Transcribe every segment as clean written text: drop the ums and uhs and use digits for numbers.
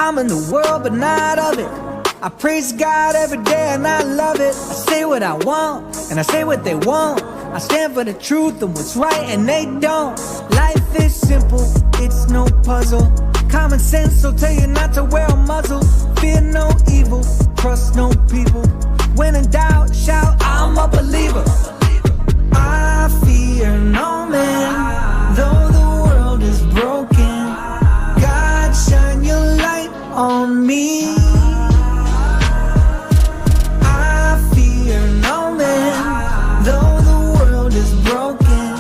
I'm in the world, but not of it. I praise God every day and I love it. I say what I want and I say what they want. I stand for the truth and what's right and they don't. Life is simple, it's no puzzle. Common sense will tell you not to wear a muzzle. Fear no evil, trust no people. When in doubt, shout, I'm a believer. I fear no man, though the world is broken. God, shine your light on me. I fear no man, though the world is broken.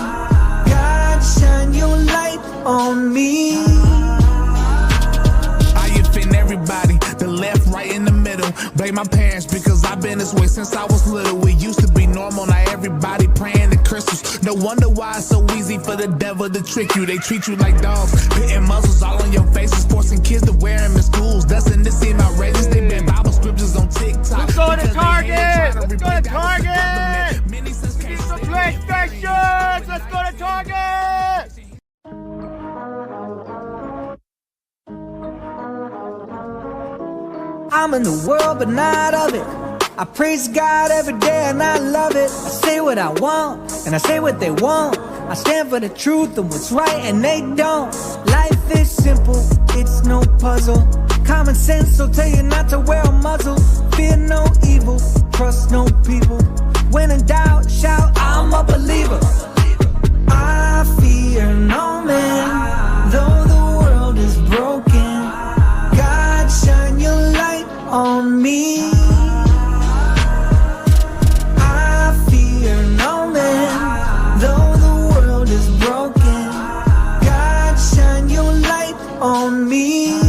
God, shine your light on me. I offend everybody, the left, right, in the middle. Blame my parents because I've been this way since I was little. It used to be normal, now everybody praying to crystals. No wonder why it's so easy for the devil to trick you. They treat you like dogs, hitting muzzles all on your faces, forcing kids to wear them in schools. Doesn't this seem outrageous? They ban Bible scriptures on TikTok. Let's go to Target! Let's go to Target! We need some PlayStations! Let's go to Target! I'm in the world, but not of it. I praise God every day and I love it. I say what I want and I say what they want. I stand for the truth and what's right and they don't. Life is simple, it's no puzzle. Common sense will tell you not to wear a muzzle. Fear no evil, trust no people. When in doubt, shout, I'm a believer. I fear no man, though the world is broken. God, shine your light on me. I fear no man, though the world is broken. God, shine your light on me.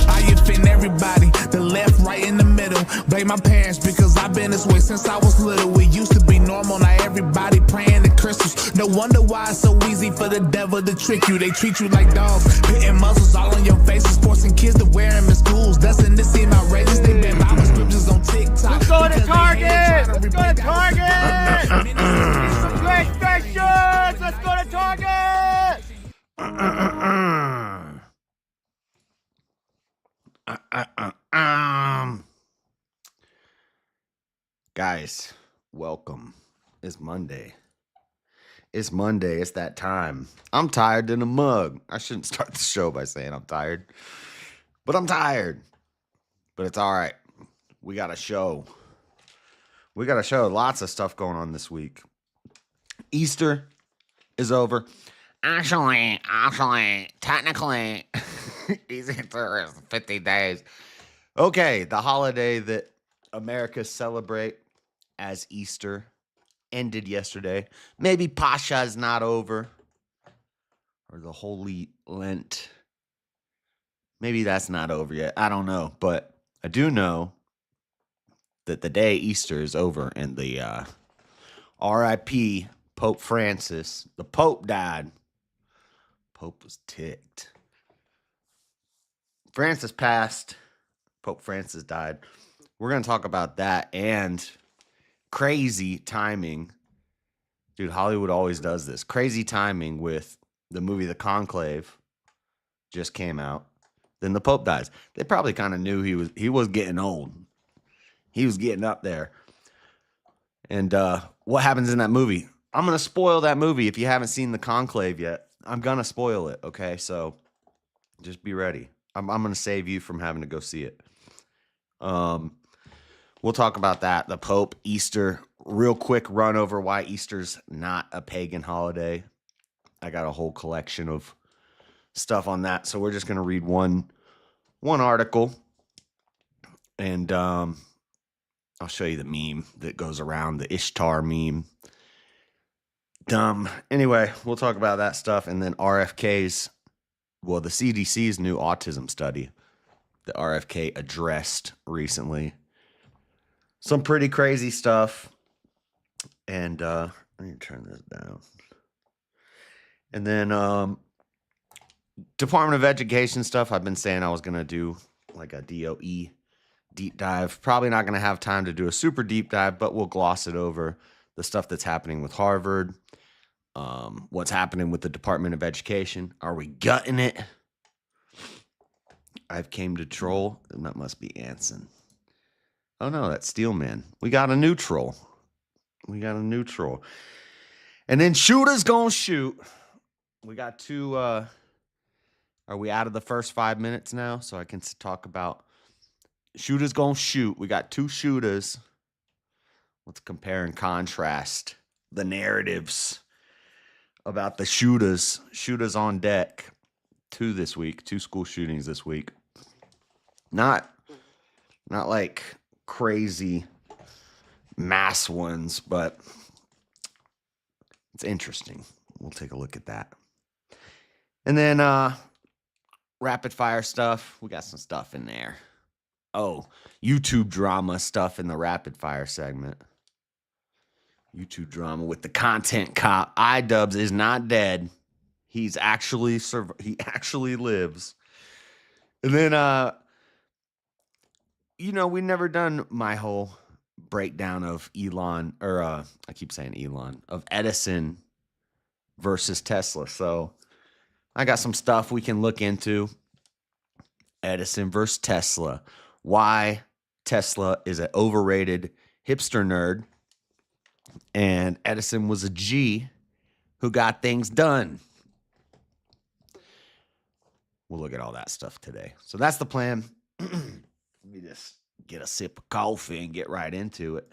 I offend everybody, the left, right, in the middle. Blame my parents because I've been this way since I was little. It used to be normal, now everybody praying to crystals. No wonder why it's so easy for the devil to trick you. They treat you like dogs, hitting muzzles all on your faces, forcing kids to wear them in schools. Doesn't this seem outrageous? They ban Bible scriptures on TikTok. Let's go to Target! Let's go to Target! We need some PlayStations! Let's go to Target! Guys, welcome. It's Monday. It's Monday. It's that time. I'm tired in a mug. I shouldn't start the show by saying I'm tired, but I'm tired. But it's all right. We got a show. Lots of stuff going on this week. Easter is over. Actually, technically, Easter is 50 days. Okay, the holiday that America celebrate as Easter ended yesterday. Maybe Pascha is not over, or the Holy Lent. Maybe that's not over yet. I don't know, but I do know that the day Easter is over and the R.I.P. Pope Francis. The Pope died. Pope was ticked. Francis passed. Pope Francis died. We're going to talk about that and crazy timing. Dude, Hollywood always does this. Crazy timing with the movie The Conclave just came out. Then the Pope dies. They probably kind of knew he was getting old. He was getting up there. And what happens in that movie? I'm going to spoil that movie if you haven't seen The Conclave yet. I'm going to spoil it, okay? So just be ready. I'm going to save you from having to go see it. We'll talk about that. The Pope, Easter, real quick run over why Easter's not a pagan holiday. I got a whole collection of stuff on that. So we're just going to read one article. And I'll show you the meme that goes around, the Ishtar meme. Dumb. Anyway, we'll talk about that stuff. And then RFK's, well, the CDC's new autism study that RFK addressed recently. Some pretty crazy stuff. And I need to turn this down. And then Department of Education stuff. I've been saying I was going to do like a D.O.E. deep dive. Probably not going to have time to do a super deep dive, but we'll gloss it over. The stuff that's happening with Harvard. What's happening with the Department of Education. Are we gutting it? I've came to troll. That must be Anson. Oh no, that's Steelman. We got a neutral. And then shooter's gonna shoot. We got two. Are we out of the first 5 minutes now? So I can talk about shooters gonna shoot. We got two shooters. Let's compare and contrast the narratives about the shooters. Shooters on deck. Two school shootings this week. Not like crazy mass ones, but it's interesting. We'll take a look at that. And then rapid fire stuff. We got some stuff in there. Oh, YouTube drama stuff in the rapid fire segment. YouTube drama with the content cop. iDubbbz is not dead. He actually lives. And then we never done my whole breakdown of of Edison versus Tesla. So I got some stuff we can look into. Edison versus Tesla. Why Tesla is an overrated hipster nerd. And Edison was a G who got things done. We'll look at all that stuff today. So that's the plan. Let me just get a sip of coffee and get right into it.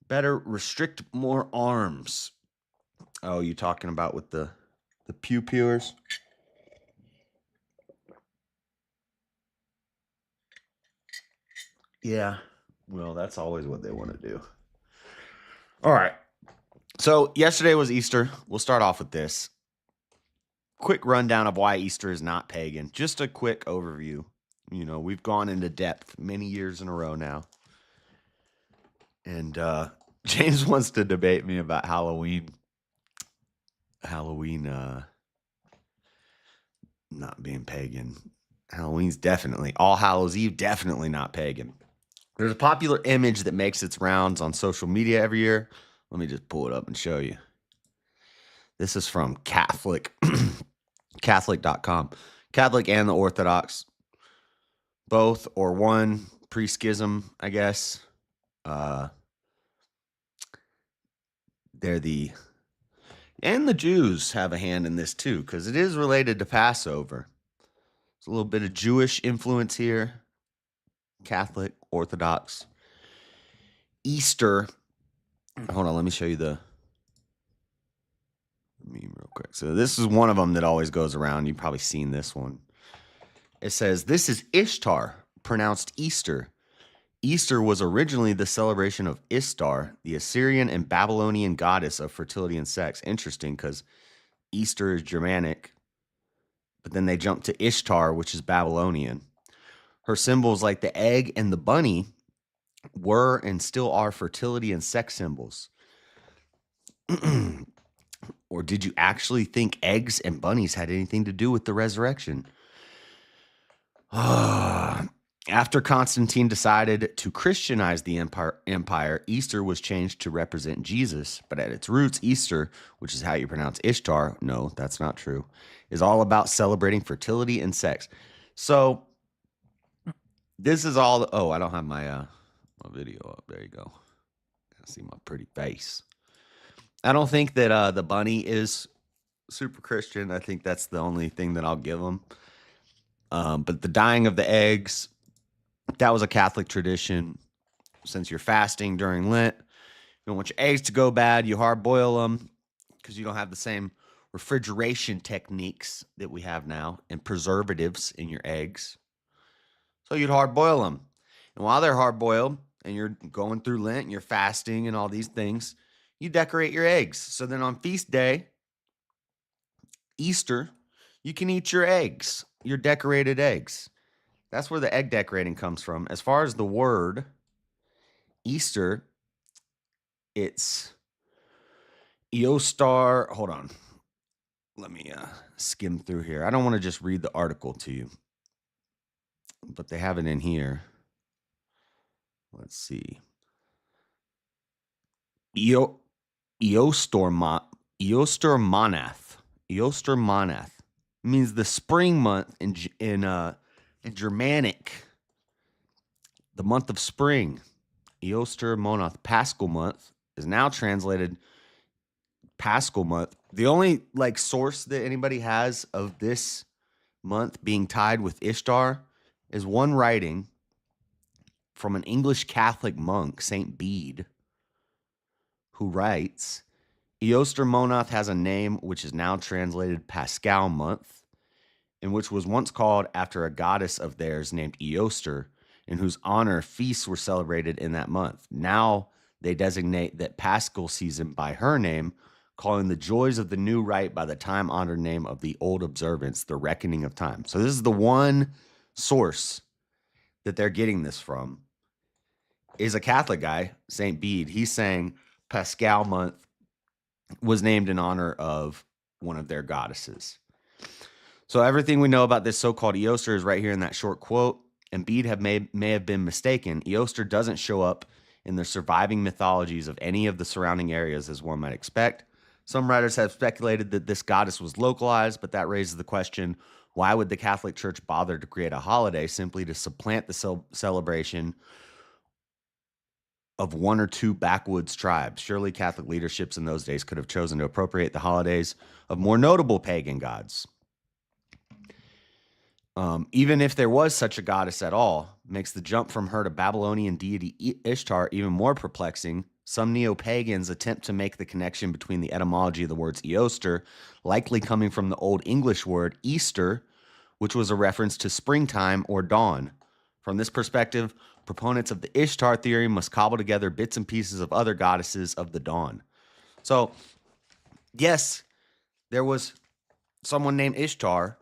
Better restrict more arms. Oh, you talking about with the pew-pewers? Yeah. Well, that's always what they want to do. All right. So yesterday was Easter. We'll start off with this. Quick rundown of why Easter is not pagan. Just a quick overview. We've gone into depth many years in a row now. And James wants to debate me about Halloween not being pagan. Halloween's definitely, All Hallows Eve, definitely not pagan. There's a popular image that makes its rounds on social media every year. Let me just pull it up and show you. This is from Catholic.com. Catholic and the Orthodox, both or one, pre-schism, I guess. And the Jews have a hand in this too, because it is related to Passover. There's a little bit of Jewish influence here. Catholic, Orthodox. Easter. Hold on, let me show you the meme real quick. So this is one of them that always goes around. You've probably seen this one. It says, this is Ishtar, pronounced Easter. Easter was originally the celebration of Istar, the Assyrian and Babylonian goddess of fertility and sex. Interesting, because Easter is Germanic, but then they jump to Ishtar, which is Babylonian. Her symbols, like the egg and the bunny, were and still are fertility and sex symbols. Or did you actually think eggs and bunnies had anything to do with the resurrection? After Constantine decided to Christianize the empire, Easter was changed to represent Jesus. But at its roots, Easter, which is how you pronounce Ishtar, no, that's not true, is all about celebrating fertility and sex. So this is all. I don't have my video up. There you go. See my pretty face. I don't think that the bunny is super Christian. I think that's the only thing that I'll give them. But the dyeing of the eggs, that was a Catholic tradition. Since you're fasting during Lent, you don't want your eggs to go bad. You hard boil them because you don't have the same refrigeration techniques that we have now and preservatives in your eggs. So you'd hard boil them. And while they're hard boiled and you're going through Lent and you're fasting and all these things, you decorate your eggs. So then on feast day, Easter, you can eat your eggs, your decorated eggs. That's where the egg decorating comes from. As far as the word Easter, it's Eostar. Hold on. Let me skim through here. I don't want to just read the article to you, but they have it in here. Let's see. Eostormanath It means the spring month in Germanic, the month of spring. Eoster Monath, Paschal month, is now translated Paschal month. The only source that anybody has of this month being tied with Ishtar is one writing from an English Catholic monk, Saint Bede, who writes, Eoster Monath has a name which is now translated Paschal month, and which was once called after a goddess of theirs named Eoster, in whose honor feasts were celebrated in that month. Now they designate that Paschal season by her name, calling the joys of the new rite by the time-honored name of the old observance, the reckoning of time. So this is the one source that they're getting this from, is a Catholic guy, St. Bede. He's saying Paschal month was named in honor of one of their goddesses. So everything we know about this so-called Eoster is right here in that short quote, and Bede may have been mistaken. Eoster doesn't show up in the surviving mythologies of any of the surrounding areas as one might expect. Some writers have speculated that this goddess was localized, but that raises the question, why would the Catholic Church bother to create a holiday simply to supplant the celebration of one or two backwoods tribes? Surely Catholic leaderships in those days could have chosen to appropriate the holidays of more notable pagan gods. Even if there was such a goddess at all, makes the jump from her to Babylonian deity Ishtar even more perplexing. Some neo-pagans attempt to make the connection between the etymology of the words Eoster, likely coming from the Old English word Easter, which was a reference to springtime or dawn. From this perspective, proponents of the Ishtar theory must cobble together bits and pieces of other goddesses of the dawn. So, yes, there was someone named Ishtar,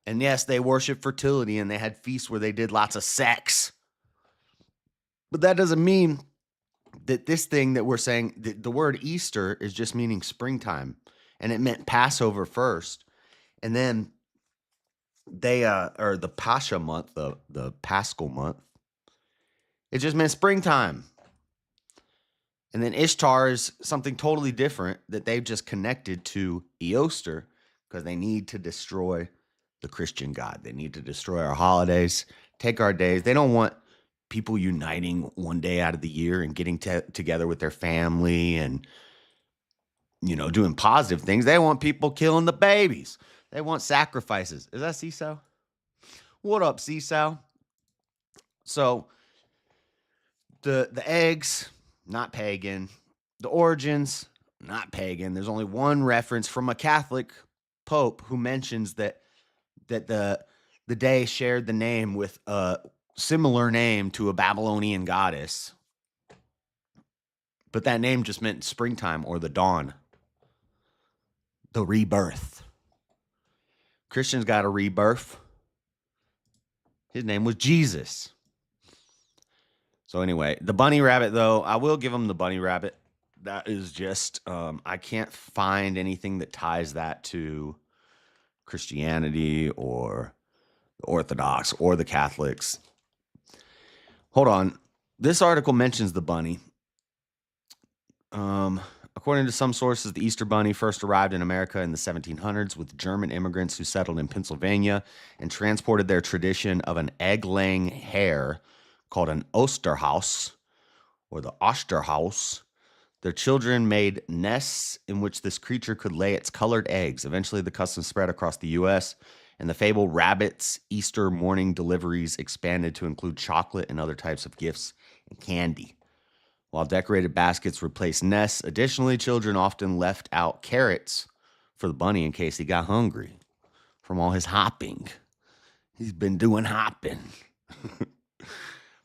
and yes, they worshiped fertility, and they had feasts where they did lots of sex. But that doesn't mean that this thing that we're saying, the word Easter is just meaning springtime, and it meant Passover first, and then they or the Pascha month, the Paschal month, it just meant springtime. And then Ishtar is something totally different that they've just connected to Eoster because they need to destroy the Christian God. They need to destroy our holidays, take our days. They don't want people uniting one day out of the year and getting together with their family and, doing positive things. They want people killing the babies. They want sacrifices. Is that Seesaw? What up, Seesaw? So the eggs, not pagan. The origins, not pagan. There's only one reference from a Catholic pope who mentions that the day shared the name with a similar name to a Babylonian goddess. But that name just meant springtime or the dawn. The rebirth. Christians got a rebirth. His name was Jesus. So anyway, the bunny rabbit, though, I will give him the bunny rabbit. That is just, I can't find anything that ties that to Christianity or the Orthodox or the Catholics. Hold on. This article mentions the bunny. According to some sources, the Easter bunny first arrived in America in the 1700s with German immigrants who settled in Pennsylvania and transported their tradition of an egg-laying hare called an Osterhaus or the Osterhaus. Their children made nests in which this creature could lay its colored eggs. Eventually, the custom spread across the U.S., and the fabled rabbit's Easter morning deliveries expanded to include chocolate and other types of gifts and candy. While decorated baskets replaced nests, additionally, children often left out carrots for the bunny in case he got hungry from all his hopping. He's been doing hopping.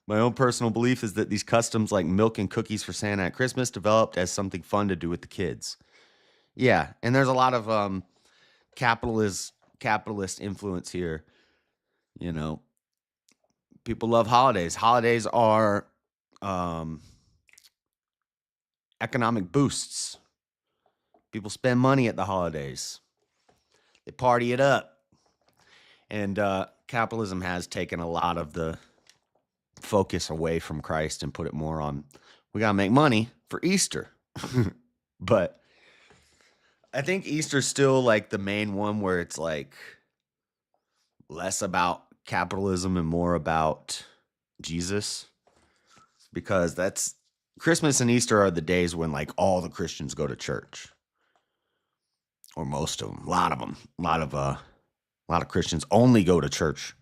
My own personal belief is that these customs like milk and cookies for Santa at Christmas developed as something fun to do with the kids. Yeah, and there's a lot of capitalist influence here. People love holidays. Holidays are economic boosts. People spend money at the holidays. They party it up. And capitalism has taken a lot of the focus away from Christ and put it more on, we got to make money for Easter. But I think Easter's still like the main one where it's like less about capitalism and more about Jesus, because that's Christmas and Easter are the days when like all the Christians go to church, or most of them, a lot of Christians only go to church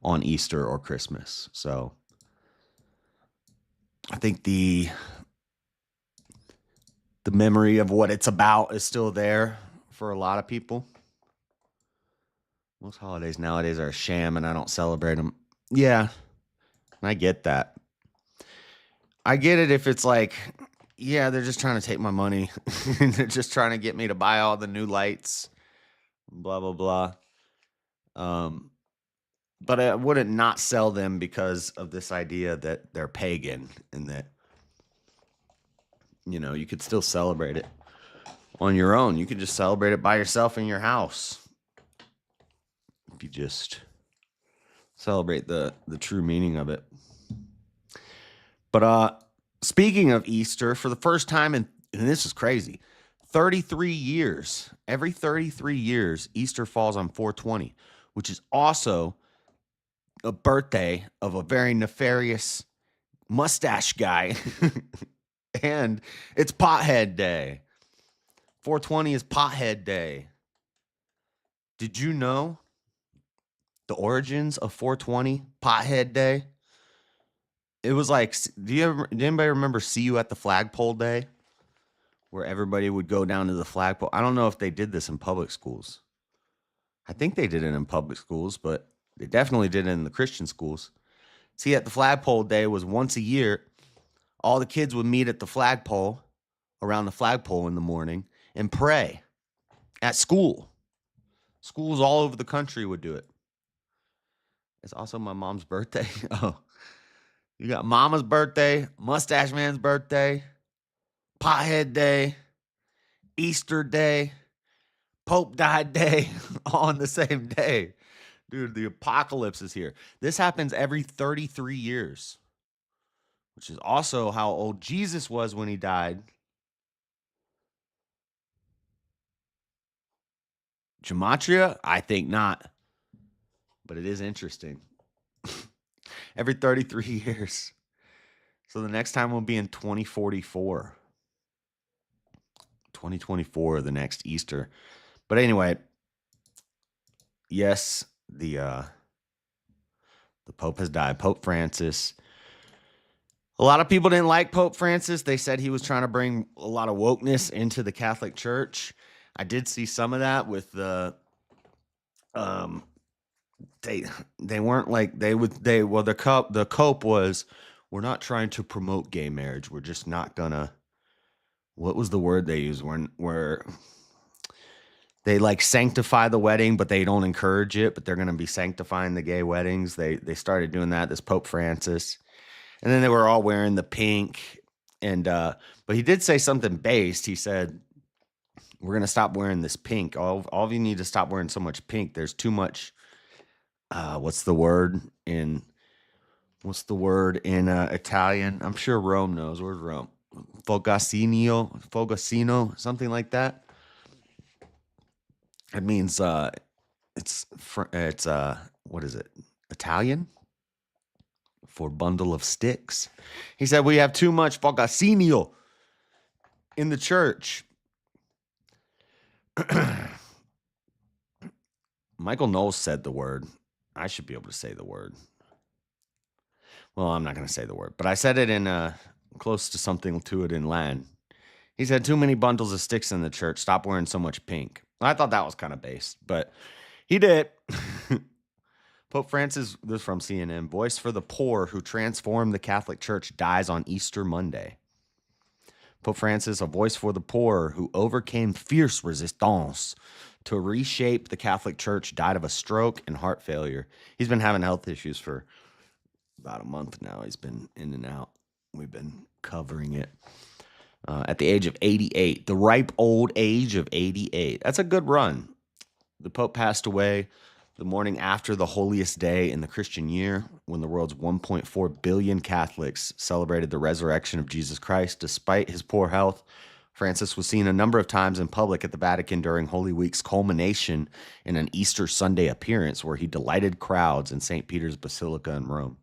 on Easter or Christmas. So I think the memory of what it's about is still there for a lot of people. Most holidays nowadays are a sham and I don't celebrate them. Yeah, I get that. I get it if it's like, yeah, they're just trying to take my money. They're just trying to get me to buy all the new lights, blah, blah, blah. But I wouldn't not sell them because of this idea that they're pagan and that, you know, you could still celebrate it on your own. You could just celebrate it by yourself in your house. If you just celebrate the true meaning of it. But speaking of Easter, for the first time, and this is crazy, 33 years, every 33 years, Easter falls on 4/20, which is also a birthday of a very nefarious mustache guy. And it's Pothead Day. 4/20 is Pothead Day. Did you know the origins of 4/20, Pothead Day? It was like, did anybody remember See You at the Flagpole Day? Where everybody would go down to the flagpole. I don't know if they did this in public schools. I think they did it in public schools, but they definitely did it in the Christian schools. See, at the Flagpole Day was once a year. All the kids would meet at the flagpole, around the flagpole in the morning, and pray at school. Schools all over the country would do it. It's also my mom's birthday. Oh, you got Mama's birthday, Mustache Man's birthday, Pothead Day, Easter Day, Pope died day, all on the same day. Dude, the apocalypse is here. This happens every 33 years, which is also how old Jesus was when he died. Gematria? I think not. But it is interesting. Every 33 years. So the next time will be in 2044. 2024, the next Easter. But anyway, yes, the Pope has died. Pope Francis. A lot of people didn't like Pope Francis. They said he was trying to bring a lot of wokeness into the Catholic Church. I did see some of that with the they weren't like the cope was, we're not trying to promote gay marriage. We're just not gonna, what was the word they used? Where they like sanctify the wedding, but they don't encourage it, but they're going to be sanctifying the gay weddings. They started doing that, this Pope Francis. And then they were all wearing the pink. And but he did say something based. He said, we're going to stop wearing this pink. All of you need to stop wearing so much pink. There's too much, what's the word in Italian? I'm sure Rome knows. Where's Rome? Fogasino, something like that. It means it's what is it? Italian for bundle of sticks. He said we have too much fogasinio in the church. Michael Knowles said the word. I should be able to say the word. Well, I'm not going to say the word, but I said it in close to something to it in Latin. He said too many bundles of sticks in the church. Stop wearing so much pink. I thought that was kind of based, but he did. Pope Francis, this is from CNN, voice for the poor who transformed the Catholic Church, dies on Easter Monday. Pope Francis, a voice for the poor who overcame fierce resistance to reshape the Catholic Church, died of a stroke and heart failure. He's been having health issues for about a month now. He's been in and out. We've been covering it. At the age of 88, the ripe old age of 88. That's a good run. The Pope passed away the morning after the holiest day in the Christian year, when the world's 1.4 billion Catholics celebrated the resurrection of Jesus Christ. Despite his poor health, Francis was seen a number of times in public at the Vatican during Holy Week's culmination in an Easter Sunday appearance where he delighted crowds in St. Peter's Basilica in Rome.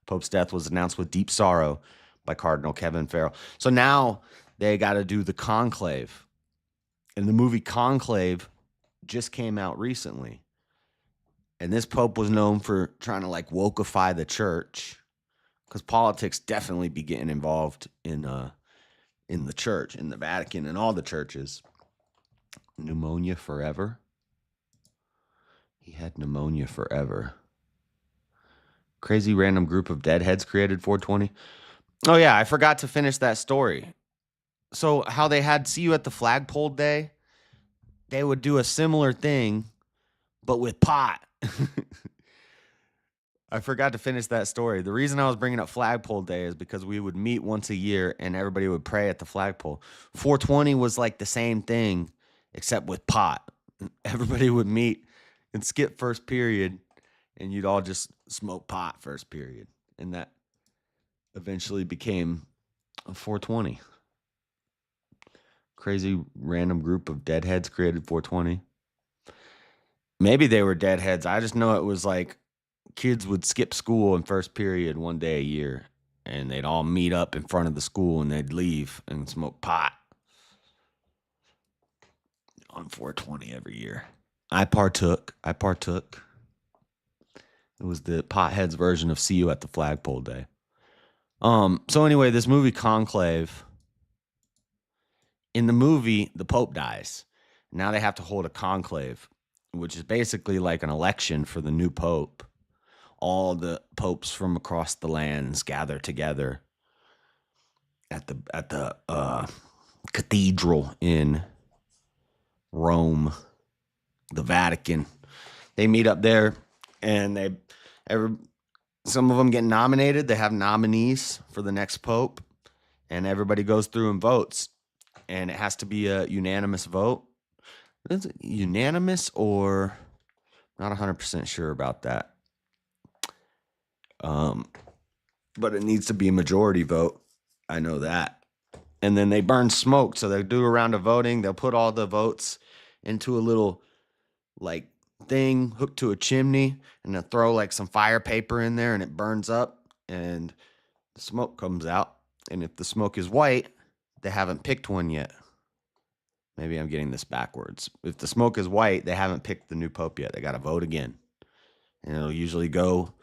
Pope's death was announced with deep sorrow by Cardinal Kevin Farrell. So now they got to do the conclave. And the movie Conclave just came out recently. And this Pope was known for trying to like wokeify the church, because politics definitely be getting involved in the church, in the Vatican, and all the churches. Pneumonia forever. He had pneumonia forever. Crazy random group of deadheads created 420. Oh yeah, I forgot to finish that story. So how they had See You at the Flagpole Day, they would do a similar thing, but with pot. I forgot to finish that story. The reason I was bringing up Flagpole Day is because we would meet once a year and everybody would pray at the flagpole. 420 was like the same thing, except with pot. Everybody would meet and skip first period, and you'd all just smoke pot first period. And that eventually became a 420. Crazy random group of deadheads created 420. Maybe they were deadheads. I just know it was like kids would skip school in first period one day a year, and they'd all meet up in front of the school and they'd leave and smoke pot on 420 every year. I partook. It was the potheads version of See You at the Flagpole Day. So anyway, this movie Conclave, in the movie, the Pope dies. Now they have to hold a conclave, which is basically like an election for the new Pope. All the popes from across the lands gather together at the cathedral in Rome, the Vatican. They meet up there, and some of them get nominated. They have nominees for the next Pope, and everybody goes through and votes. And it has to be a unanimous vote. Is it unanimous or not 100% sure about that? But it needs to be a majority vote. I know that. And then they burn smoke. So they do a round of voting. They'll put all the votes into a little like thing hooked to a chimney, and they'll throw like some fire paper in there, and it burns up and the smoke comes out. And if the smoke is white, they haven't picked one yet. Maybe I'm getting this backwards. If the smoke is white, they haven't picked the new Pope yet. They got to vote again. And it'll usually go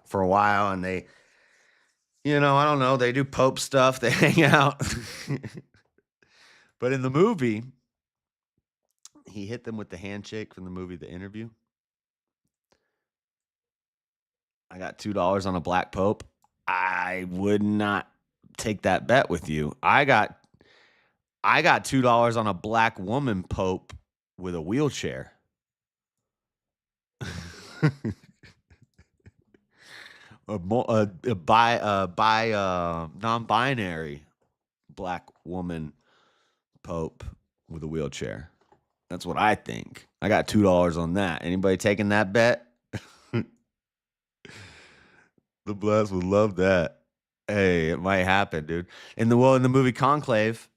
for a while, and they, I don't know, they do Pope stuff. They hang out. But in the movie, he hit them with the handshake from the movie The Interview. I got $2 on a black Pope. I would not take that bet with you. I got $2 on a black woman Pope with a wheelchair. Non-binary black woman Pope with a wheelchair. That's what I think. I got $2 on that. Anybody taking that bet? The Blast would love that. Hey, it might happen, dude. In the movie Conclave,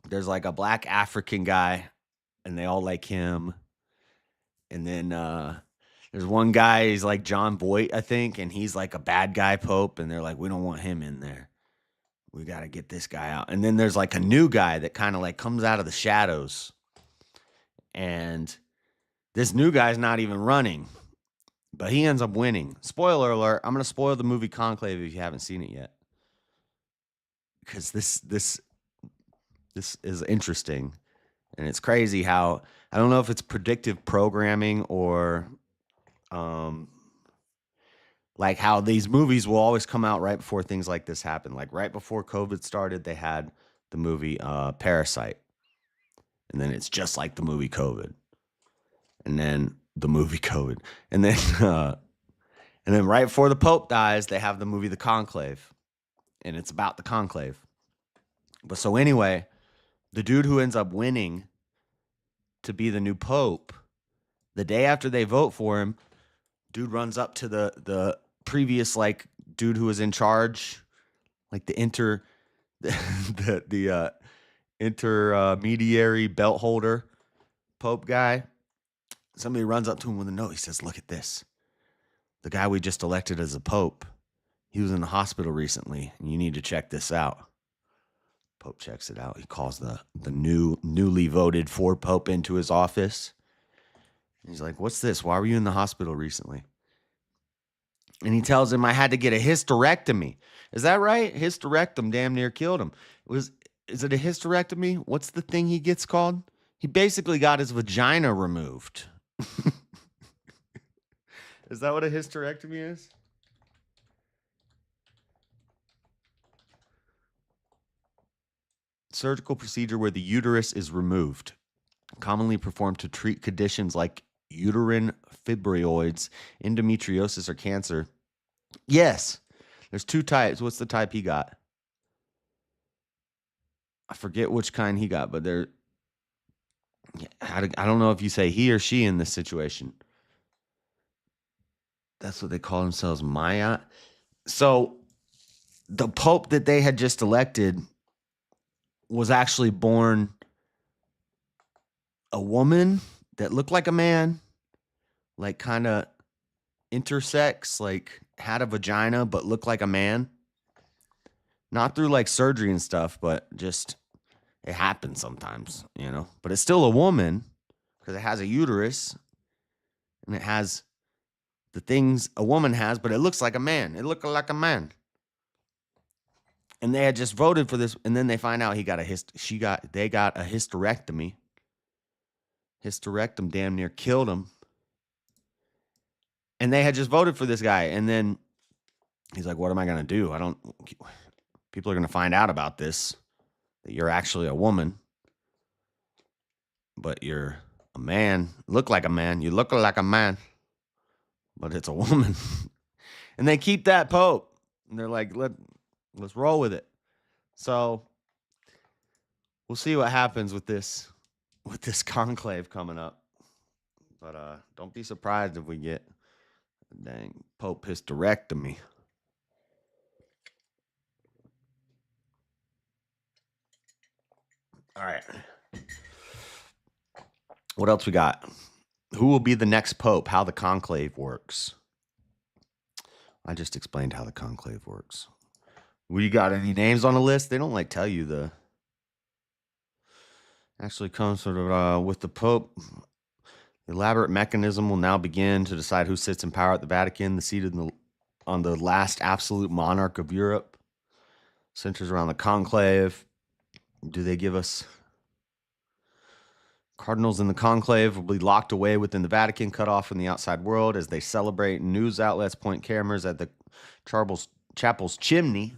there's like a black African guy, and they all like him. And then there's one guy, he's like John Voight, I think, and he's like a bad guy Pope, and they're like, we don't want him in there. We got to get this guy out. And then there's like a new guy that kind of like comes out of the shadows. And this new guy's not even running, but he ends up winning. Spoiler alert, I'm going to spoil the movie Conclave if you haven't seen it yet. Because this is interesting. And it's crazy how, I don't know if it's predictive programming or like how these movies will always come out right before things like this happen. Like right before COVID started, they had the movie Parasite. And then it's just like the movie COVID. And then the movie COVID. And then right before the Pope dies, they have the movie The Conclave. And it's about the conclave. But so anyway, the dude who ends up winning to be the new Pope, the day after they vote for him, dude runs up to the previous like dude who was in charge, like the intermediary belt holder Pope guy. Somebody runs up to him with a note. He says, "Look at this. The guy we just elected as a Pope, he was in the hospital recently, and you need to check this out." Pope checks it out. He calls the newly voted for Pope into his office. And he's like, "What's this? Why were you in the hospital recently?" And he tells him, "I had to get a hysterectomy." Is that right? Hysterectomy damn near killed him. Is it a hysterectomy? What's the thing he gets called? He basically got his vagina removed. Is that what a hysterectomy is? Surgical procedure where the uterus is removed, commonly performed to treat conditions like uterine fibroids, endometriosis, or cancer. Yes, there's 2 types. What's the type he got? I forget which kind he got, but I don't know if you say he or she in this situation. That's what they call themselves, Maya. So the Pope that they had just elected was actually born a woman that looked like a man, like kind of intersex, like had a vagina but looked like a man. Not through like surgery and stuff, but just it happens sometimes, you know. But it's still a woman because it has a uterus and it has the things a woman has, but it looks like a man. It looked like a man. And they had just voted for this, and then they find out they got a hysterectomy. Hysterectomy damn near killed him. And they had just voted for this guy, and then he's like, "What am I gonna do? People are gonna find out about this, that you're actually a woman, but you're a man. Look like a man. You look like a man, but it's a woman." And they keep that Pope, and they're like, Let's roll with it. So we'll see what happens with this conclave coming up. But don't be surprised if we get a dang Pope hysterectomy. All right. What else we got? Who will be the next Pope? How the conclave works. I just explained how the conclave works. We got any names on the list? They don't like tell you actually comes sort of with the Pope. The elaborate mechanism will now begin to decide who sits in power at the Vatican, the seat on the last absolute monarch of Europe. Centers around the conclave. Do they give us cardinals in the conclave will be locked away within the Vatican, cut off from the outside world as they celebrate. News outlets point cameras at the chapel's chimney.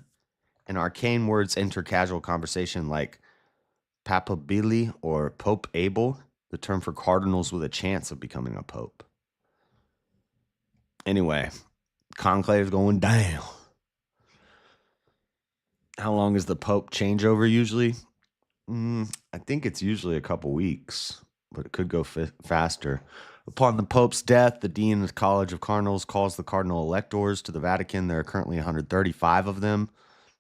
And arcane words enter casual conversation like papabile or Pope able, the term for cardinals with a chance of becoming a pope. Anyway, conclave's going down. How long is the Pope changeover usually? I think it's usually a couple weeks, but it could go faster. Upon the Pope's death, the Dean of the College of Cardinals calls the cardinal electors to the Vatican. There are currently 135 of them.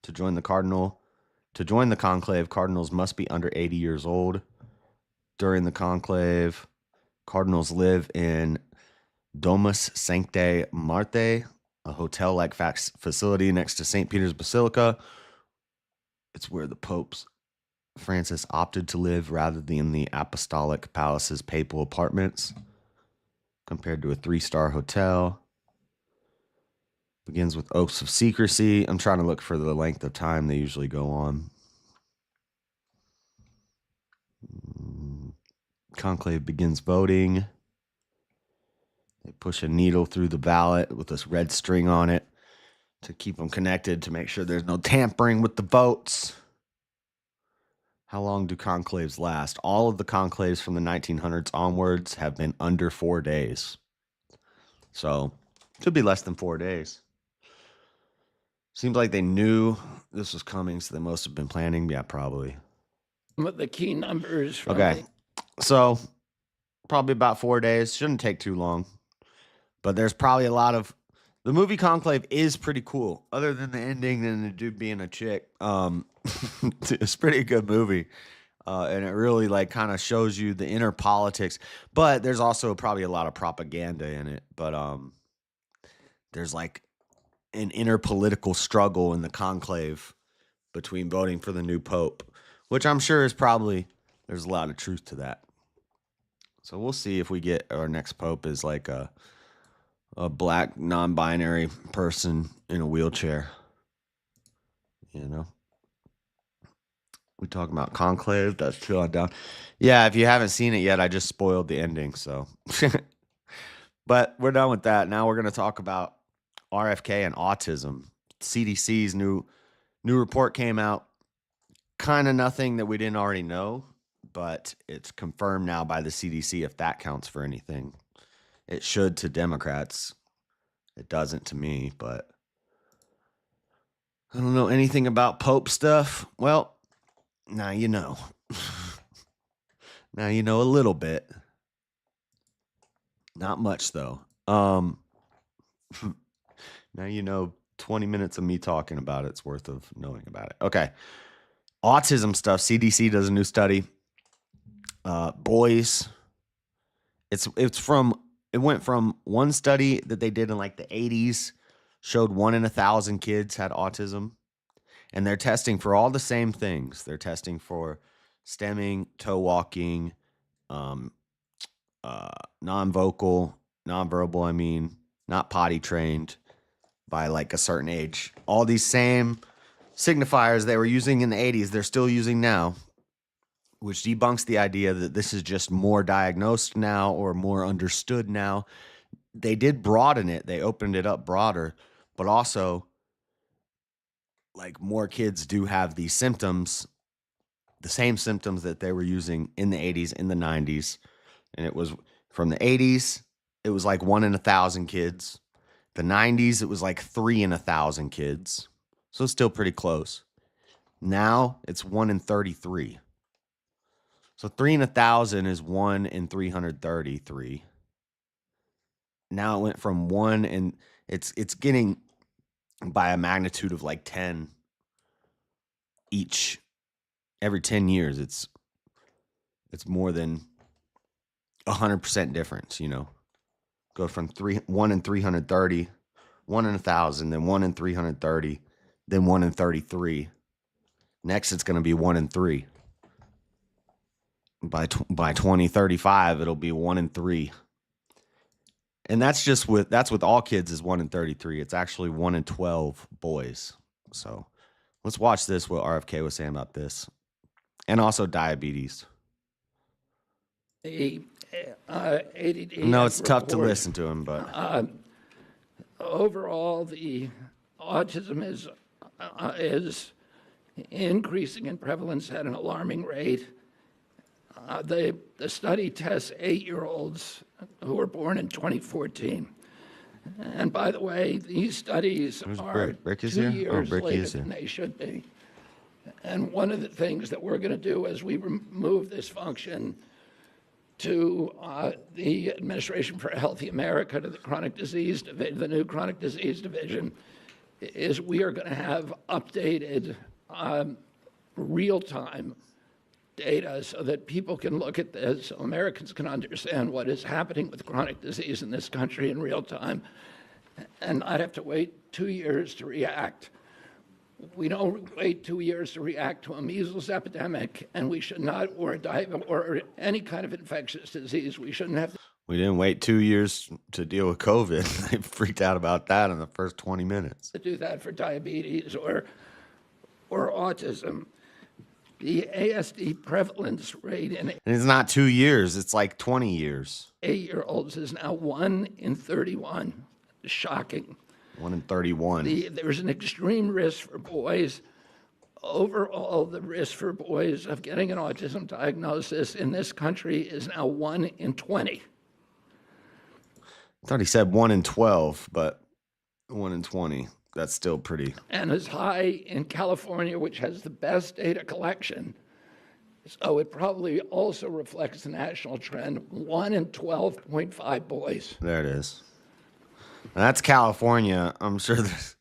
To join the conclave, cardinals must be under 80 years old. During the conclave, cardinals live in Domus Sanctae Marthae, a hotel-like facility next to St. Peter's Basilica. It's where the Pope Francis opted to live rather than the Apostolic Palace's papal apartments, compared to a 3-star hotel. Begins with oaths of secrecy. I'm trying to look for the length of time they usually go on. Conclave begins voting. They push a needle through the ballot with this red string on it to keep them connected, to make sure there's no tampering with the votes. How long do conclaves last? All of the conclaves from the 1900s onwards have been under 4 days. So, it could be less than 4 days. Seems like they knew this was coming, so they must have been planning. Yeah, probably. What the key numbers from Okay. So, probably about 4 days. Shouldn't take too long. But there's probably a lot of... The movie Conclave is pretty cool. Other than the ending and the dude being a chick. It's a pretty good movie. and it really like kind of shows you the inner politics. But there's also probably a lot of propaganda in it. But there's like an inner political struggle in the conclave between voting for the new pope, which I'm sure is probably there's a lot of truth to that. So we'll see if we get our next pope is like a black non-binary person in a wheelchair. You know, we talking about conclave. That's chill on down. Yeah, if you haven't seen it yet, I just spoiled the ending. So, but we're done with that. Now we're gonna talk about RFK and autism. CDC's new report came out. Kind of nothing that we didn't already know, but it's confirmed now by the CDC if that counts for anything. It should to Democrats. It doesn't to me, but I don't know anything about Pope stuff. Well, now you know. Now you know a little bit. Not much, though. Now you know 20 minutes of me talking about it's worth of knowing about it. Okay. Autism stuff. CDC does a new study. Boys. It went from one study that they did in like the 80s, showed 1 in 1,000 kids had autism. And they're testing for all the same things. They're testing for stemming, toe walking, non-verbal, not potty trained by like a certain age. All these same signifiers they were using in the 80s, they're still using now, which debunks the idea that this is just more diagnosed now or more understood now. They did broaden it. They opened it up broader, but also like more kids do have these symptoms, the same symptoms that they were using in the 80s, in the 90s. And it was from the 80s, it was like 1 in 1,000 kids. The 90s, it was like 3 in 1,000 kids. So it's still pretty close. Now it's 1 in 33. So 3 in 1,000 is 1 in 333. Now it went from 1 and it's getting by a magnitude of like 10 each. Every 10 years, it's more than 100% difference, you know. Go from 1 in 330, 1 in 1,000, then 1 in 330, then 1 in 33. Next, it's going to be 1 in 3. By 2035, it'll be 1 in 3. And that's with all kids is 1 in 33. It's actually 1 in 12 boys. So let's watch this, what RFK was saying about this. And also diabetes. ADD No, it's tough to report. listen to him, but Overall, the autism is increasing in prevalence at an alarming rate. The study tests 8-year-olds who were born in 2014. And by the way, these studies are Rick is 2 here? years Ricky later is here. than they should be. And one of the things that we're going to do as we move this function to the Administration for a Healthy America, to the Chronic Disease Division, the new Chronic Disease Division, is we are going to have updated real-time data so that people can look at this, so Americans can understand what is happening with chronic disease in this country in real time, and not have to wait 2 years to react. We don't wait 2 years to react to a measles epidemic, and we should not, or any kind of infectious disease. We shouldn't have to we didn't wait 2 years to deal with COVID. They freaked out about that in the first 20 minutes. do that for diabetes or autism. The ASD prevalence rate in And it's not 2 years, it's like 20 years. 8-year-olds is now 1 in 31. Shocking. 1 in 31. There's an extreme risk for boys. Overall, the risk for boys of getting an autism diagnosis in this country is now 1 in 20. I thought he said 1 in 12, but 1 in 20. That's still pretty. And as high in California, which has the best data collection. So it probably also reflects the national trend, 1 in 12.5 boys. There it is. Now, that's California. I'm sure there's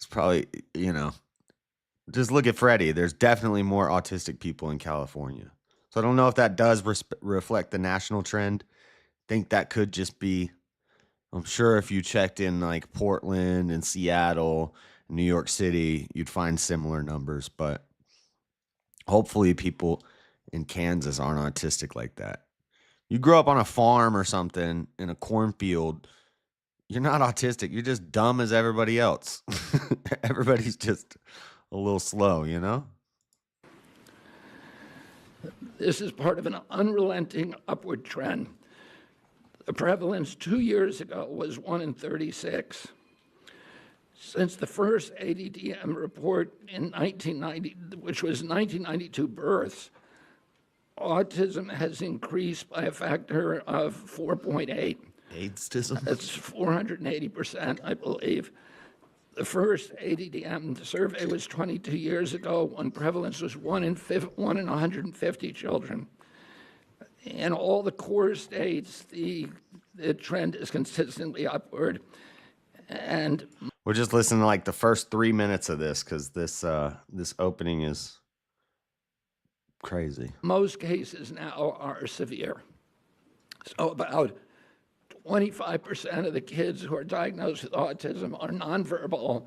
probably, just look at Freddie. There's definitely more autistic people in California. So I don't know if that does reflect the national trend. I think that could just be, I'm sure if you checked in like Portland and Seattle, New York City, you'd find similar numbers, but hopefully people in Kansas aren't autistic like that. You grow up on a farm or something in a cornfield, you're not autistic. You're just dumb as everybody else. Everybody's just a little slow, you know? This is part of an unrelenting upward trend. The prevalence 2 years ago was 1 in 36. Since the first ADDM report in 1990, which was 1992 births, autism has increased by a factor of 4.8. AIDS-tism? That's 480%, I believe. The first ADDM survey was 22 years ago when prevalence was 1 in 150 children. In all the core states, the trend is consistently upward. And we're just listening to like the first 3 minutes of this because this opening is crazy. Most cases now are severe. So about 25% of the kids who are diagnosed with autism are nonverbal,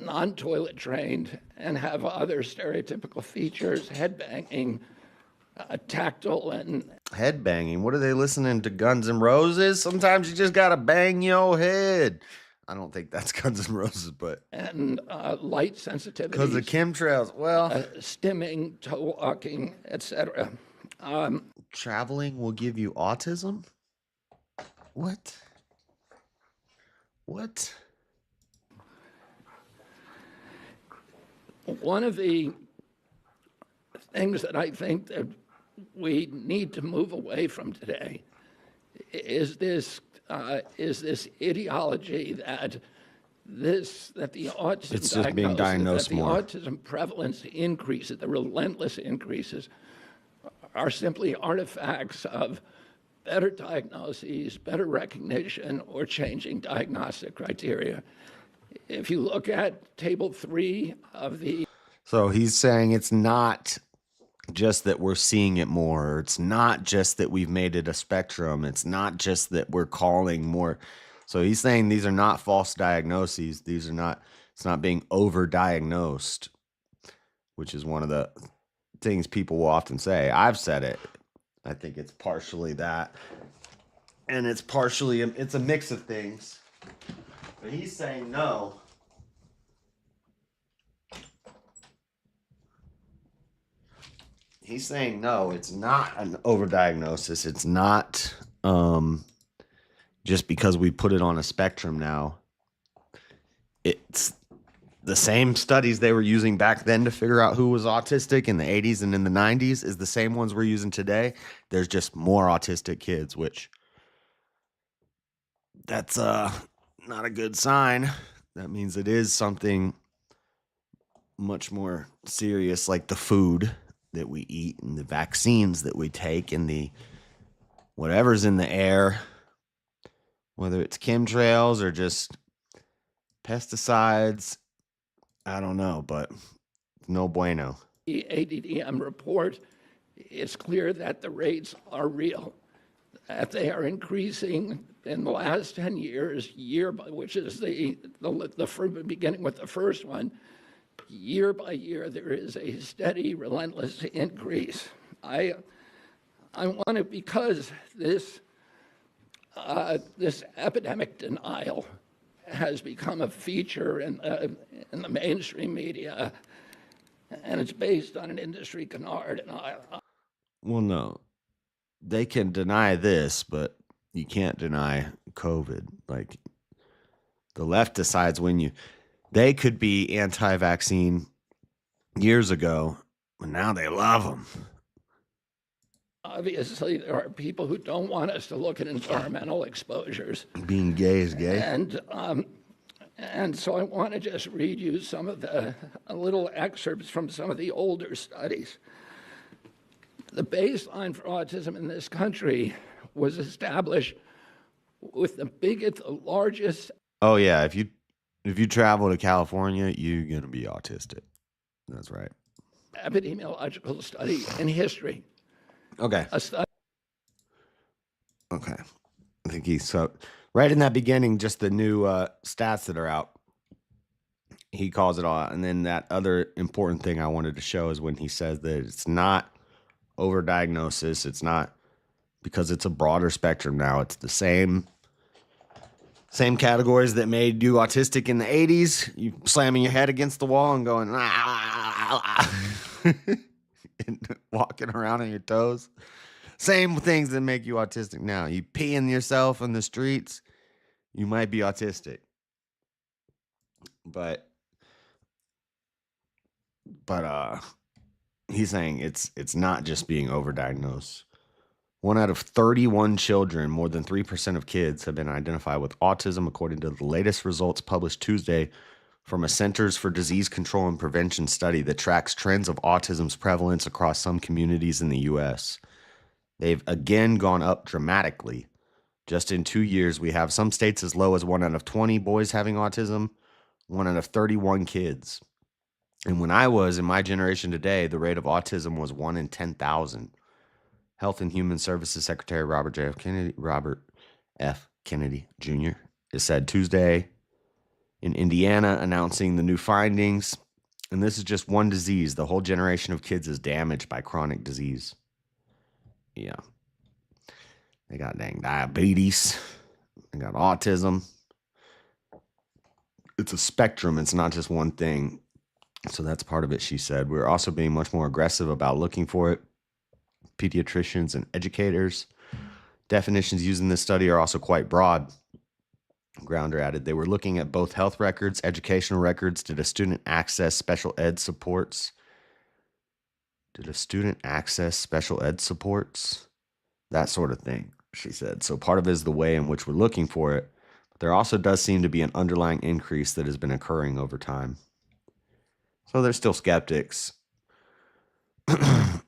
non-toilet trained, and have other stereotypical features, head banging, tactile, and head banging. What are they listening to? Guns N' Roses? Sometimes you just gotta bang your head. I don't think that's Guns N' Roses, but light sensitivity because of chemtrails. Well, stimming, toe walking, etc. Traveling will give you autism. What? One of the things that I think that we need to move away from today is this ideology that the autism it's just being diagnosed more. The autism prevalence increases, the relentless increases, are simply artifacts of better diagnoses, better recognition, or changing diagnostic criteria. If you look at Table 3 of the... So he's saying it's not just that we're seeing it more. It's not just that we've made it a spectrum. It's not just that we're calling more. So he's saying these are not false diagnoses. These are not, it's not being overdiagnosed, which is one of the things people will often say. I've said it. I think it's partially that. And it's partially, it's a mix of things. But he's saying no. He's saying no, it's not an overdiagnosis. It's not just because we put it on a spectrum now. It's the same studies they were using back then to figure out who was autistic in the 80s and in the 90s is the same ones we're using today. There's just more autistic kids, which that's not a good sign. That means it is something much more serious, like the food that we eat and the vaccines that we take and the whatever's in the air, whether it's chemtrails or just pesticides. I don't know, but no bueno. The ADDM report, it's clear that the rates are real, that they are increasing in the last 10 years, which is the beginning with the first one. Year by year, there is a steady, relentless increase. I want to, because this epidemic denial has become a feature in the mainstream media, and it's based on an industry canard. Well, no, they can deny this, but you can't deny COVID. Like, the left decides they could be anti-vaccine years ago, but now they love them. Obviously, there are people who don't want us to look at environmental exposures. Being gay is gay. And so I want to just read you some of little excerpts from some of the older studies. The baseline for autism in this country was established with the largest. Oh yeah, if you travel to California, you're gonna be autistic. That's right. Epidemiological study in history. Okay. A study Okay. I think he's so right in that beginning, just the new stats that are out. He calls it all out. And then that other important thing I wanted to show is when he says that it's not overdiagnosis. It's not because it's a broader spectrum now. It's the same categories that made you autistic in the 80s. You slamming your head against the wall and going, and walking around on your toes. Same things that make you autistic now. You peeing yourself in the streets, you might be autistic. But he's saying it's not just being overdiagnosed. 1 out of 31 children, more than 3% of kids, have been identified with autism, according to the latest results published Tuesday from a Centers for Disease Control and Prevention study that tracks trends of autism's prevalence across some communities in the U.S. They've again gone up dramatically. Just in 2 years, we have some states as low as 1 out of 20 boys having autism, 1 out of 31 kids. And when I was in my generation today, the rate of autism was 1 in 10,000. Health and Human Services Secretary Robert F. Kennedy Jr. has said Tuesday in Indiana, announcing the new findings. And this is just one disease. The whole generation of kids is damaged by chronic disease. Yeah. They got dang diabetes. They got autism. It's a spectrum. It's not just one thing. So that's part of it, she said. We're also being much more aggressive about looking for it. Pediatricians and educators. Definitions used in this study are also quite broad. Grounder added they were looking at both health records, educational records. Did a student access special ed supports? That sort of thing, she said. So part of it is the way in which we're looking for it. But there also does seem to be an underlying increase that has been occurring over time. So there's still skeptics.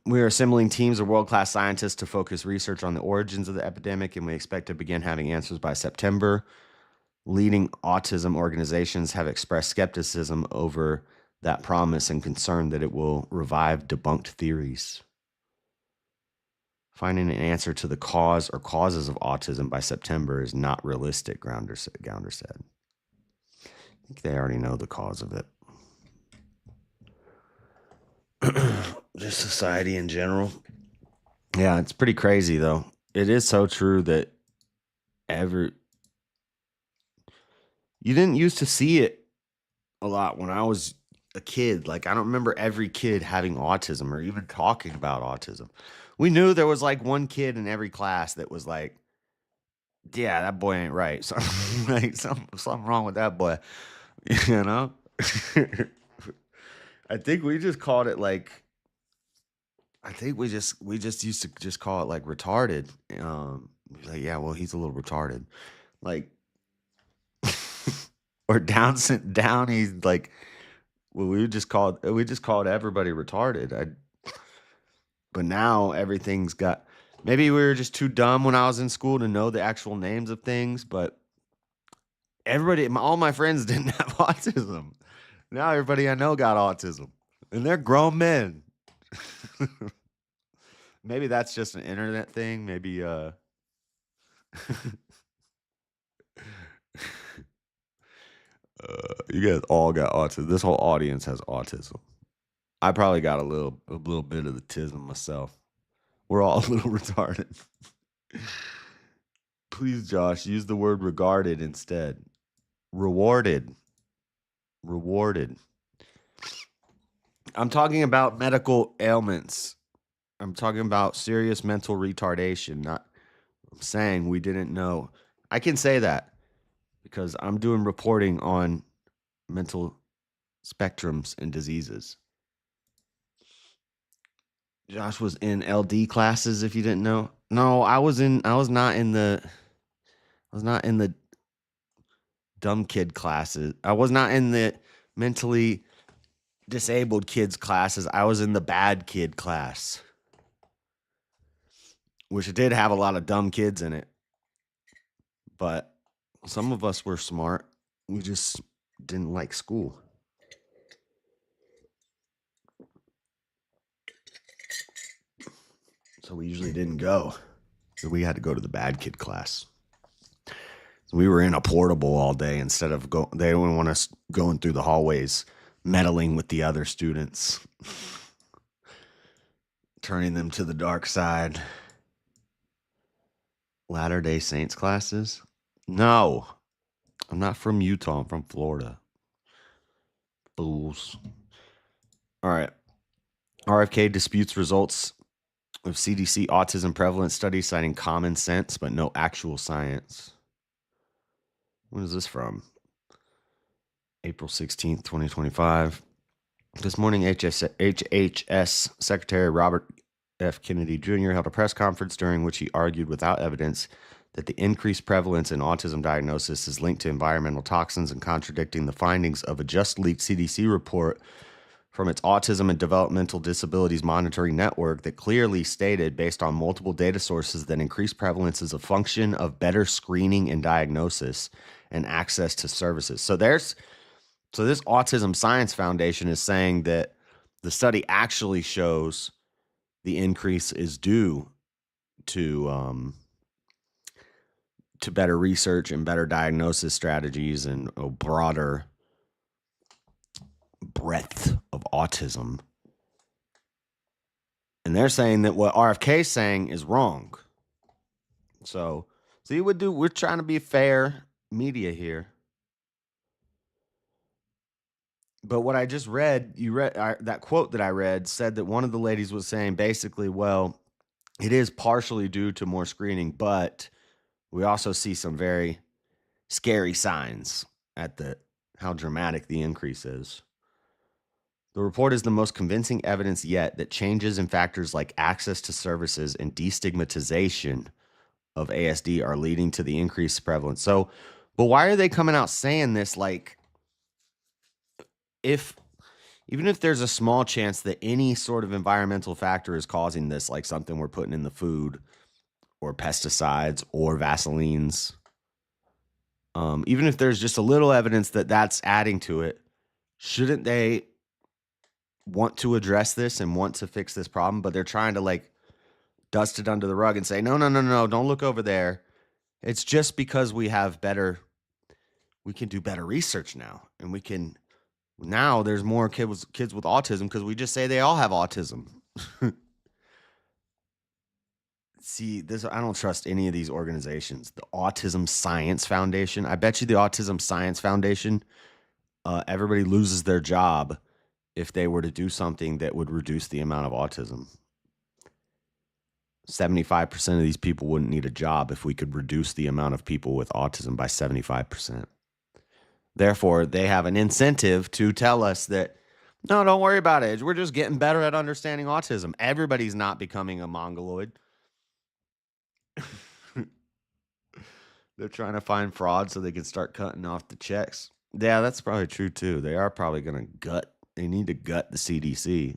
We are assembling teams of world-class scientists to focus research on the origins of the epidemic, and we expect to begin having answers by September. Leading autism organizations have expressed skepticism over that promise and concern that it will revive debunked theories. Finding an answer to the cause or causes of autism by September is not realistic, Gounder said. I think they already know the cause of it. Just society in general. Yeah, it's pretty crazy, though. It is so true that you didn't used to see it a lot when I was a kid. Like, I don't remember every kid having autism or even talking about autism. We knew there was like one kid in every class that was like, yeah, that boy ain't right. So, like, something wrong with that boy, you know? I think we just called it like, we just used to just call it like retarded. Like, yeah, well, he's a little retarded. Like, or down, he's like, well, we just called everybody retarded. But now everything's got, maybe we were just too dumb when I was in school to know the actual names of things, but all my friends didn't have autism. Now everybody I know got autism, and they're grown men. Maybe that's just an internet thing. Maybe you guys all got autism. This whole audience has autism. I probably got a little bit of the tism myself. We're all a little retarded. Please, Josh, use the word regarded instead. Rewarded. I'm talking about medical ailments. I'm talking about serious mental retardation. I'm saying we didn't know. I can say that because I'm doing reporting on mental spectrums and diseases. Josh was in LD classes, if you didn't know. No, I was not in the dumb kid classes. I was not in the mentally disabled kids classes. I was in the bad kid class, which did have a lot of dumb kids in it. But some of us were smart. We just didn't like school. So we usually didn't go. So we had to go to the bad kid class. So we were in a portable all day instead of they didn't want us going through the hallways, meddling with the other students, turning them to the dark side. Latter-day Saints classes? No. I'm not from Utah. I'm from Florida. Fools. All right. RFK disputes results of CDC autism prevalence study, citing common sense but no actual science. When is this from? April 16th, 2025. This morning, HHS Secretary Robert F. Kennedy Jr. held a press conference during which he argued without evidence that the increased prevalence in autism diagnosis is linked to environmental toxins and contradicting the findings of a just-leaked CDC report from its Autism and Developmental Disabilities Monitoring Network that clearly stated, based on multiple data sources, that increased prevalence is a function of better screening and diagnosis and access to services. So this Autism Science Foundation is saying that the study actually shows the increase is due to better research and better diagnosis strategies and a broader breadth of autism. And they're saying that what RFK is saying is wrong. So, see, we're trying to be fair media here. But what I just read, that quote that I read said that one of the ladies was saying basically, well, it is partially due to more screening, but we also see some very scary signs at how dramatic the increase is. The report is the most convincing evidence yet that changes in factors like access to services and destigmatization of ASD are leading to the increased prevalence. So, but why are they coming out saying this? Like, even if there's a small chance that any sort of environmental factor is causing this, like something we're putting in the food or pesticides or Vaselines, even if there's just a little evidence that that's adding to it, shouldn't they want to address this and want to fix this problem? But they're trying to like dust it under the rug and say, no, don't look over there. It's just because we can do better research now. And now there's more kids with autism because we just say they all have autism. See, I don't trust any of these organizations. The Autism Science Foundation. I bet you the Autism Science Foundation, everybody loses their job if they were to do something that would reduce the amount of autism. 75% of these people wouldn't need a job if we could reduce the amount of people with autism by 75%. Therefore, they have an incentive to tell us that, no, don't worry about it. We're just getting better at understanding autism. Everybody's not becoming a mongoloid. They're trying to find fraud so they can start cutting off the checks. Yeah, that's probably true too. They are probably going to they need to gut the CDC.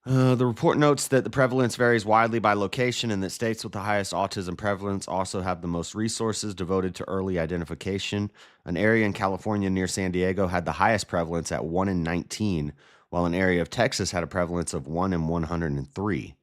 The report notes that the prevalence varies widely by location and that states with the highest autism prevalence also have the most resources devoted to early identification. An area in California near San Diego had the highest prevalence at 1 in 19, while an area of Texas had a prevalence of 1 in 103.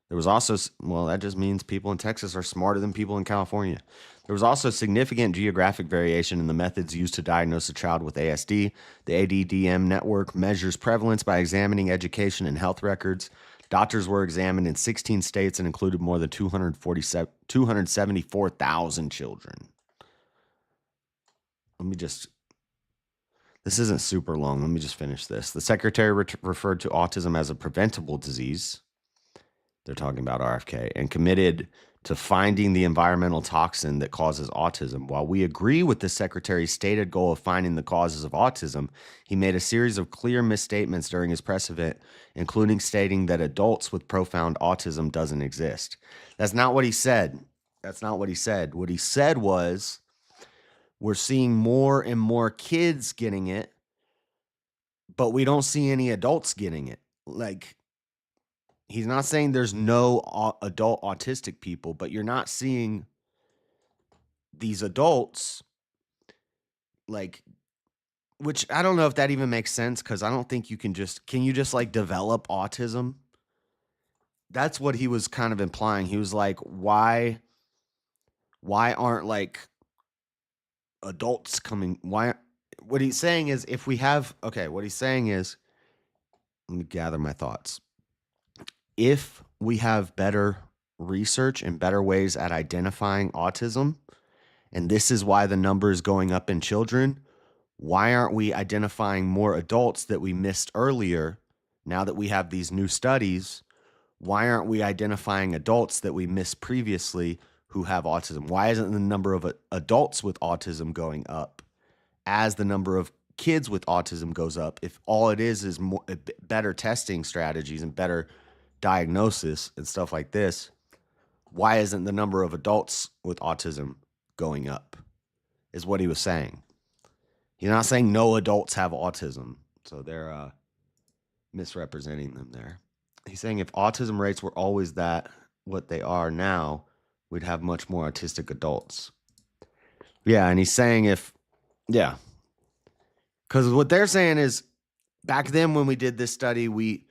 There was also, that just means people in Texas are smarter than people in California. There was also significant geographic variation in the methods used to diagnose a child with ASD. The ADDM network measures prevalence by examining education and health records. Doctors were examined in 16 states and included more than 274,000 children. This isn't super long. Let me just finish this. The secretary referred to autism as a preventable disease. They're talking about RFK, and committed to finding the environmental toxin that causes autism. While we agree with the secretary's stated goal of finding the causes of autism, he made a series of clear misstatements during his press event, including stating that adults with profound autism doesn't exist. That's not what he said. What he said was, we're seeing more and more kids getting it, but we don't see any adults getting it. Like, he's not saying there's no adult autistic people, but you're not seeing these adults, like, which I don't know if that even makes sense, because I don't think can you just like develop autism? that's what he was kind of implying. He was like, why aren't like adults coming? What he's saying is, if we have, what he's saying is, let me gather my thoughts. If we have better research and better ways at identifying autism, and this is why the number is going up in children, why aren't we identifying more adults that we missed earlier? Now that we have these new studies, why aren't we identifying adults that we missed previously who have autism? Why isn't the number of adults with autism going up as the number of kids with autism goes up? If all it is more, better testing strategies and better diagnosis and stuff like this, why isn't the number of adults with autism going up? Is what he was saying. He's not saying no adults have autism, so they're misrepresenting them there. He's saying if autism rates were always what they are now, we'd have much more autistic adults. Yeah, and he's saying because what they're saying is, back then when we did this study, we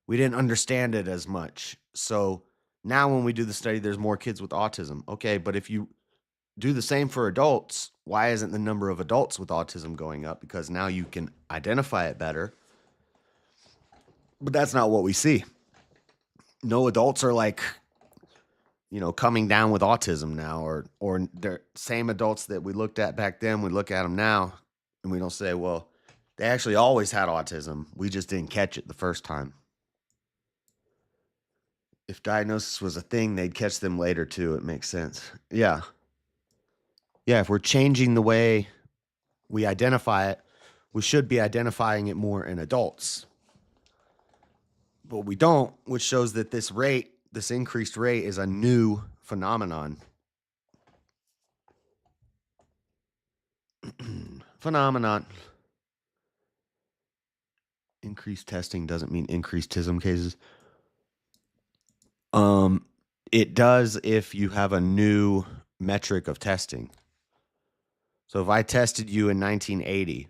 didn't understand it as much. So now when we do the study, there's more kids with autism. Okay, but if you do the same for adults, why isn't the number of adults with autism going up? Because now you can identify it better. But that's not what we see. No adults are like, coming down with autism now, or they're same adults that we looked at back then, we look at them now, and we don't say, well, they actually always had autism. We just didn't catch it the first time. If diagnosis was a thing, they'd catch them later too. It makes sense. Yeah. Yeah, if we're changing the way we identify it, we should be identifying it more in adults. But we don't, which shows that this increased rate is a new phenomenon. Increased testing doesn't mean increased TISM cases. It does if you have a new metric of testing. So if I tested you in 1980,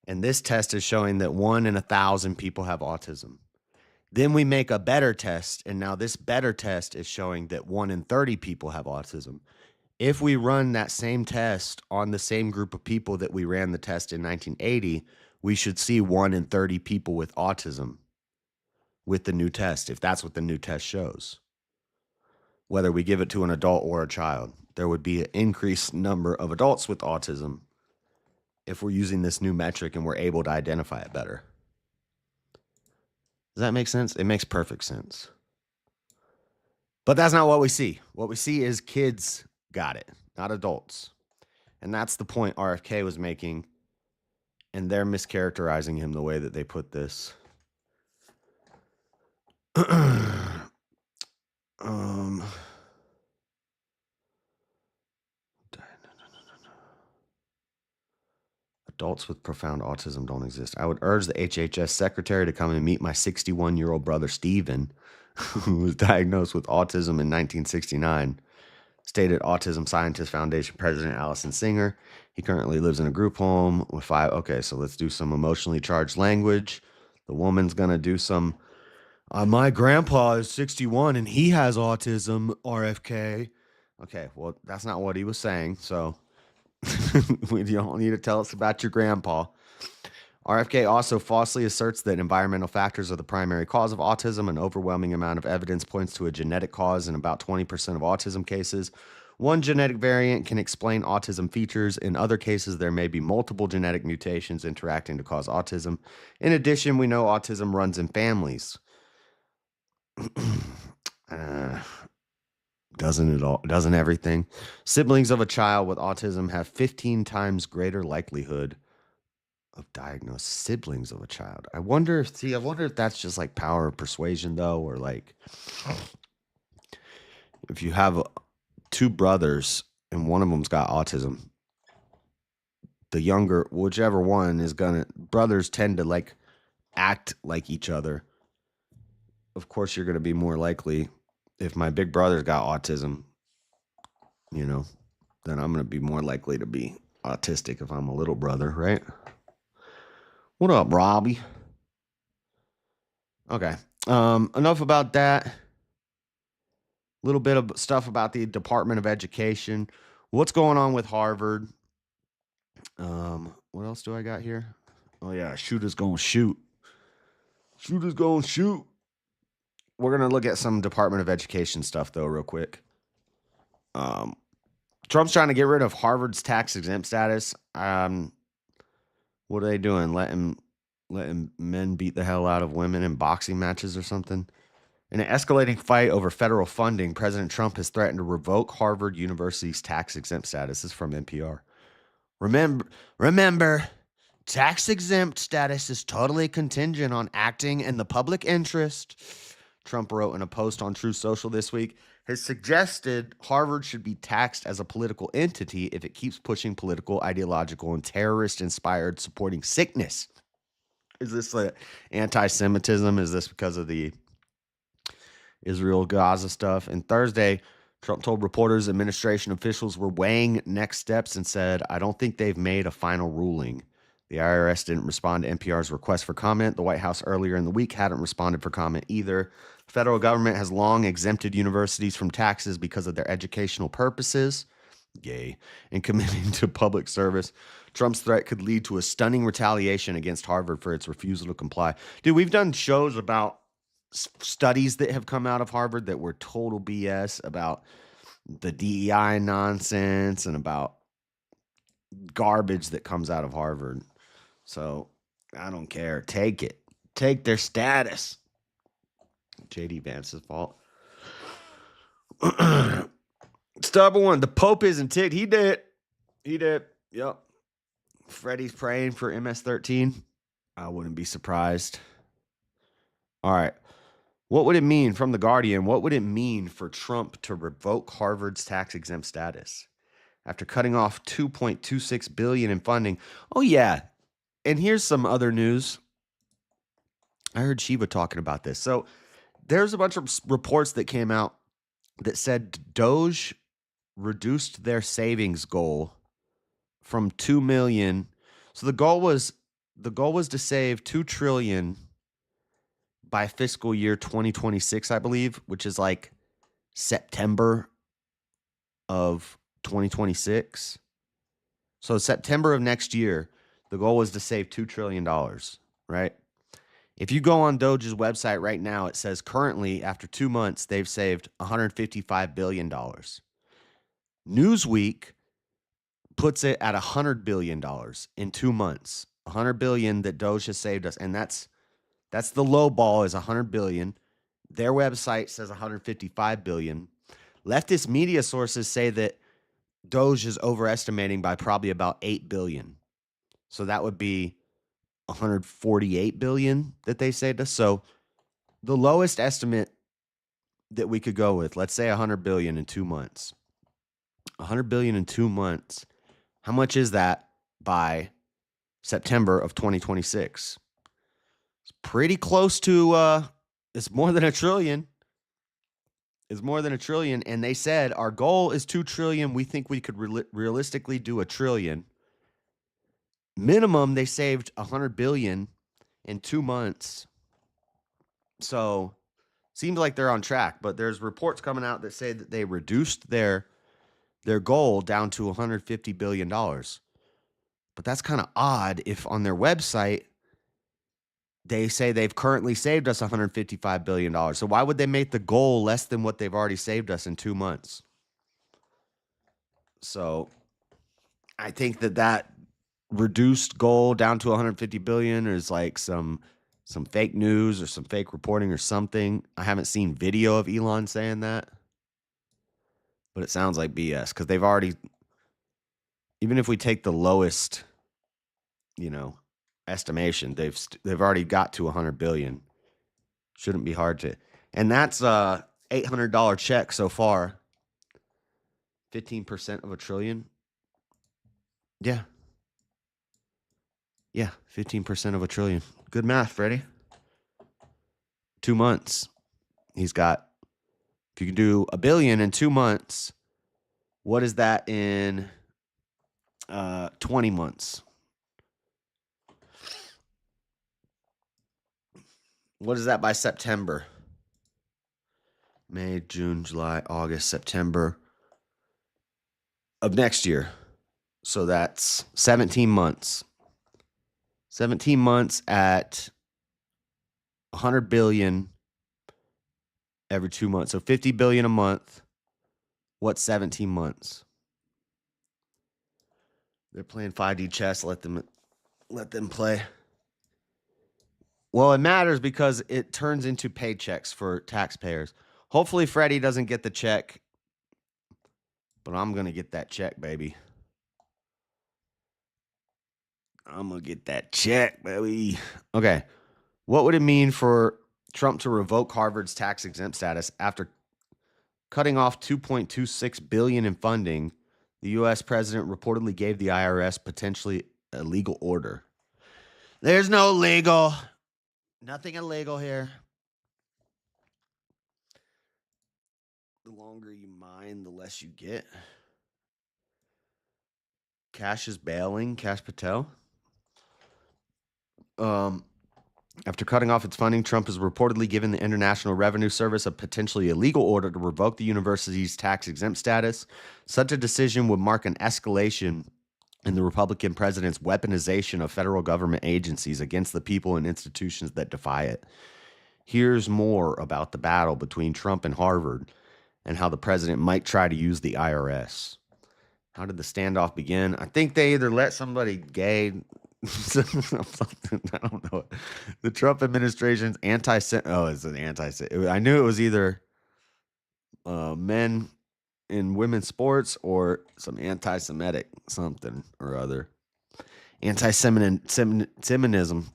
and this test is showing that 1 in 1,000 people have autism, then we make a better test, and now this better test is showing that 1 in 30 people have autism. If we run that same test on the same group of people that we ran the test in 1980, we should see 1 in 30 people with autism with the new test, if that's what the new test shows. Whether we give it to an adult or a child, there would be an increased number of adults with autism if we're using this new metric and we're able to identify it better. Does that make sense? It makes perfect sense. But that's not what we see. What we see is kids got it, not adults. And that's the point RFK was making, and they're mischaracterizing him the way that they put this. Adults with profound autism don't exist. I would urge the HHS secretary to come and meet my 61-year-old brother, Steven, who was diagnosed with autism in 1969, stated Autism Scientist Foundation President Allison Singer. He currently lives in a group home with 5. Okay, so let's do some emotionally charged language. The woman's going to do some, my grandpa is 61 and he has autism, RFK. Okay, well, that's not what he was saying, so you don't need to tell us about your grandpa. RFK also falsely asserts that environmental factors are the primary cause of autism. An overwhelming amount of evidence points to a genetic cause in about 20% of autism cases. One genetic variant can explain autism features. In other cases, there may be multiple genetic mutations interacting to cause autism. In addition, we know autism runs in families. Doesn't it all? Doesn't everything? Siblings of a child with autism have 15 times greater likelihood of diagnosed. Siblings of a child. I wonder if that's just like power of persuasion though, or like if you have 2 brothers and one of them's got autism, the younger, whichever one is brothers tend to like act like each other. Of course, you're going to be more likely, if my big brother's got autism, then I'm going to be more likely to be autistic if I'm a little brother, right? What up, Robbie? Okay. Enough about that. little bit of stuff about the Department of Education. What's going on with Harvard? What else do I got here? Oh, yeah, shooters gonna shoot. Shooters gonna shoot. We're going to look at some Department of Education stuff, though, real quick. Trump's trying to get rid of Harvard's tax-exempt status. What are they doing? Letting men beat the hell out of women in boxing matches or something? In an escalating fight over federal funding, President Trump has threatened to revoke Harvard University's tax-exempt status. This is from NPR. Remember, tax-exempt status is totally contingent on acting in the public interest, Trump wrote in a post on Truth Social this week. Has suggested Harvard should be taxed as a political entity if it keeps pushing political, ideological, and terrorist-inspired supporting sickness. Is this like anti-Semitism? Is this because of the Israel-Gaza stuff? And Thursday, Trump told reporters administration officials were weighing next steps and said, I don't think they've made a final ruling. The IRS didn't respond to NPR's request for comment. The White House earlier in the week hadn't responded for comment either. The federal government has long exempted universities from taxes because of their educational purposes. Yay. And committing to public service. Trump's threat could lead to a stunning retaliation against Harvard for its refusal to comply. Dude, we've done shows about studies that have come out of Harvard that were total BS about the DEI nonsense and about garbage that comes out of Harvard. So I don't care. Take it. Take their status. JD Vance's fault. Stubborn one. The Pope isn't ticked. He did. Yep. Freddie's praying for MS-13. I wouldn't be surprised. All right. What would it mean from The Guardian? What would it mean for Trump to revoke Harvard's tax-exempt status after cutting off $2.26 billion in funding? Oh, yeah. And here's some other news. I heard Shiva talking about this. So there's a bunch of reports that came out that said Doge reduced their savings goal from 2 million. So the goal was to save 2 trillion by fiscal year 2026, I believe, which is like September of 2026. So September of next year, the goal was to save $2 trillion, right? If you go on Doge's website right now, it says currently, after 2 months, they've saved $155 billion. Newsweek puts it at $100 billion in 2 months. $100 billion that Doge has saved us. And that's the low ball, is $100 billion. Their website says $155 billion. Leftist media sources say that Doge is overestimating by probably about $8 billion. So that would be $148 billion that they saved us. So the lowest estimate that we could go with, let's say $100 billion in 2 months. $100 billion in 2 months. How much is that by September of 2026? It's pretty close to, it's more than $1 trillion. It's more than $1 trillion. And they said, our goal is 2 trillion. We think we could realistically do $1 trillion. Minimum, they saved $100 billion in 2 months. So seems like they're on track, but there's reports coming out that say that they reduced their goal down to $150 billion. But that's kind of odd if on their website they say they've currently saved us $155 billion. So why would they make the goal less than what they've already saved us in 2 months? So I think that reduced goal down to 150 billion is like some fake news or some fake reporting or something. I haven't seen video of Elon saying that, but it sounds like BS because they've already, even if we take the lowest, estimation, they've already got to 100 billion. Shouldn't be hard to, and that's a $800 check so far. 15% of $1 trillion. Yeah. Yeah, 15% of $1 trillion. Good math, Freddie. 2 months. He's got, if you can do $1 billion in 2 months, what is that in 20 months? What is that by September? May, June, July, August, September of next year. So that's 17 months. 17 months at 100 billion every 2 months. So 50 billion a month. What's 17 months? They're playing 5D chess. Let them play. Well, it matters because it turns into paychecks for taxpayers. Hopefully Freddie doesn't get the check, but I'm going to get that check, baby. I'm going to get that check, baby. Okay. What would it mean for Trump to revoke Harvard's tax-exempt status after cutting off $2.26 billion in funding? The U.S. president reportedly gave the IRS potentially a legal order. There's no legal. Nothing illegal here. The longer you mine, the less you get. Cash is bailing. Cash Patel. After cutting off its funding, Trump has reportedly given the International Revenue Service a potentially illegal order to revoke the university's tax-exempt status. Such a decision would mark an escalation in the Republican president's weaponization of federal government agencies against the people and institutions that defy it. Here's more about the battle between Trump and Harvard and how the president might try to use the IRS. How did the standoff begin? I think they either let somebody gay... I don't know. The Trump administration's it's an I knew it was either men in women's sports or some anti-Semitic something or other. Anti-Semitism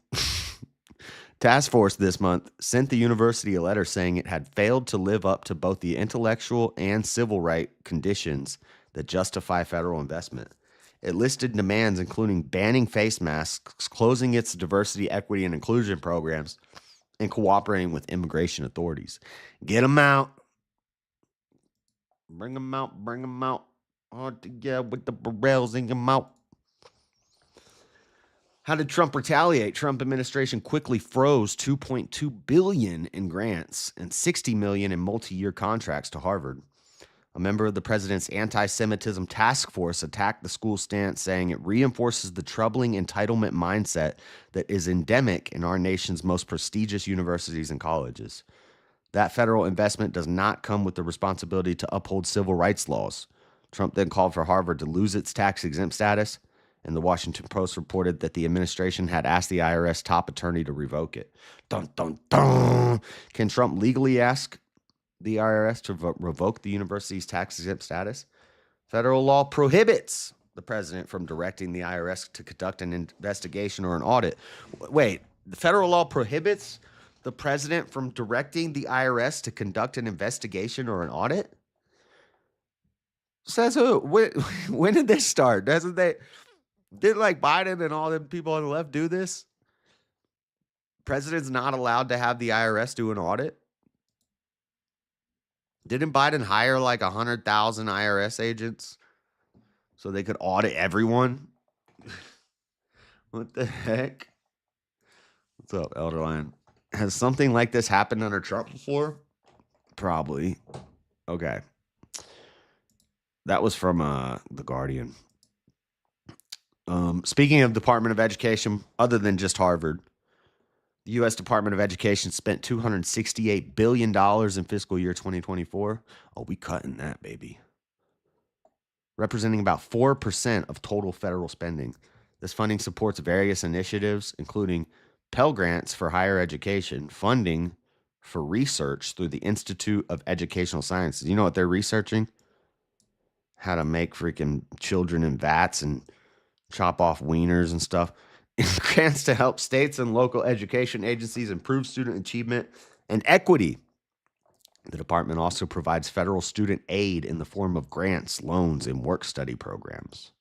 task force this month sent the university a letter saying it had failed to live up to both the intellectual and civil right conditions that justify federal investment. It listed demands including banning face masks, closing its diversity, equity, and inclusion programs, and cooperating with immigration authorities. Get them out. Bring them out. Bring them out. All together with the barrels in your mouth. How did Trump retaliate? Trump administration quickly froze $2.2 billion in grants and $60 million in multi-year contracts to Harvard. A member of the president's anti-Semitism task force attacked the school stance, saying it reinforces the troubling entitlement mindset that is endemic in our nation's most prestigious universities and colleges. That federal investment does not come with the responsibility to uphold civil rights laws. Trump then called for Harvard to lose its tax-exempt status, and the Washington Post reported that the administration had asked the IRS top attorney to revoke it. Dun, dun, dun. Can Trump legally ask the IRS to revoke the university's tax-exempt status? Federal law prohibits the president from directing the IRS to conduct an investigation or an audit. Wait, the federal law prohibits the president from directing the IRS to conduct an investigation or an audit? Says who? When did this start? Did like Biden and all them people on the left do this? President's not allowed to have the IRS do an audit? Didn't Biden hire like 100,000 IRS agents so they could audit everyone? What the heck? What's up, Elderline? Has something like this happened under Trump before? Probably. Okay. That was from The Guardian. Speaking of Department of Education, other than just Harvard, the U.S. Department of Education spent $268 billion in fiscal year 2024. Oh, we cutting that, baby. Representing about 4% of total federal spending. This funding supports various initiatives, including Pell Grants for higher education, funding for research through the Institute of Educational Sciences. You know what they're researching? How to make freaking children in vats and chop off wieners and stuff. Grants to help states and local education agencies improve student achievement and equity. The department also provides federal student aid in the form of grants, loans, and work-study programs.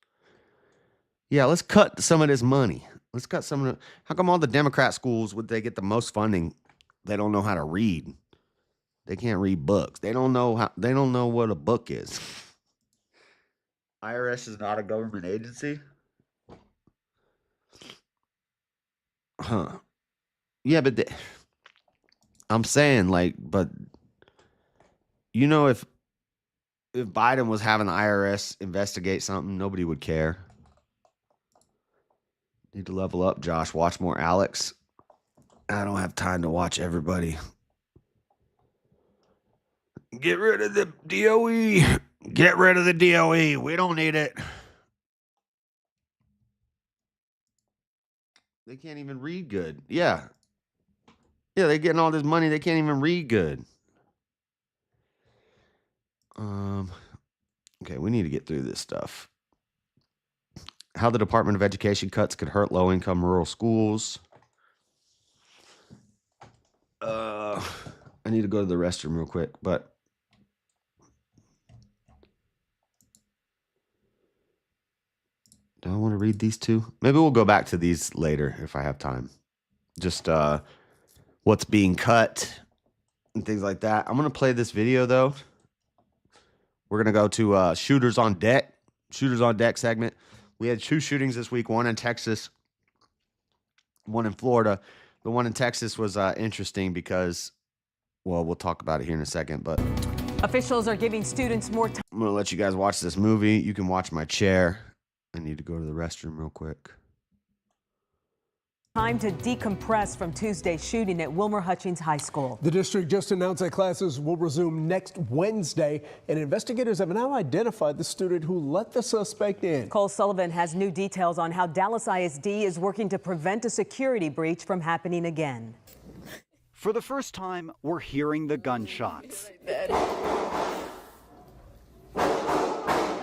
Yeah, let's cut some of this money. Let's cut some of it. How come all the Democrat schools, would they get the most funding? They don't know how to read. They can't read books. They don't know what a book is. IRS is not a government agency? Huh. Yeah, but I'm saying, like, but You know, if Biden was having the IRS investigate something, nobody would care. Need to level up, Josh. Watch more Alex. I don't have time to watch everybody. Get rid of the DOE. Get rid of the DOE. We don't need it. They can't even read good. Yeah. Yeah, they're getting all this money. They can't even read good. Okay, we need to get through this stuff. How the Department of Education cuts could hurt low-income rural schools. I need to go to the restroom real quick, but do I want to read these two? Maybe we'll go back to these later if I have time. Just what's being cut and things like that. I'm going to play this video, though. We're going to go to Shooters on Deck. Shooters on Deck segment. We had 2 shootings this week, one in Texas, one in Florida. The one in Texas was interesting because, well, we'll talk about it here in a second, but officials are giving students more time. I'm going to let you guys watch this movie. You can watch my chair. I need to go to the restroom real quick. Time to decompress from Tuesday's shooting at Wilmer Hutchins High School. The district just announced that classes will resume next Wednesday, and investigators have now identified the student who let the suspect in. Cole Sullivan has new details on how Dallas ISD is working to prevent a security breach from happening again. For the first time, we're hearing the gunshots.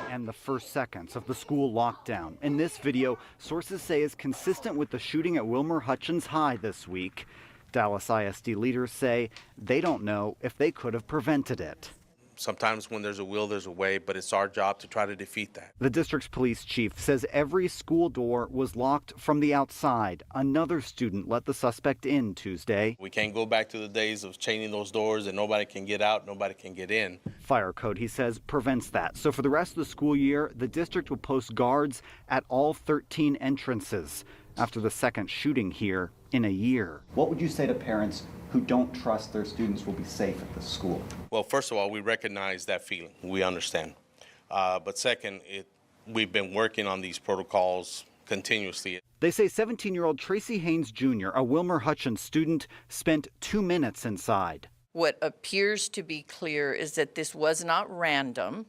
And the first seconds of the school lockdown. In this video, sources say is consistent with the shooting at Wilmer Hutchins High this week. Dallas ISD leaders say they don't know if they could have prevented it. Sometimes when there's a will, there's a way, but it's our job to try to defeat that. The district's police chief says every school door was locked from the outside. Another student let the suspect in Tuesday. We can't go back to the days of chaining those doors and nobody can get out, nobody can get in. Fire code, he says, prevents that. So for the rest of the school year, the district will post guards at all 13 entrances after the second shooting here in a year. What would you say to parents who don't trust their students will be safe at the school? Well, first of all, we recognize that feeling. We understand. But second, we've been working on these protocols continuously. They say 17-year-old Tracy Haynes Jr., a Wilmer Hutchins student, spent 2 minutes inside. What appears to be clear is that this was not random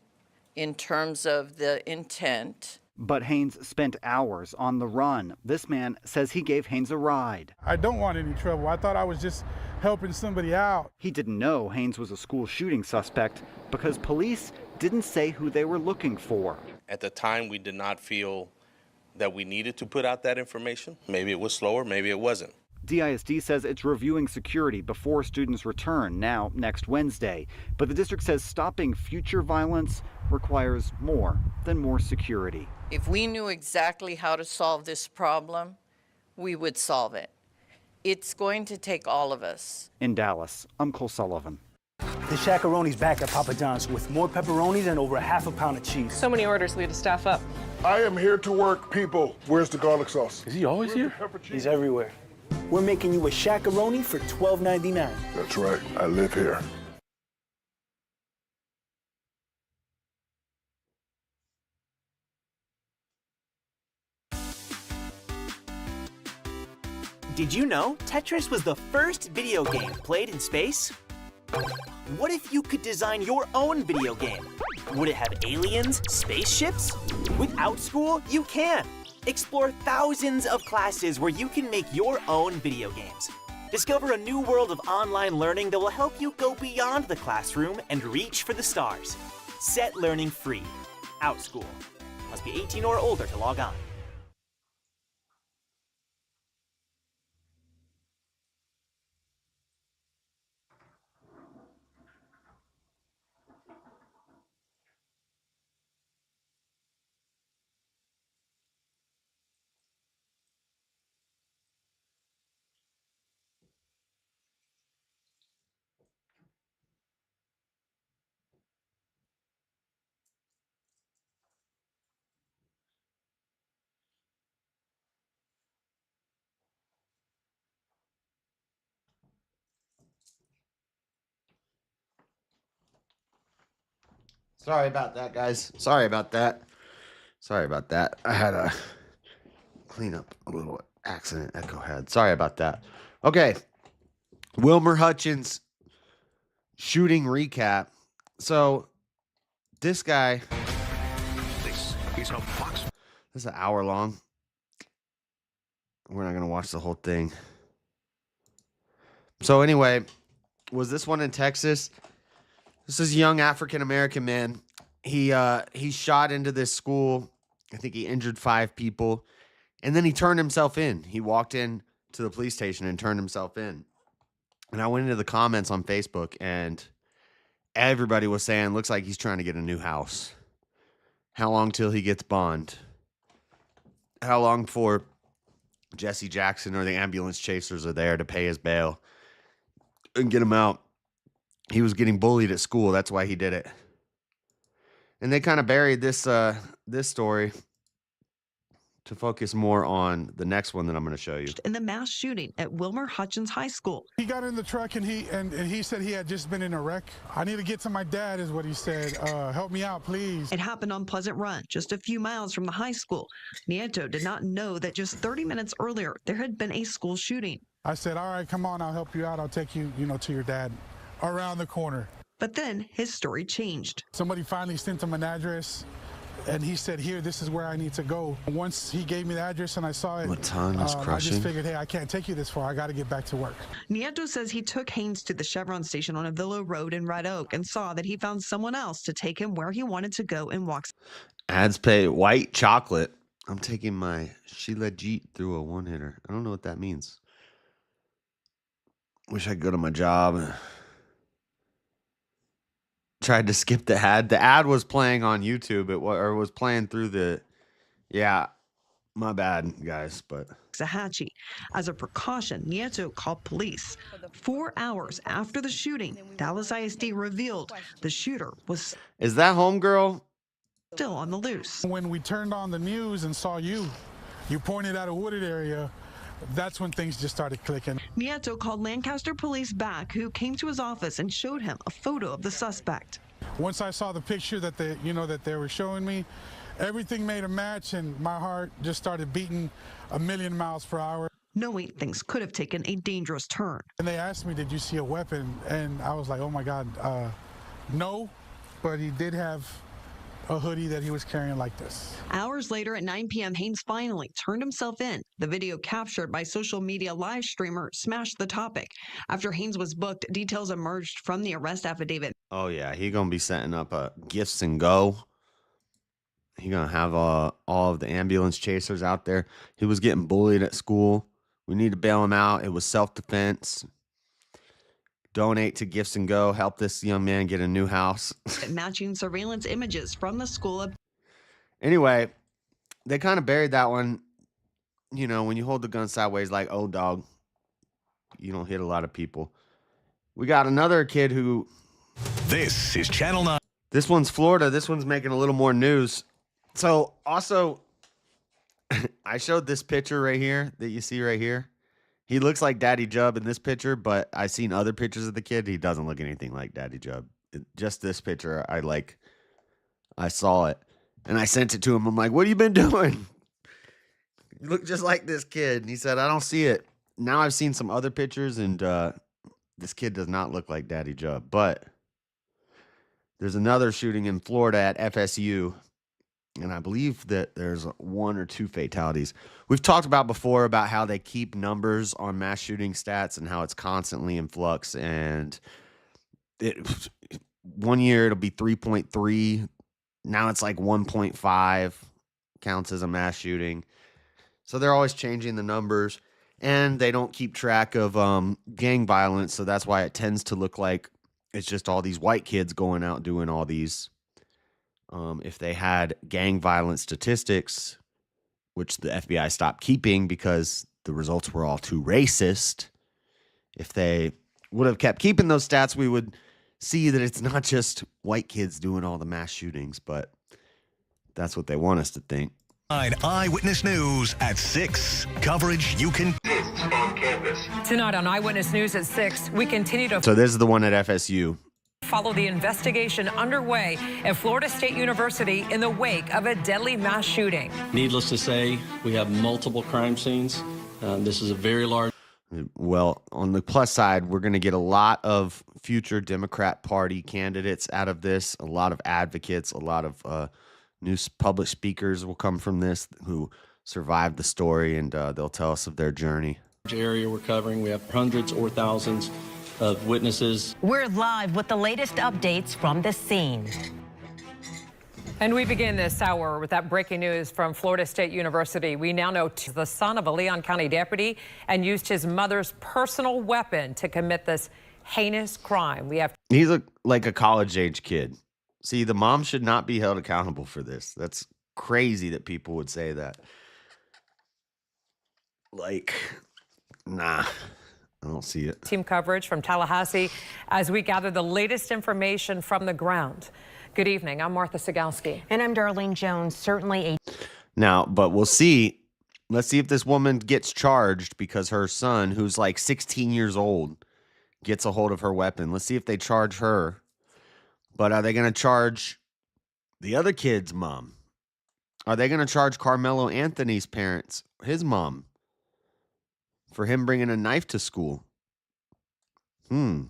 in terms of the intent. But Haynes spent hours on the run. This man says he gave Haynes a ride. I don't want any trouble. I thought I was just helping somebody out. He didn't know Haynes was a school shooting suspect because police didn't say who they were looking for. At the time, we did not feel that we needed to put out that information. Maybe it was slower, maybe it wasn't. DISD says it's reviewing security before students return now next Wednesday. But the district says stopping future violence requires more than more security. If we knew exactly how to solve this problem, we would solve it. It's going to take all of us. In Dallas, I'm Cole Sullivan. The Shaq-a-Roni's back at Papa John's with more pepperonis and over a half a pound of cheese. So many orders, we had to staff up. I am here to work, people. Where's the garlic sauce? Is he always here? He's everywhere. We're making you a Shaq-a-Roni for $12.99. That's right. I live here. Did you know Tetris was the first video game played in space? What if you could design your own video game? Would it have aliens, spaceships? With OutSchool, you can. Explore thousands of classes where you can make your own video games. Discover a new world of online learning that will help you go beyond the classroom and reach for the stars. Set learning free. OutSchool. Must be 18 or older to log on. Sorry about that, guys. Sorry about that. I had to clean up a little accident Echo had. Sorry about that. Okay. Wilmer Hutchins shooting recap. So this guy, this is an hour long. We're not going to watch the whole thing. So anyway, was this one in Texas? This is a young African-American man. He shot into this school. I think he injured 5 people. And then he turned himself in. He walked in to the police station and turned himself in. And I went into the comments on Facebook, and everybody was saying, looks like he's trying to get a new house. How long till he gets bond? How long before Jesse Jackson or the ambulance chasers are there to pay his bail and get him out? He was getting bullied at school. That's why he did it. And they kind of buried this this story to focus more on the next one that I'm going to show you. In the mass shooting at Wilmer Hutchins High School. He got in the truck and he said he had just been in a wreck. I need to get to my dad is what he said. Help me out, please. It happened on Pleasant Run, just a few miles from the high school. Nieto did not know that just 30 minutes earlier, there had been a school shooting. I said, all right, come on, I'll help you out. I'll take you, to your dad around the corner. But then his story changed. Somebody finally sent him an address. And he said, here, this is where I need to go. Once he gave me the address and I saw it, I just figured, hey, I can't take you this far. I got to get back to work. Nieto says he took Haynes to the Chevron station on Avila Road in Red Oak and saw that he found someone else to take him where he wanted to go and walk. Ads pay white chocolate. I'm taking my Sheila Jeet through a one-hitter. I don't know what that means. Wish I could go to my job. Tried to skip the ad. The ad was playing on YouTube. It was playing through the. Yeah, my bad, guys. But Zahachi. As a precaution, Nieto called police. 4 hours after the shooting, Dallas ISD revealed the shooter was. Is that homegirl? Still on the loose. When we turned on the news and saw you pointed at a wooded area. That's when things just started clicking. Nieto called Lancaster police back, who came to his office and showed him a photo of the suspect. Once I saw the picture that they were showing me, everything made a match, and my heart just started beating 1,000,000 miles per hour. Knowing things could have taken a dangerous turn. And they asked me, "Did you see a weapon?" And I was like, "Oh my God, no," but he did have a hoodie that he was carrying like this. Hours later at 9 p.m., Haynes finally turned himself in. The video captured by social media live streamer smashed the topic. After Haynes was booked, details emerged from the arrest affidavit. Oh, yeah. He going to be setting up a gifts and go. He going to have all of the ambulance chasers out there. He was getting bullied at school. We need to bail him out. It was self-defense. Donate to Gifts and Go. Help this young man get a new house. Matching surveillance images from the school. Anyway, they kind of buried that one. You know, when you hold the gun sideways, like, oh, dog, you don't hit a lot of people. We got another kid who. This is Channel 9. This one's Florida. This one's making a little more news. So, also, I showed this picture right here that you see right here. He looks like Daddy Jub in this picture, but I've seen other pictures of the kid. He doesn't look anything like Daddy Jub. Just this picture, I saw it, and I sent it to him. I'm like, what have you been doing? You look just like this kid. And he said, I don't see it. Now I've seen some other pictures, and this kid does not look like Daddy Jub. But there's another shooting in Florida at FSU, and I believe that there's 1 or 2 fatalities. We've talked about before about how they keep numbers on mass shooting stats and how it's constantly in flux. And one year it'll be 3.3. Now it's like 1.5 counts as a mass shooting. So they're always changing the numbers, and they don't keep track of gang violence. So that's why it tends to look like it's just all these white kids going out doing all these. If they had gang violence statistics, which the FBI stopped keeping because the results were all too racist, if they would have kept keeping those stats, we would see that it's not just white kids doing all the mass shootings, but that's what they want us to think. Eyewitness News at 6. Coverage you can. Tonight on Eyewitness News at 6, we continue to. So this is the one at FSU. Follow the investigation underway at Florida State University in the wake of a deadly mass shooting. Needless to say, we have multiple crime scenes. This is a very large. Well, on the plus side, we're going to get a lot of future Democrat Party candidates out of this, a lot of advocates, a lot of new public speakers will come from this who survived the story, and they'll tell us of their journey. Area we're covering, we have hundreds or thousands of witnesses. We're live with the latest updates from the scene. And we begin this hour with that breaking news from Florida State University. We now know the son of a Leon County deputy and used his mother's personal weapon to commit this heinous crime. He's like a college-age kid. See, the mom should not be held accountable for this. That's crazy that people would say that. Like, nah, I don't see it. Team coverage from Tallahassee as we gather the latest information from the ground. Good evening. I'm Martha Sigalski. And I'm Darlene Jones. Certainly a. Now, but we'll see. Let's see if this woman gets charged because her son, who's like 16 years old, gets a hold of her weapon. Let's see if they charge her. But are they going to charge the other kid's mom? Are they going to charge Carmelo Anthony's parents, his mom, for him bringing a knife to school? A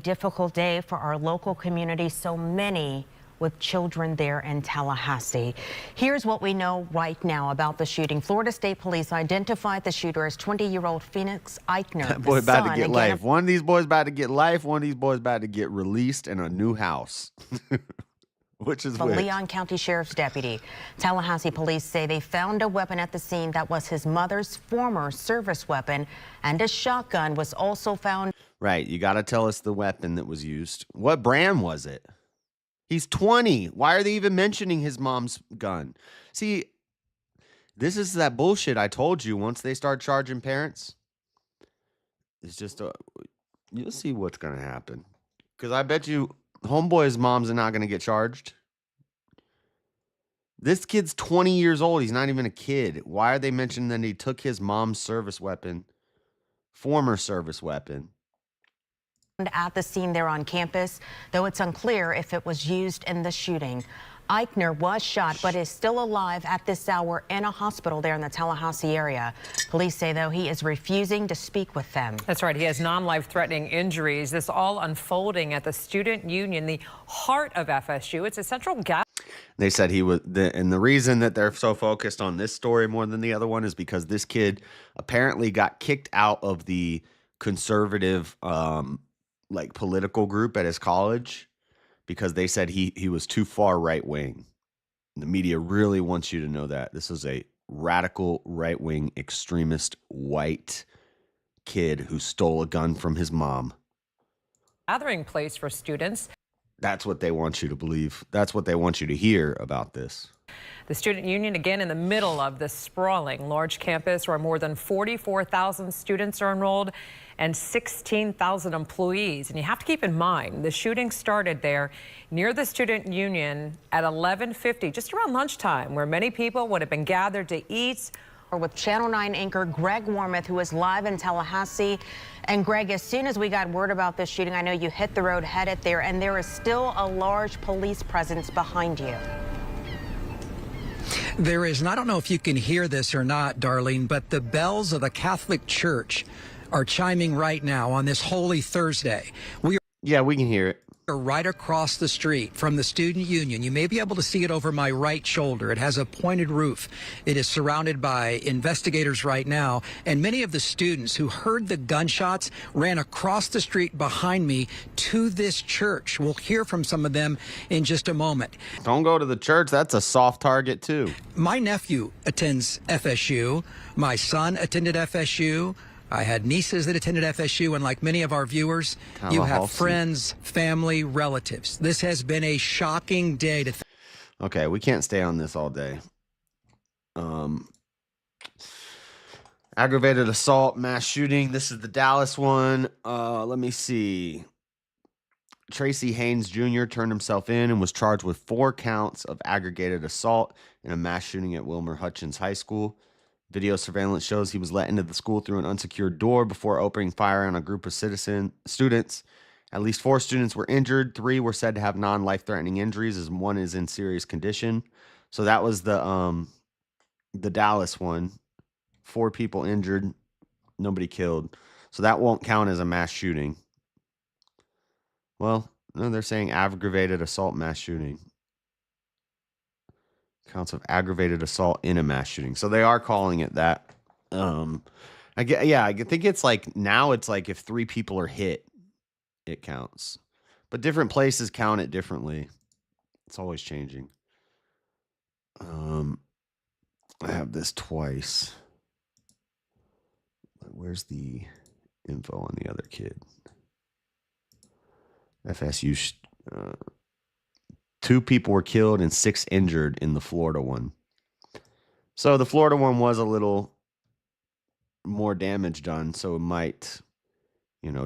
difficult day for our local community. So many with children there in Tallahassee. Here's what we know right now about the shooting. Florida State Police identified the shooter as 20-year-old Phoenix Eichner. That boy about to get life. One of these boys about to get life. One of these boys about to get released in a new house. Which is which? Leon County Sheriff's deputy. Tallahassee police say they found a weapon at the scene that was his mother's former service weapon, and a shotgun was also found. Right, you got to tell us the weapon that was used. What brand was it? He's 20. Why are they even mentioning his mom's gun? See, this is that bullshit I told you. Once they start charging parents, it's just you'll see what's going to happen. Because I bet you homeboy's moms are not going to get charged. This kid's 20 years old. He's not even a kid. Why are they mentioning that he took his mom's service weapon, former service weapon? At the scene there on campus, though it's unclear if it was used in the shooting. Eichner was shot but is still alive at this hour in a hospital there in the Tallahassee area. Police say, though, he is refusing to speak with them. That's right. He has non-life-threatening injuries. This all unfolding at the Student Union, the heart of FSU. It's a central gap. They said he was, and the reason that they're so focused on this story more than the other one is because this kid apparently got kicked out of the conservative like political group at his college because they said he was too far right wing. The media really wants you to know that. This is a radical right wing extremist white kid who stole a gun from his mom. Gathering place for students. That's what they want you to believe. That's what they want you to hear about this. The Student Union, again, in the middle of this sprawling large campus where more than 44,000 students are enrolled and 16,000 employees. And you have to keep in mind, the shooting started there near the Student Union at 11:50, just around lunchtime, where many people would have been gathered to eat. With Channel 9 anchor Greg Warmoth, who is live in Tallahassee. And Greg, as soon as we got word about this shooting, I know you hit the road, headed there, and there is still a large police presence behind you. There is, and I don't know if you can hear this or not, Darlene, but the bells of the Catholic Church are chiming right now on this Holy Thursday. Yeah, we can hear it. We're right across the street from the Student Union. You may be able to see it over my right shoulder. It has a pointed roof. It is surrounded by investigators right now, and many of the students who heard the gunshots ran across the street behind me to this church. We'll hear from some of them in just a moment. Don't go to the church. That's a soft target, too. My nephew attends FSU. My son attended FSU. I had nieces that attended FSU, and like many of our viewers, you have friends, family, relatives. This has been a shocking day to Okay, we can't stay on this all day. Aggravated assault, mass shooting. This is the Dallas one. Let me see. Tracy Haynes Jr. turned himself in and was charged with 4 counts of aggravated assault in a mass shooting at Wilmer Hutchins High School. Video surveillance shows he was let into the school through an unsecured door before opening fire on a group of students At least 4 students were injured. 3 were said to have non-life-threatening injuries, as 1 is in serious condition. So that was the Dallas one. 4 people injured, nobody killed. So that won't count as a mass shooting. Well, no, they're saying aggravated assault mass shooting. Counts of aggravated assault in a mass shooting. So they are calling it that. I think it's like now it's like if 3 people are hit, it counts. But different places count it differently. It's always changing. I have this twice. Where's the info on the other kid? FSU. 2 people were killed and 6 injured in the Florida one. So the Florida one was a little more damage done. So it might,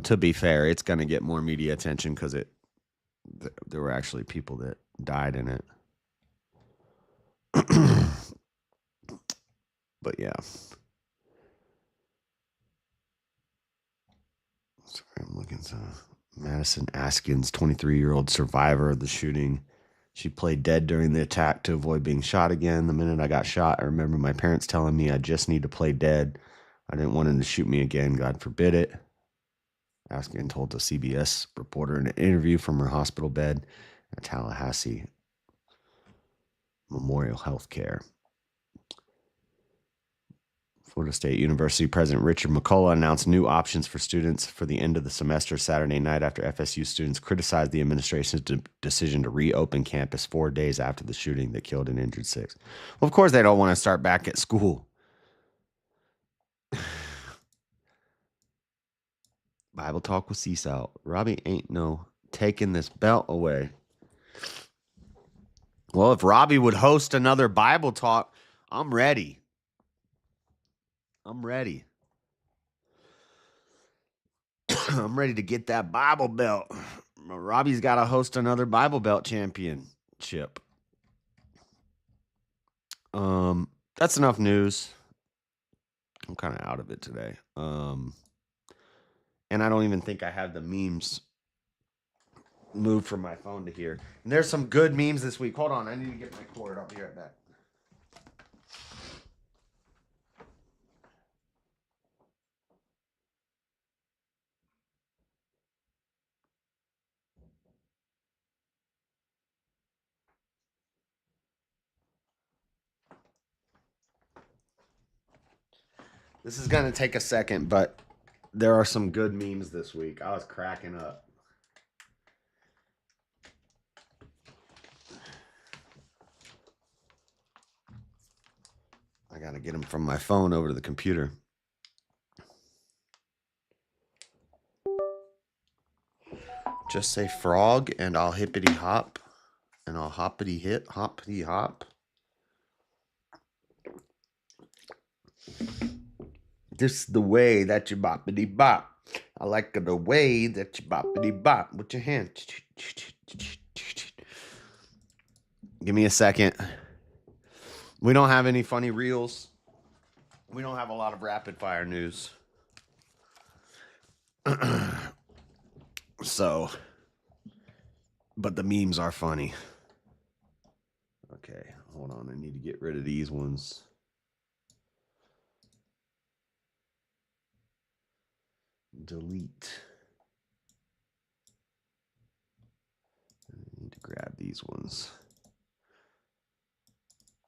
to be fair, it's going to get more media attention because there were actually people that died in it. But yeah. Sorry, I'm looking. Madison Askins, 23-year-old survivor of the shooting. She played dead during the attack to avoid being shot again. The minute I got shot, I remember my parents telling me I just need to play dead. I didn't want him to shoot me again. God forbid it. Askin told a CBS reporter in an interview from her hospital bed at Tallahassee Memorial Healthcare. Florida State University President Richard McCullough announced new options for students for the end of the semester Saturday night after FSU students criticized the administration's decision to reopen campus 4 days after the shooting that killed and injured 6. Well, of course, they don't want to start back at school. Bible talk with Seesaw. Robbie ain't no taking this belt away. Well, if Robbie would host another Bible talk, I'm ready. I'm ready to get that Bible belt. Robbie's got to host another Bible belt championship. That's enough news. I'm kind of out of it today. And I don't even think I have the memes moved from my phone to here. And there's some good memes this week. Hold on, I need to get my cord. I'll be right back. This is going to take a second, but there are some good memes this week. I was cracking up. I got to get them from my phone over to the computer. Just say frog and I'll hippity hop and I'll hoppity hit, hoppity hop. This is the way that you boppity bop. I like the way that you boppity bop with your hand. Give me a second. We don't have any funny reels. We don't have a lot of rapid fire news. So, but the memes are funny. Okay, hold on. I need to get rid of these ones. Delete. I need to grab these ones.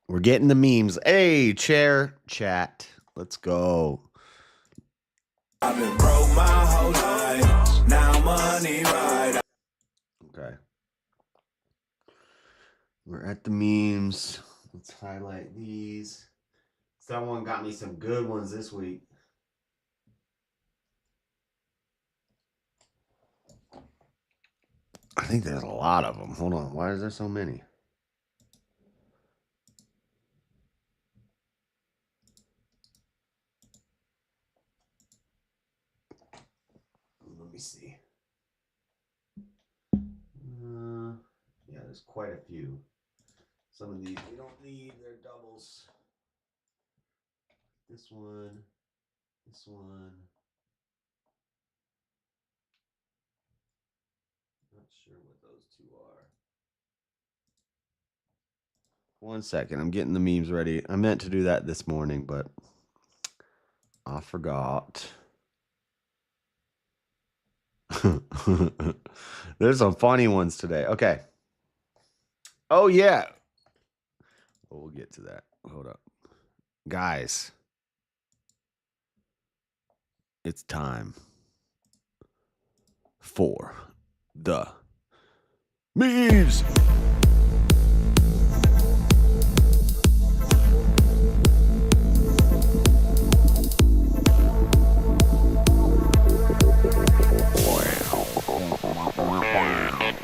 We're getting the memes. Hey, chair chat. Let's go. I've been broke my whole life. Now money right. Okay. We're at the memes. Let's highlight these. Someone got me some good ones this week. I think there's a lot of them. Hold on. Why is there so many? Let me see. Yeah, there's quite a few. Some of these we don't need. They're doubles. This one. This one. sure what those two are. 1 second. I'm getting the memes ready. I meant to do that this morning, but I forgot. There's some funny ones today. Okay. Oh, yeah. Well, we'll get to that. Hold up. Guys, it's time for the memes.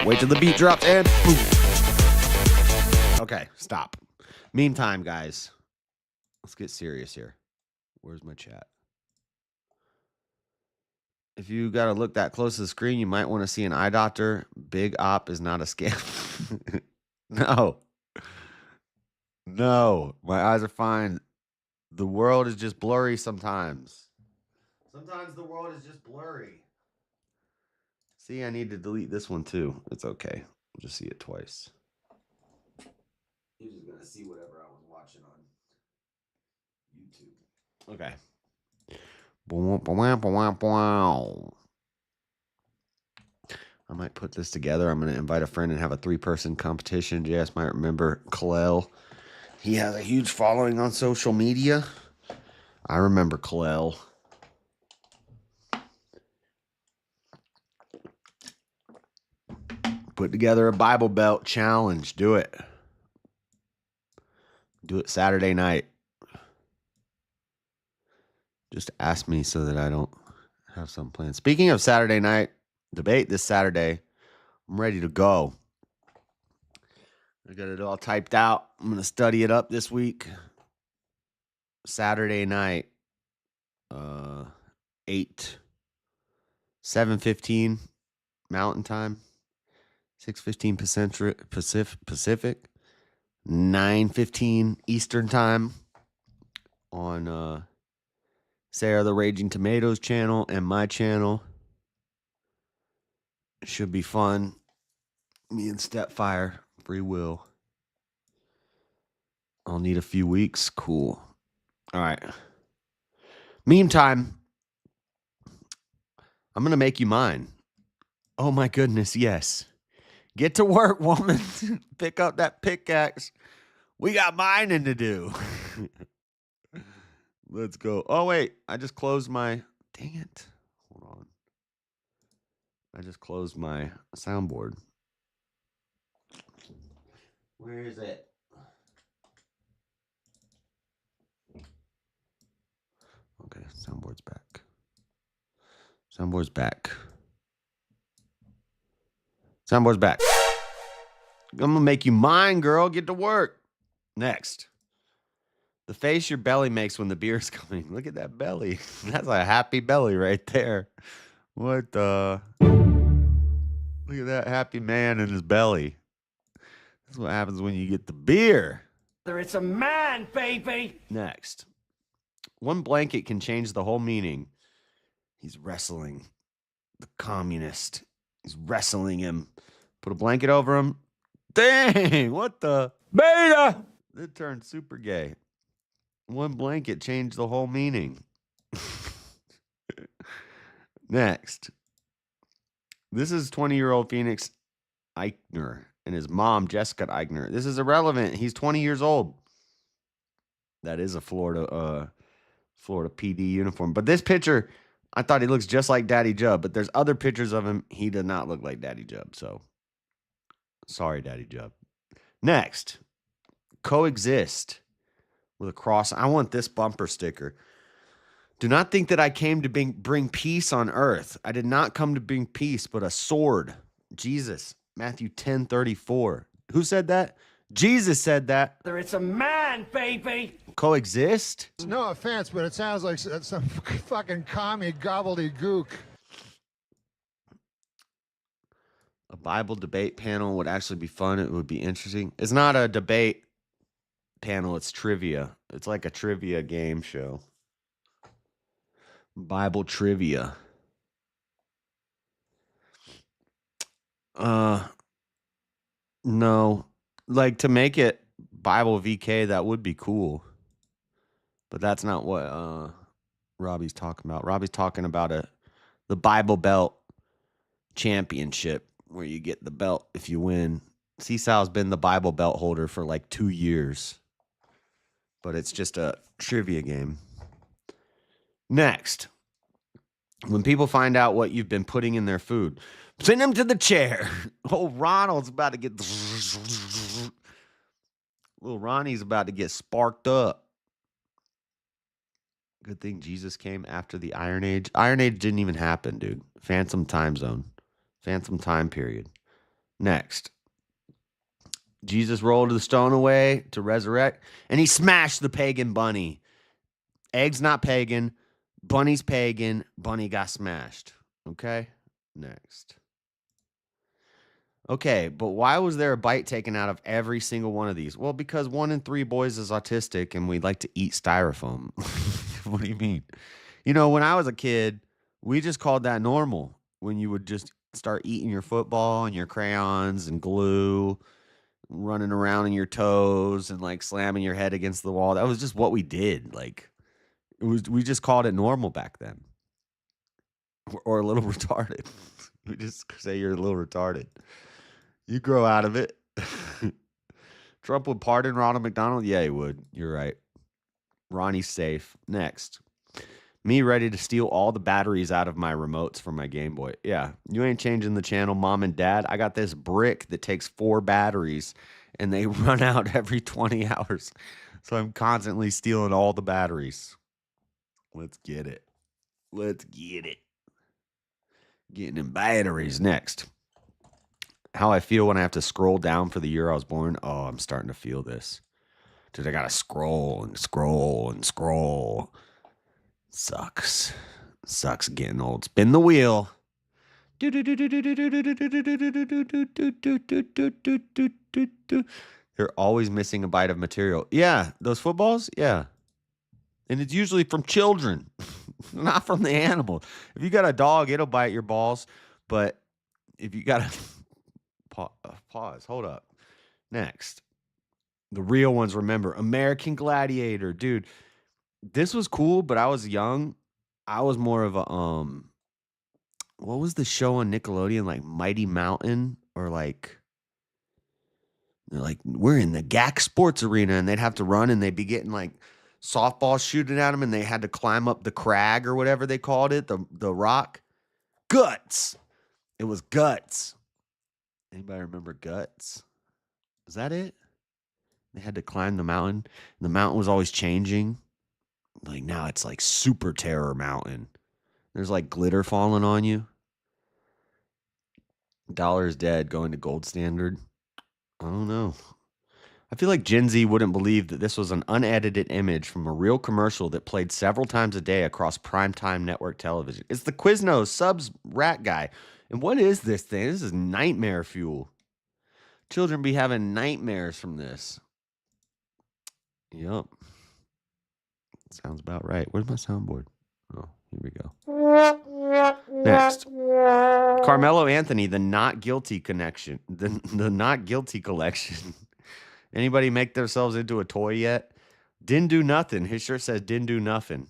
Wait till the beat drops and boom. Okay, stop. Meme time, guys. Let's get serious here. Where's my chat? If you got to look that close to the screen, you might want to see an eye doctor. Big op is not a scam. No. No. My eyes are fine. The world is just blurry sometimes. Sometimes the world is just blurry. See, I need to delete this one too. It's okay. I'll just see it twice. You're just going to see whatever I was watching on YouTube. Okay. I might put this together. I'm going to invite a friend and have a 3-person competition. JS might remember Kalel. He has a huge following on social media. I remember Kalel. Put together a Bible Belt challenge. Do it. Do it Saturday night. Just ask me so that I don't have some plans. Speaking of Saturday night debate this Saturday, I'm ready to go. I got it all typed out. I'm going to study it up this week. Saturday night, 7:15 Mountain Time, 6:15 Pacific, 9:15 Eastern Time on Sarah the Raging Tomatoes channel and my channel. Should be fun. Me and Stepfire, free will. I'll need a few weeks. Cool. All right. Meantime, I'm going to make you mine. Oh my goodness, yes. Get to work, woman. Pick up that pickaxe. We got mining to do. Let's go. Oh, wait. I just closed my... Dang it. Hold on. I just closed my soundboard. Where is it? Okay, soundboard's back. Soundboard's back. Soundboard's back. I'm going to make you mine, girl. Get to work. Next. The face your belly makes when the beer's coming. Look at that belly. That's a happy belly right there. What the? Look at that happy man in his belly. That's what happens when you get the beer. It's a man, baby. Next. One blanket can change the whole meaning. He's wrestling the communist. He's wrestling him. Put a blanket over him. Dang, what the? Beta! It turned super gay. One blanket changed the whole meaning. Next. This is 20-year-old Phoenix Eichner and his mom, Jessica Eichner. This is irrelevant. He's 20 years old. That is a Florida PD uniform. But this picture, I thought he looks just like Daddy Jub. But there's other pictures of him. He does not look like Daddy Jub. So, sorry, Daddy Jub. Next. Coexist with a cross. I want this bumper sticker. Do not think that I came to bring peace on earth. I did not come to bring peace, but a sword. Jesus. Matthew 10:34. Who said that? Jesus said that. It's a man, baby. Coexist? No offense, but it sounds like some fucking commie gobbledygook. A Bible debate panel would actually be fun. It would be interesting. It's not a debate panel. It's trivia. It's like a trivia game show. Bible trivia. No. Like, to make it Bible VK, that would be cool. But that's not what Robbie's talking about. Robbie's talking about the Bible Belt Championship, where you get the belt if you win. Seesaw's been the Bible Belt holder for like 2 years. But it's just a trivia game. Next. When people find out what you've been putting in their food, send them to the chair. Oh, Ronald's about to get... Little Ronnie's about to get sparked up. Good thing Jesus came after the Iron Age. Iron Age didn't even happen, dude. Phantom time zone. Phantom time period. Next. Jesus rolled the stone away to resurrect, and he smashed the pagan bunny. Egg's not pagan. Bunny's pagan. Bunny got smashed. Okay? Next. Okay, but why was there a bite taken out of every single one of these? Well, because 1 in 3 boys is autistic, and we like to eat styrofoam. What do you mean? You know, when I was a kid, we just called that normal. When you would just start eating your football and your crayons and glue, running around in your toes and like slamming your head against the wall. That was just what we did. Like, we just called it normal back then. Or a little retarded. We just say you're a little retarded. You grow out of it. Trump would pardon Ronald McDonald? Yeah, he would. You're right. Ronnie's safe. Next. Me ready to steal all the batteries out of my remotes from my Game Boy. Yeah, you ain't changing the channel, Mom and Dad. I got this brick that takes 4 batteries, and they run out every 20 hours. So I'm constantly stealing all the batteries. Let's get it. Let's get it. Getting in batteries. Next. How I feel when I have to scroll down for the year I was born. Oh, I'm starting to feel this. Dude, I gotta scroll and scroll and scroll. Sucks. Sucks getting old. Spin the wheel. They're always missing a bite of material. Yeah, those footballs? Yeah. And it's usually from children, not from the animal. If you got a dog, it'll bite your balls. But if you got a... Pause. Hold up. Next. The real ones, remember. American Gladiator. Dude, this was cool, but I was young. I was more of a... what was the show on Nickelodeon? Like Mighty Mountain? Or like... They're like, we're in the GAC Sports Arena. And they'd have to run and they'd be getting like softballs shooting at them. And they had to climb up the crag or whatever they called it. The rock. Guts. It was Guts. Anybody remember Guts? Is that it? They had to climb the mountain. The mountain was always changing. Like now it's like Super Terror Mountain. There's like glitter falling on you. $1 dead going to gold standard. I don't know. I feel like Gen Z wouldn't believe that this was an unedited image from a real commercial that played several times a day across primetime network television. It's the Quiznos subs rat guy. And what is this thing? This is nightmare fuel. Children be having nightmares from this. Yup. Sounds about right. Where's my soundboard? Oh, here we go. Next. Carmelo Anthony, the not guilty connection. The not guilty collection. Anybody make themselves into a toy yet? Didn't do nothing. His shirt says didn't do nothing.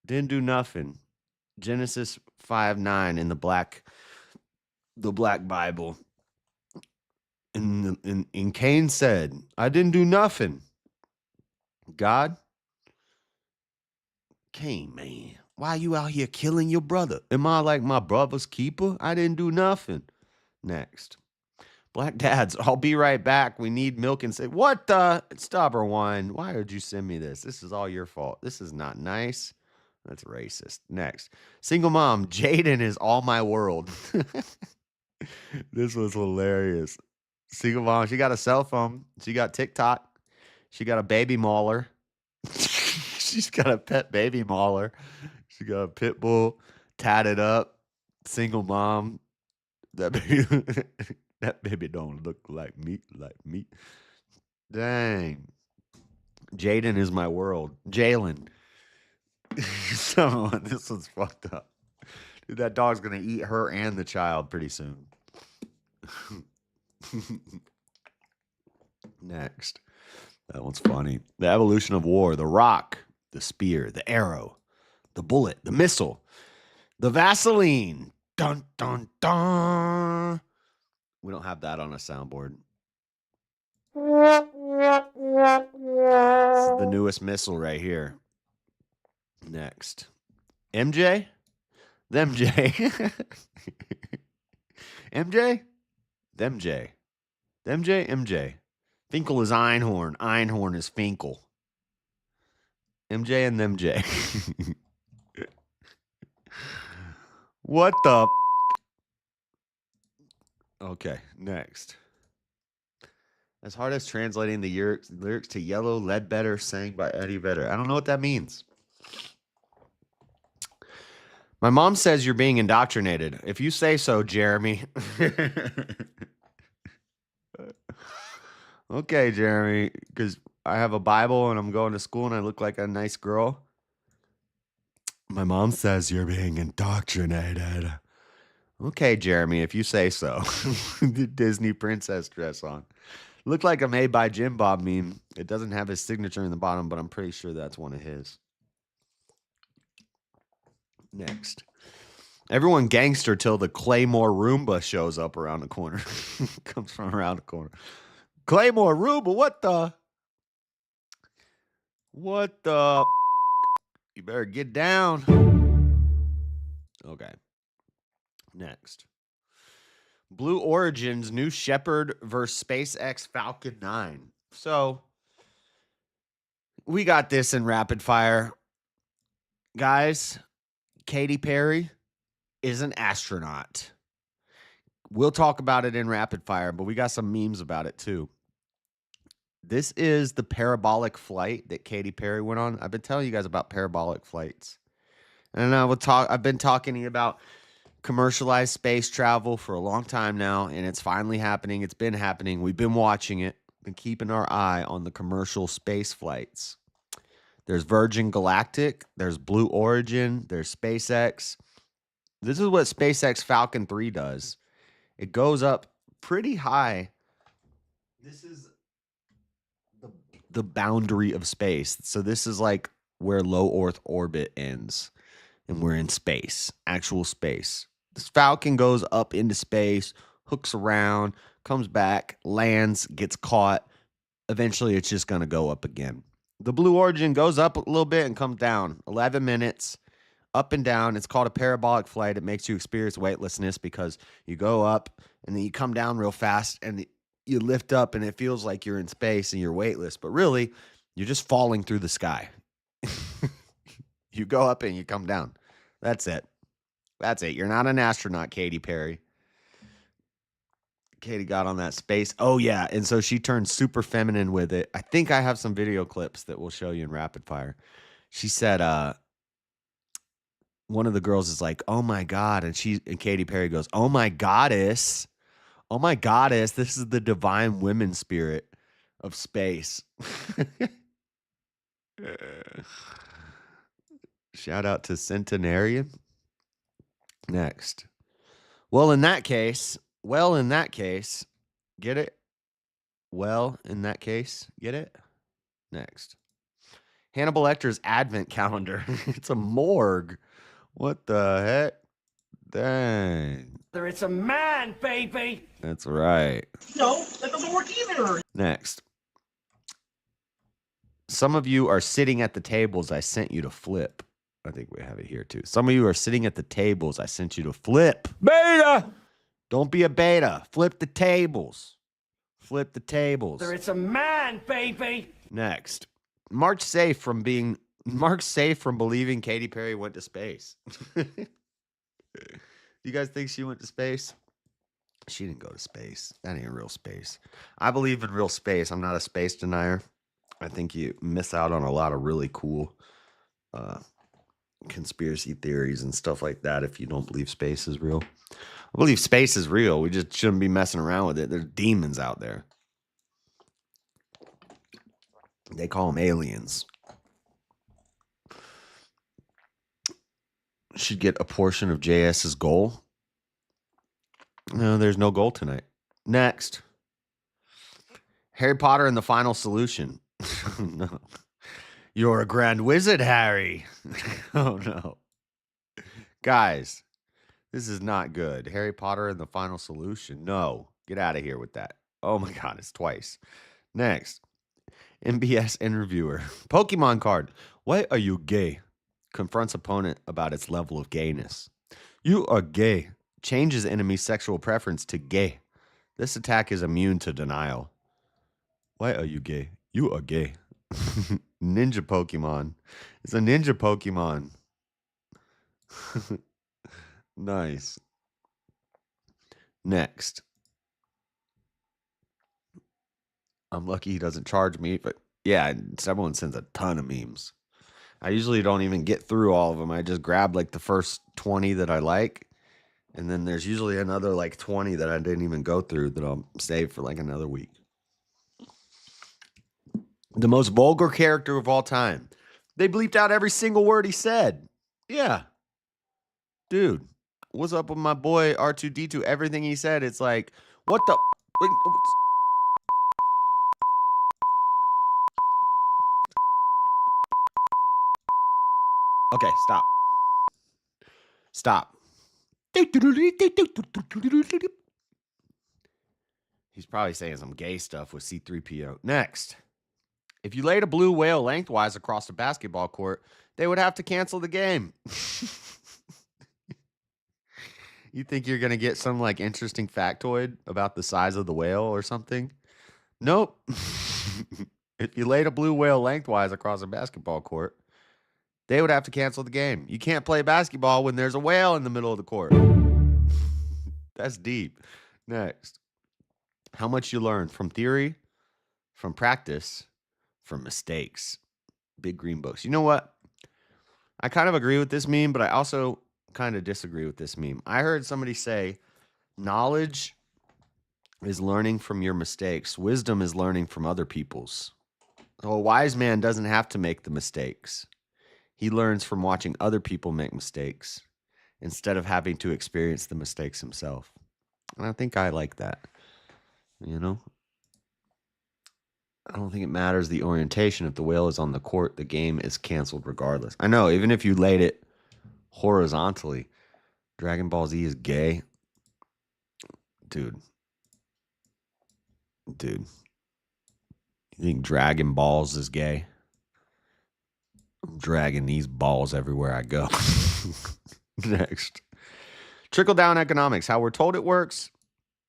Didn't do nothing. Genesis 5:9 in the black Bible. And Cain said, I didn't do nothing. God, Cain, man, why you out here killing your brother? Am I like my brother's keeper? I didn't do nothing. Next. Black dads, I'll be right back. We need milk and say, what the? Stubber one. Why did you send me this? This is all your fault. This is not nice. That's racist. Next. Single mom, Jaden is all my world. This was hilarious. Single mom, she got a cell phone. She got TikTok. She got a baby mauler. She's got a pet baby mauler. She got a pit bull tatted up. Single mom. That baby don't look like me. Dang. Jaden is my world. Jalen. So this one's fucked up. Dude, that dog's gonna eat her and the child pretty soon. Next. That one's funny. The evolution of war. The rock, the spear, the arrow, the bullet, the missile, the Vaseline. Dun, dun, dun. We don't have that on a soundboard. This is the newest missile right here. Next. MJ? Them J. MJ? Them J. Them J? MJ. Finkel is Einhorn. Einhorn is Finkel. MJ and them J. What the? Okay, next. As hard as translating the lyrics to Yellow Ledbetter sang by Eddie Vedder. I don't know what that means. My mom says you're being indoctrinated. If you say so, Jeremy. Okay, Jeremy, because I have a Bible and I'm going to school and I look like a nice girl. My mom says you're being indoctrinated. Okay, Jeremy, if you say so. The Disney princess dress on. Looked like a Made by Jim Bob meme. It doesn't have his signature in the bottom, but I'm pretty sure that's one of his. Next. Everyone gangster till the Claymore Roomba shows up around the corner. Comes from around the corner. Claymore Roomba, what the? What the? You better get down. Okay. Next. Blue Origin's new Shepard versus SpaceX Falcon 9. So, we got this in rapid fire. Guys, Katy Perry is an astronaut. We'll talk about it in rapid fire, but we got some memes about it too. This is the parabolic flight that Katy Perry went on. I've been telling you guys about parabolic flights. And I've been talking about commercialized space travel for a long time now, and it's finally happening. It's been happening. We've been watching it and keeping our eye on the commercial space flights. There's Virgin Galactic, there's Blue Origin, there's SpaceX. This is what SpaceX Falcon 3 does. It goes up pretty high. This is the boundary of space. So this is like where low Earth orbit ends. And we're in space, actual space. This Falcon goes up into space, hooks around, comes back, lands, gets caught. Eventually, it's just going to go up again. The Blue Origin goes up a little bit and comes down. 11 minutes, up and down. It's called a parabolic flight. It makes you experience weightlessness because you go up and then you come down real fast and you lift up and it feels like you're in space and you're weightless. But really, you're just falling through the sky. You go up and you come down. That's it. That's it. You're not an astronaut, Katy Perry. Katy got on that space. Oh, yeah. And so she turned super feminine with it. I think I have some video clips that we'll show you in rapid fire. She said, one of the girls is like, oh, my God. And Katy Perry goes, oh, my goddess. Oh, my goddess. This is the divine women spirit of space. Shout out to Centenarian. Next. Well, in that case, get it? Well, in that case, get it? Next. Hannibal Lecter's advent calendar. It's a morgue. What the heck? Dang. It's a man, baby. That's right. No, that doesn't work either. Next. Some of you are sitting at the tables I sent you to flip. I think we have it here too. Some of you are sitting at the tables I sent you to flip. Beta. Don't be a beta. Flip the tables. Flip the tables. It's a man, baby. Next. Mark's safe from believing Katy Perry went to space. You guys think she went to space? She didn't go to space. That ain't real space. I believe in real space. I'm not a space denier. I think you miss out on a lot of really cool conspiracy theories and stuff like that if you don't believe space is real. I believe space is real. We just shouldn't be messing around with it. There's demons out there. They call them aliens. Should get a portion of JS's goal. No, there's no goal tonight. Next. Harry Potter and the Final Solution. No. You're a grand wizard, Harry. Oh, no. Guys, this is not good. Harry Potter and the Final Solution. No. Get out of here with that. Oh, my God. It's twice. Next. MBS interviewer. Pokemon card. Why are you gay? Confronts opponent about its level of gayness. You are gay. Changes enemy's sexual preference to gay. This attack is immune to denial. Why are you gay? You are gay. Ninja Pokemon. It's a ninja Pokemon. Nice. Next. I'm lucky he doesn't charge me, but yeah, someone sends a ton of memes. I usually don't even get through all of them. I just grab like the first 20 that I like, and then there's usually another like 20 that I didn't even go through that I'll save for like another week. The most vulgar character of all time. They bleeped out every single word he said. Yeah. Dude, what's up with my boy R2-D2? Everything he said, it's like, what the... Okay, stop. Stop. He's probably saying some gay stuff with C-3PO. Next. If you laid a blue whale lengthwise across a basketball court, they would have to cancel the game. You think you're going to get some like interesting factoid about the size of the whale or something? Nope. If you laid a blue whale lengthwise across a basketball court, they would have to cancel the game. You can't play basketball when there's a whale in the middle of the court. That's deep. Next. How much you learn from theory, from practice, from mistakes. Big green books. You know what? I kind of agree with this meme, but I also kind of disagree with this meme. I heard somebody say, knowledge is learning from your mistakes. Wisdom is learning from other people's. So a wise man doesn't have to make the mistakes. He learns from watching other people make mistakes instead of having to experience the mistakes himself. And I think I like that. You know? I don't think it matters the orientation. If the whale is on the court, the game is canceled regardless. I know, even if you laid it horizontally. Dragon Ball Z is gay. Dude. You think Dragon Balls is gay? I'm dragging these balls everywhere I go. Next. Trickle-down economics. How we're told it works.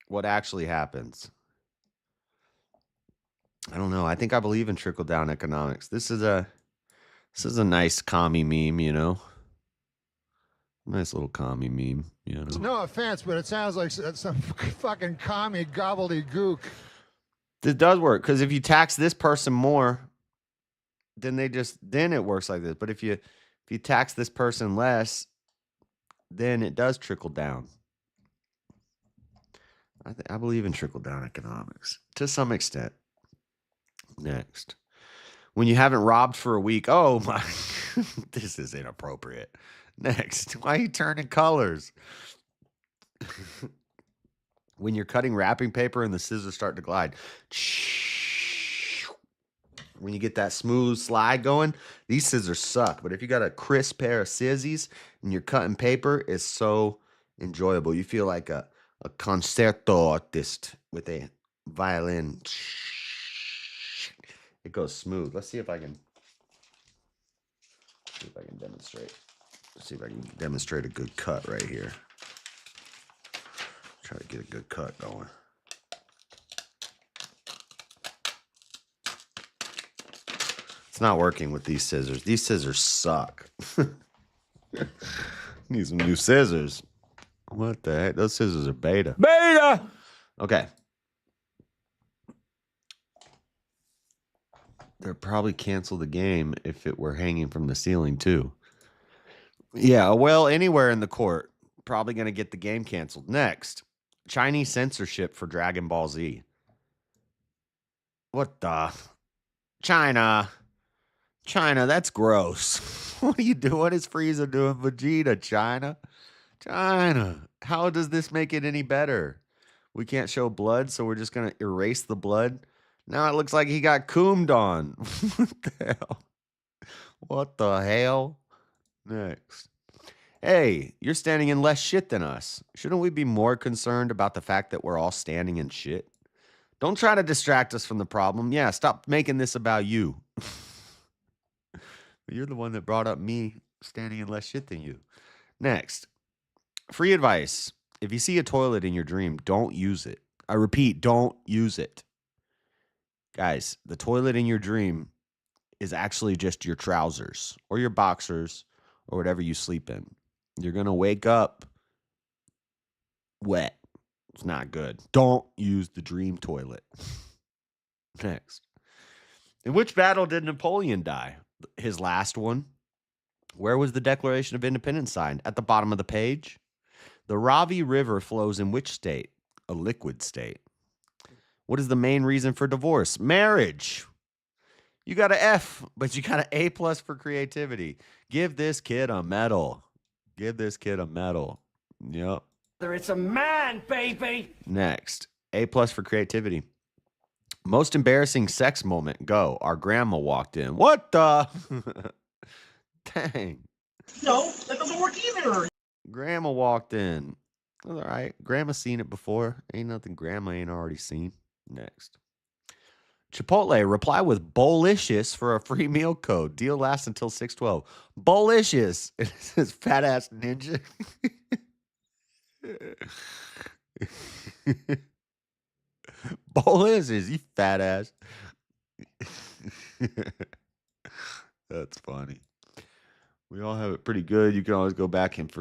What actually happens. I don't know. I think I believe in trickle-down economics. This is a nice commie meme, you know? Nice little commie meme, you know? No offense, but it sounds like some fucking commie gobbledygook. This does work, because if you tax this person more, then it works like this. But if you tax this person less, then it does trickle down. I believe in trickle-down economics to some extent. Next. When you haven't robbed for a week. Oh, my. This is inappropriate. Next. Why are you turning colors? When you're cutting wrapping paper and the scissors start to glide. When you get that smooth slide going, these scissors suck. But if you got a crisp pair of scissors and you're cutting paper, it's so enjoyable. You feel like a concerto artist with a violin. It goes smooth. Let's see if I can demonstrate. Let's see if I can demonstrate a good cut right here. Try to get a good cut going. It's not working with these scissors. These scissors suck. Need some new scissors. What the heck? Those scissors are beta. Beta! Okay. They'd probably cancel the game if it were hanging from the ceiling, too. Yeah, well, anywhere in the court. Probably going to get the game canceled. Next. Chinese censorship for Dragon Ball Z. What the? China, that's gross. What are you doing? What is Frieza doing? Vegeta, China. How does this make it any better? We can't show blood, so we're just going to erase the blood. Now it looks like he got coomed on. What the hell? What the hell? Next. Hey, you're standing in less shit than us. Shouldn't we be more concerned about the fact that we're all standing in shit? Don't try to distract us from the problem. Yeah, stop making this about you. You're the one that brought up me standing in less shit than you. Next. Free advice. If you see a toilet in your dream, don't use it. I repeat, don't use it. Guys, the toilet in your dream is actually just your trousers or your boxers or whatever you sleep in. You're going to wake up wet. It's not good. Don't use the dream toilet. Next. In which battle did Napoleon die? His last one. Where was the Declaration of Independence signed? At the bottom of the page. The Ravi River flows in which state? A liquid state. What is the main reason for divorce? Marriage. You got an F, but you got an A+ for creativity. Give this kid a medal. Give this kid a medal. Yep. It's a man, baby. Next. A+ for creativity. Most embarrassing sex moment. Go. Our grandma walked in. What the? Dang. No, that doesn't work either. Grandma walked in. All right. Grandma's seen it before. Ain't nothing grandma ain't already seen. Next. Chipotle, reply with Bolicious for a free meal code. Deal lasts until 6/12. Bolicious. It says fat ass ninja. Bolicious, you fat ass. That's funny. We all have it pretty good. You can always go back and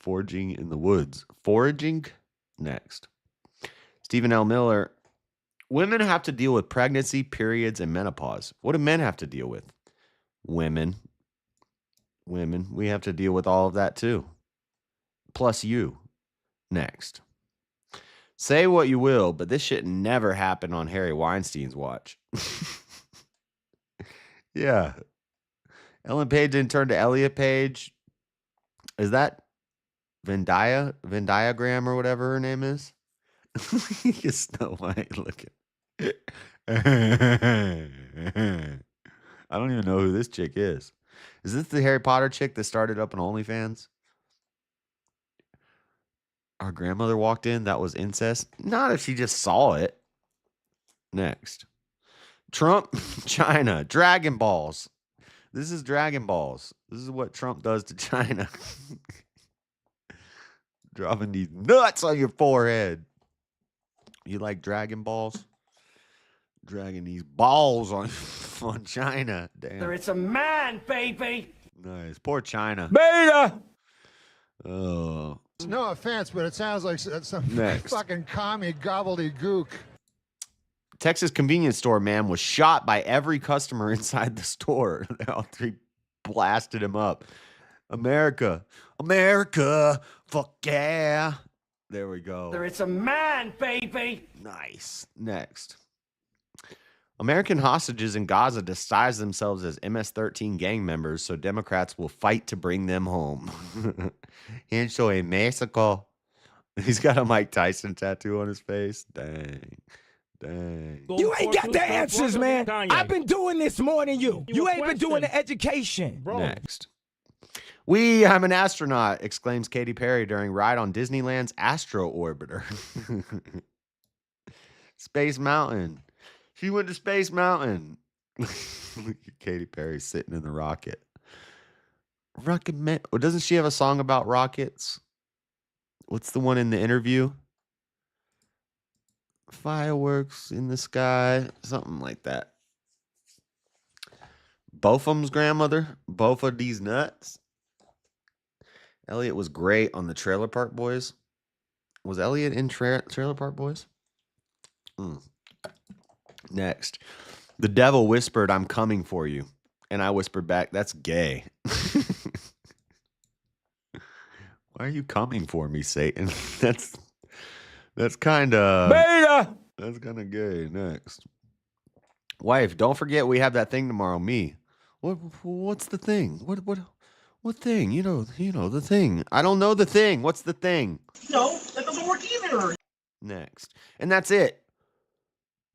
foraging in the woods. Foraging? Next. Stephen L. Miller. Women have to deal with pregnancy, periods, and menopause. What do men have to deal with? Women. We have to deal with all of that too. Plus you. Next. Say what you will, but this shit never happened on Harry Weinstein's watch. Yeah. Ellen Page didn't turn to Elliot Page. Is that Venn-diagram or whatever her name is? Snow White looking. I don't even know who this chick is. Is this the Harry Potter chick that started up on OnlyFans? Our grandmother walked in. That was incest. Not if she just saw it. Next. Trump, China, Dragon Balls. This is Dragon Balls. This is what Trump does to China. Dropping these nuts on your forehead. You like Dragon Balls? Dragging these balls on China. Damn. It's a man, baby. Nice. Poor China. Beta. Oh. No offense, but it sounds like some Next. fucking commie gobbledygook. Texas convenience store man was shot by every customer inside the store. They all three blasted him up. America. Fuck yeah. There we go. It's a man, baby. Nice. Next. American hostages in Gaza disguise themselves as MS-13 gang members so Democrats will fight to bring them home. Hincho en Mexico. He's got a Mike Tyson tattoo on his face. Dang. You ain't got the answers, man. I've been doing this more than you. You ain't been doing the education. Bro. Next. I'm an astronaut, exclaims Katy Perry during ride on Disneyland's Astro Orbiter. Space Mountain. She went to Space Mountain. Look at Katy Perry sitting in the rocket. Rocket Man. Well, doesn't she have a song about rockets? What's the one in the interview? Fireworks in the sky. Something like that. Bofum's grandmother. Both of these nuts. Elliot was great on the Trailer Park Boys. Was Elliot in Trailer Park Boys? Next. The devil whispered, "I'm coming for you." And I whispered back, "That's gay." Why are you coming for me, Satan? That's kind of... Beta! That's kind of gay. Next. Wife, don't forget we have that thing tomorrow. Me. What's the thing? What thing? You know the thing. I don't know the thing. What's the thing? No, that doesn't work either. next. And that's it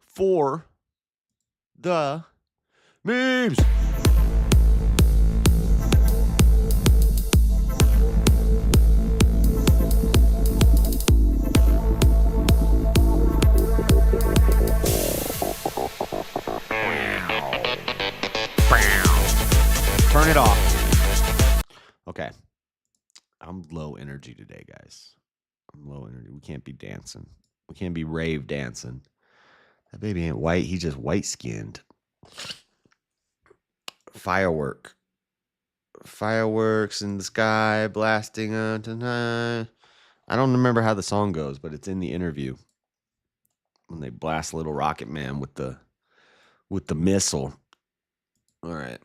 for the memes. Turn it off. Okay. I'm low energy today, guys. I'm low energy. We can't be dancing. We can't be rave dancing. That baby ain't white. He's just white skinned. Fireworks in the sky, blasting on tonight. I don't remember how the song goes, but it's in the interview when they blast Little Rocket Man with the missile. All right.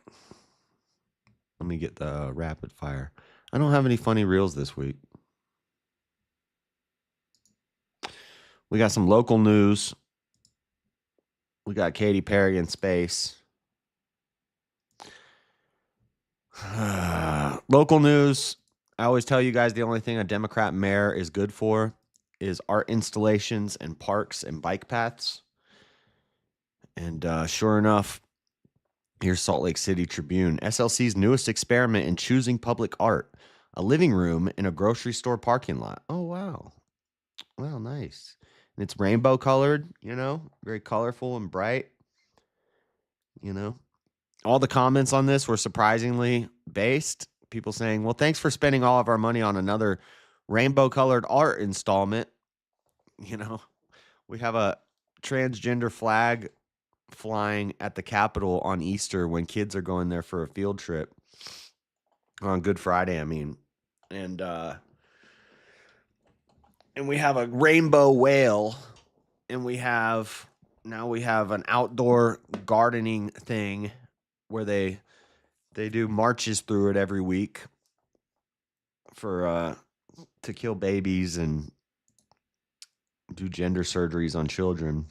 Let me get the rapid fire. I don't have any funny reels this week. We got some local news. We got Katy Perry in space. Local news. I always tell you guys the only thing a Democrat mayor is good for is art installations and parks and bike paths. And sure enough, here's Salt Lake City Tribune. SLC's newest experiment in choosing public art. A living room in a grocery store parking lot. Oh, wow. Wow, nice. And it's rainbow colored, very colorful and bright. All the comments on this were surprisingly based. People saying, well, thanks for spending all of our money on another rainbow colored art installment. We have a transgender flag flying at the Capitol on Easter when kids are going there for a field trip. On Good Friday, I mean. And we have a rainbow whale, and we have an outdoor gardening thing where they do marches through it every week for to kill babies and do gender surgeries on children.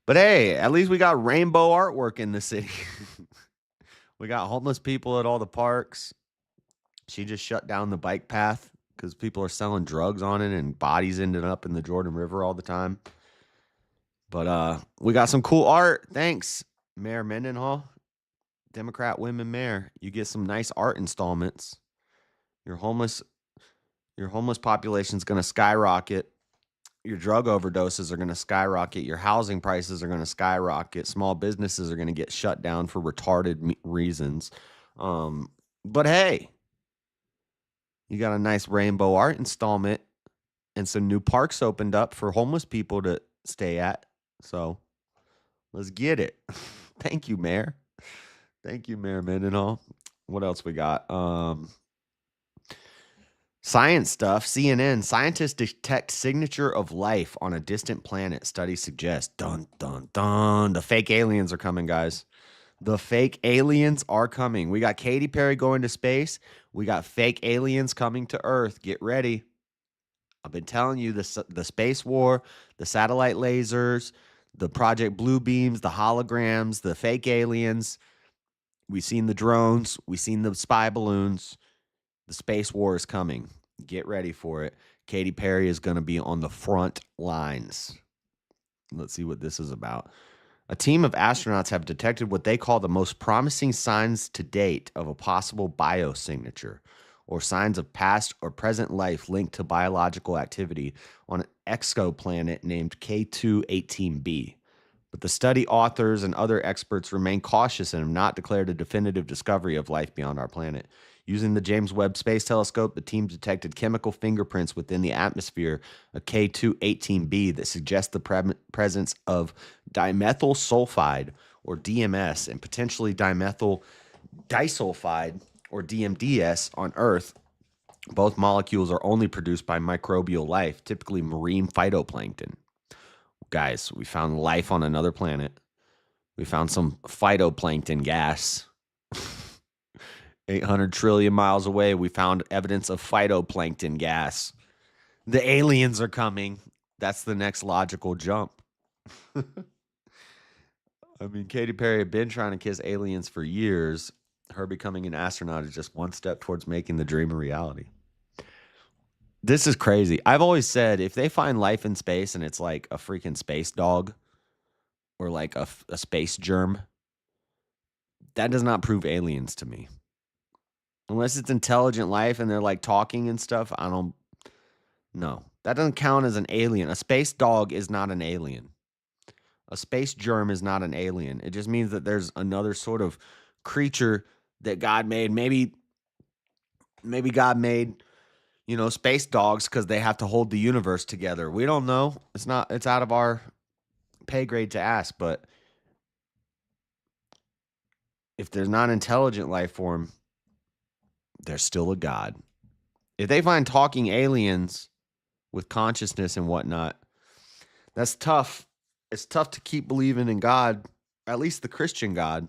But hey, at least we got rainbow artwork in the city. We got homeless people at all the parks. She just shut down the bike path because people are selling drugs on it and bodies ended up in the Jordan River all the time. But we got some cool art. Thanks, Mayor Mendenhall, Democrat women mayor. You get some nice art installments. Your homeless population's going to skyrocket. Your drug overdoses are going to skyrocket. Your housing prices are going to skyrocket. Small businesses are going to get shut down for retarded reasons. But hey, you got a nice rainbow art installment and some new parks opened up for homeless people to stay at. So let's get it. Thank you, Mayor. Thank you, Mayor Mendenhall. What else we got? Science stuff. CNN. Scientists detect signature of life on a distant planet. Study suggests. Dun, dun, dun. The fake aliens are coming, guys. The fake aliens are coming. We got Katy Perry going to space. We got fake aliens coming to Earth. Get ready. I've been telling you the space war, the satellite lasers, the Project Blue Beams, the holograms, the fake aliens. We've seen the drones. We've seen the spy balloons. The space war is coming. Get ready for it. Katy Perry is going to be on the front lines. Let's see what this is about. A team of astronauts have detected what they call the most promising signs to date of a possible biosignature, or signs of past or present life linked to biological activity on an exoplanet named K2-18b. But the study authors and other experts remain cautious and have not declared a definitive discovery of life beyond our planet. Using the James Webb Space Telescope, the team detected chemical fingerprints within the atmosphere of K2-18b that suggest the presence of dimethyl sulfide, or DMS, and potentially dimethyl disulfide, or DMDS, on Earth. Both molecules are only produced by microbial life, typically marine phytoplankton. Guys, we found life on another planet. We found some phytoplankton gas. 800 trillion miles away, we found evidence of phytoplankton gas. The aliens are coming. That's the next logical jump. I mean, Katy Perry had been trying to kiss aliens for years. Her becoming an astronaut is just one step towards making the dream a reality. This is crazy. I've always said if they find life in space and it's like a freaking space dog or like a space germ, that does not prove aliens to me. Unless it's intelligent life and they're like talking and stuff, no. That doesn't count as an alien. A space dog is not an alien. A space germ is not an alien. It just means that there's another sort of creature that God made. Maybe God made, space dogs because they have to hold the universe together. We don't know. It's out of our pay grade to ask, but if there's not intelligent life form, there's still a God. If they find talking aliens with consciousness and whatnot, that's tough. It's tough to keep believing in God, at least the Christian God.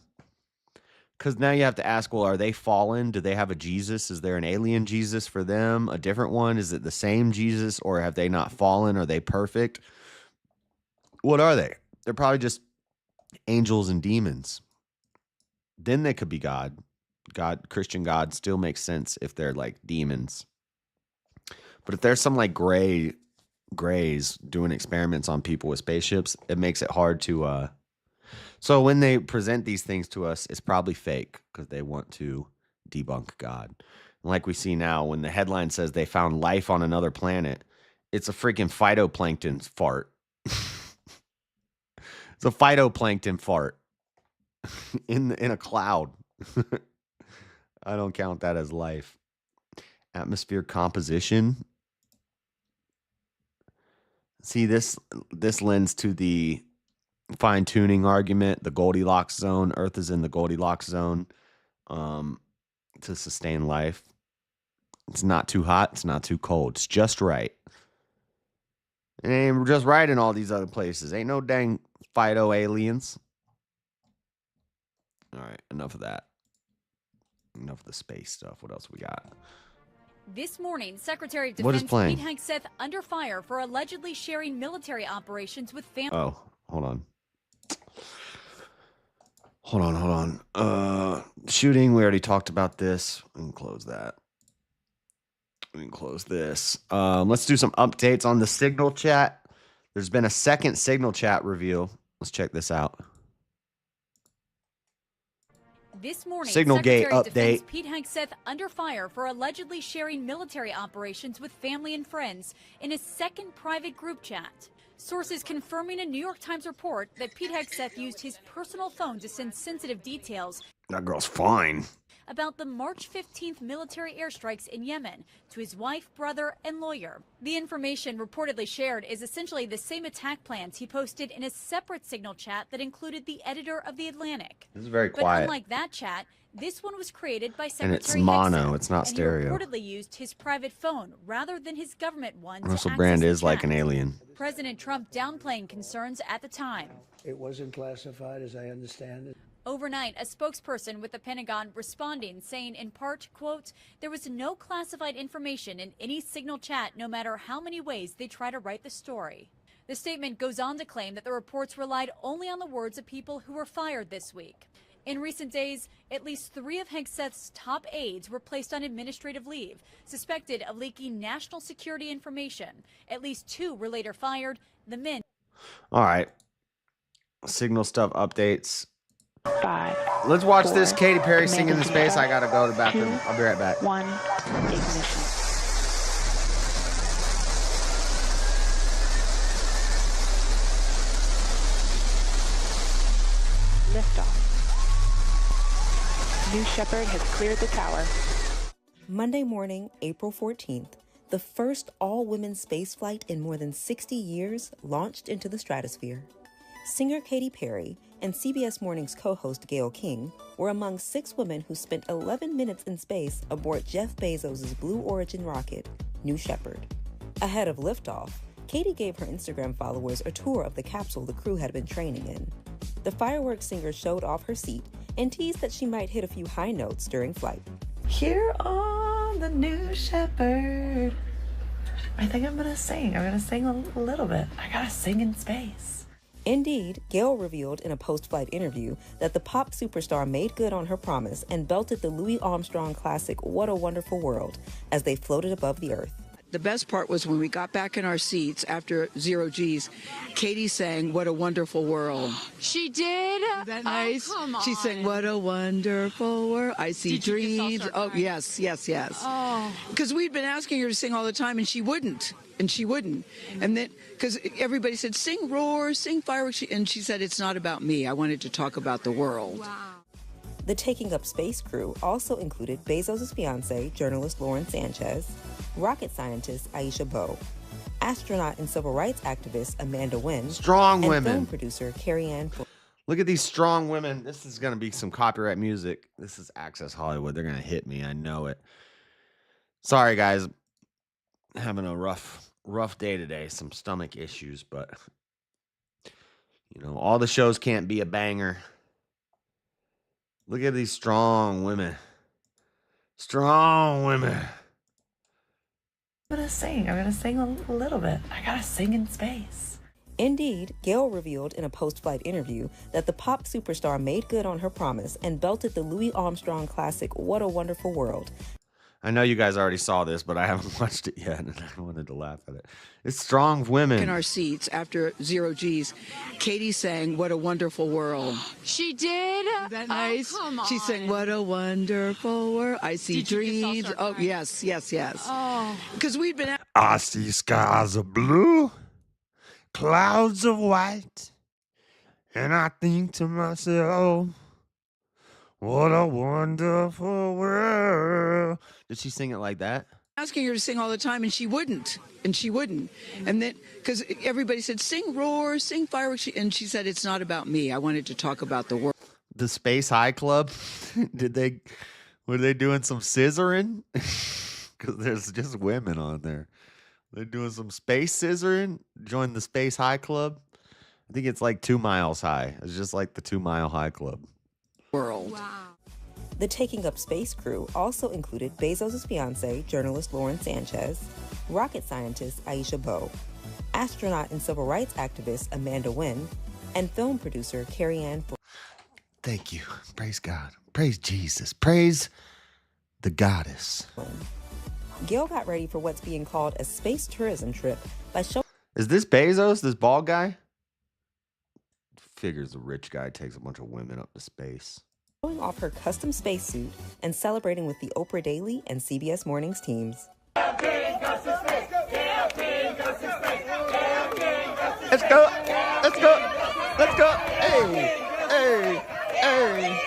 Because now you have to ask, well, are they fallen? Do they have a Jesus? Is there an alien Jesus for them? A different one? Is it the same Jesus? Or have they not fallen? Are they perfect? What are they? They're probably just angels and demons. Then they could be God. Christian God still makes sense if they're like demons. But if there's some like grays doing experiments on people with spaceships, it makes it hard to... So when they present these things to us, it's probably fake because they want to debunk God. And like we see now, when the headline says they found life on another planet, it's a freaking phytoplankton fart. It's a phytoplankton fart in a cloud. I don't count that as life. Atmosphere composition. See, this lends to the fine-tuning argument, the Goldilocks zone. Earth is in the Goldilocks zone to sustain life. It's not too hot. It's not too cold. It's just right. It ain't just right in all these other places. Ain't no dang phyto-aliens. All right, enough of that. Enough of the space stuff. What else we got? This morning, Secretary of What is Defense playing? Pete Hegseth under fire for allegedly sharing military operations with family. Oh, hold on. Hold on. Shooting, we already talked about this. We can close that. We can close this. Let's do some updates on the Signal chat. There's been a second Signal chat reveal. Let's check this out. This morning, Signal Gate Secretary of Defense update. Pete Hegseth under fire for allegedly sharing military operations with family and friends in a second private group chat. Sources confirming a New York Times report that Pete Hegseth used his personal phone to send sensitive details That girl's fine. about the March 15th military airstrikes in Yemen to his wife, brother, and lawyer. The information reportedly shared is essentially the same attack plans he posted in a separate Signal chat that included the editor of The Atlantic. This is very But quiet. unlike that chat, this one was created by And Secretary it's mono. Hegseth, It's not and stereo. He reportedly used his private phone rather than his government one to Russell access Brand the is like chat. an alien. President Trump downplaying concerns at the time. It wasn't classified, as I understand it. Overnight, a spokesperson with the Pentagon responding, saying in part, quote, there was no classified information in any Signal chat, no matter how many ways they try to write the story. The statement goes on to claim that the reports relied only on the words of people who were fired this week. In recent days, at least 3 of Hegseth's top aides were placed on administrative leave, suspected of leaking national security information. At least 2 were later fired. The men. All right. Signal stuff updates. 5. Let's watch 4, this Katy Perry singing in ignition. space. I gotta go to the bathroom. 2, I'll be right back. 1, ignition. Liftoff. New Shepard has cleared the tower. Monday morning, April 14th, the first all-women spaceflight in more than 60 years launched into the stratosphere. Singer Katy Perry and CBS Morning's co-host Gayle King were among 6 women who spent 11 minutes in space aboard Jeff Bezos' Blue Origin rocket, New Shepard. Ahead of liftoff, Katy gave her Instagram followers a tour of the capsule the crew had been training in. The fireworks singer showed off her seat and teased that she might hit a few high notes during flight. Here on the New Shepard, I think I'm gonna sing. I'm gonna sing a little bit. I gotta sing in space. Indeed, Gayle revealed in a post-flight interview that the pop superstar made good on her promise and belted the Louis Armstrong classic What a Wonderful World as they floated above the Earth. The best part was when we got back in our seats after 0 G's, Katie sang "What a Wonderful World." She did? Isn't that nice? Oh, come on. She sang "What a Wonderful World." I see Did you just all dreams. start Oh, crying? yes, yes, yes. Oh. Because we'd been asking her to sing all the time, and she wouldn't. And she wouldn't. And then, because everybody said, sing roar, sing fireworks. And she said, it's not about me. I wanted to talk about the world. Wow. The Taking Up Space crew also included Bezos' fiancée, journalist Lauren Sanchez, rocket scientist Aisha Bowe, astronaut and civil rights activist Amanda Wynn, Strong and women. film producer Carrie Ann. Look at these strong women. This is going to be some copyright music. This is Access Hollywood. They're going to hit me. I know it. Sorry, guys. Having a rough day today. Some stomach issues, but you know, all the shows can't be a banger. Look at these strong women. Strong women. I'm gonna sing a little bit. I gotta sing in space. Indeed, Gail revealed in a post-flight interview that the pop superstar made good on her promise and belted the Louis Armstrong classic "What a Wonderful World." I know you guys already saw this, but I haven't watched it yet, and I wanted to laugh at it. It's strong women. In our seats after 0 G's, Katie sang "What a Wonderful World." She did? Isn't that nice? Oh, come on. She sang "What a Wonderful World." I see Did you just all dreams. start Oh, crying? yes, yes, yes. Oh. Because we'd been I see skies of blue, clouds of white, and I think to myself, what a wonderful world. Did she sing it like that? asking her to sing all the time, and she wouldn't. And then, because everybody said, sing roar, sing fireworks. And she said, it's not about me. I wanted to talk about the world. The Space High Club, were they doing some scissoring? Because there's just women on there. They're doing some space scissoring. Join the Space High Club. I think it's like 2 miles high. It's just like the 2 Mile High Club. World. Wow. The Taking Up Space crew also included Bezos' fiancée, journalist Lauren Sanchez, rocket scientist Aisha Bowe, astronaut and civil rights activist Amanda Wynn, and film producer Carrie Ann. Thank you. Praise God. Praise Jesus. Praise the goddess. Gail got ready for what's being called a space tourism trip by showing. Is this Bezos, this bald guy? Figures the rich guy takes a bunch of women up to space. Showing off her custom spacesuit and celebrating with the Oprah Daily and CBS Mornings teams. Let's go! Let's go! Let's go! Hey! Hey! Hey!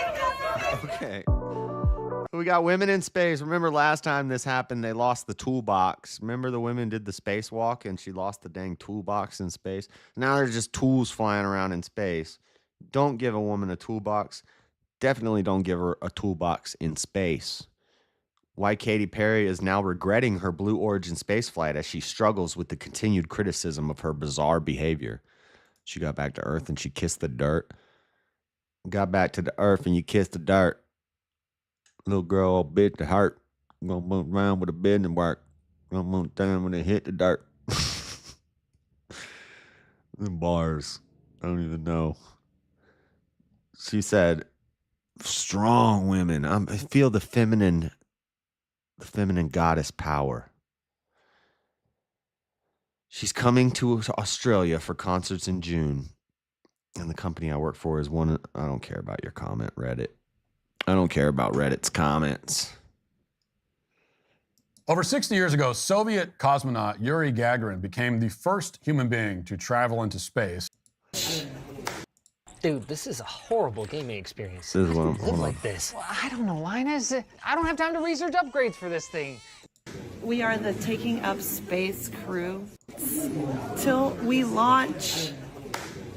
Okay. We got women in space. Remember last time this happened, they lost the toolbox. Remember the women did the spacewalk and she lost the dang toolbox in space? Now there's just tools flying around in space. Don't give a woman a toolbox. Definitely don't give her a toolbox in space. Why Katy Perry is now regretting her Blue Origin spaceflight as she struggles with the continued criticism of her bizarre behavior. She got back to Earth and she kissed the dirt. Got back to the Earth and you kissed the dirt. Little girl all bit the heart. Gonna move around with a bed and work. Gonna move down when they hit the dirt. The bars. I don't even know. She said, strong women. I feel the feminine goddess power. She's coming to Australia for concerts in June. And the company I work for is one. I don't care about your comment, Reddit. I don't care about Reddit's comments. Over 60 years ago, Soviet cosmonaut Yuri Gagarin became the first human being to travel into space. Dude, this is a horrible gaming experience. This is what I'm live like this. Well, I don't know, Linus. I don't have time to research upgrades for this thing. We are the Taking Up Space crew. Till we launch,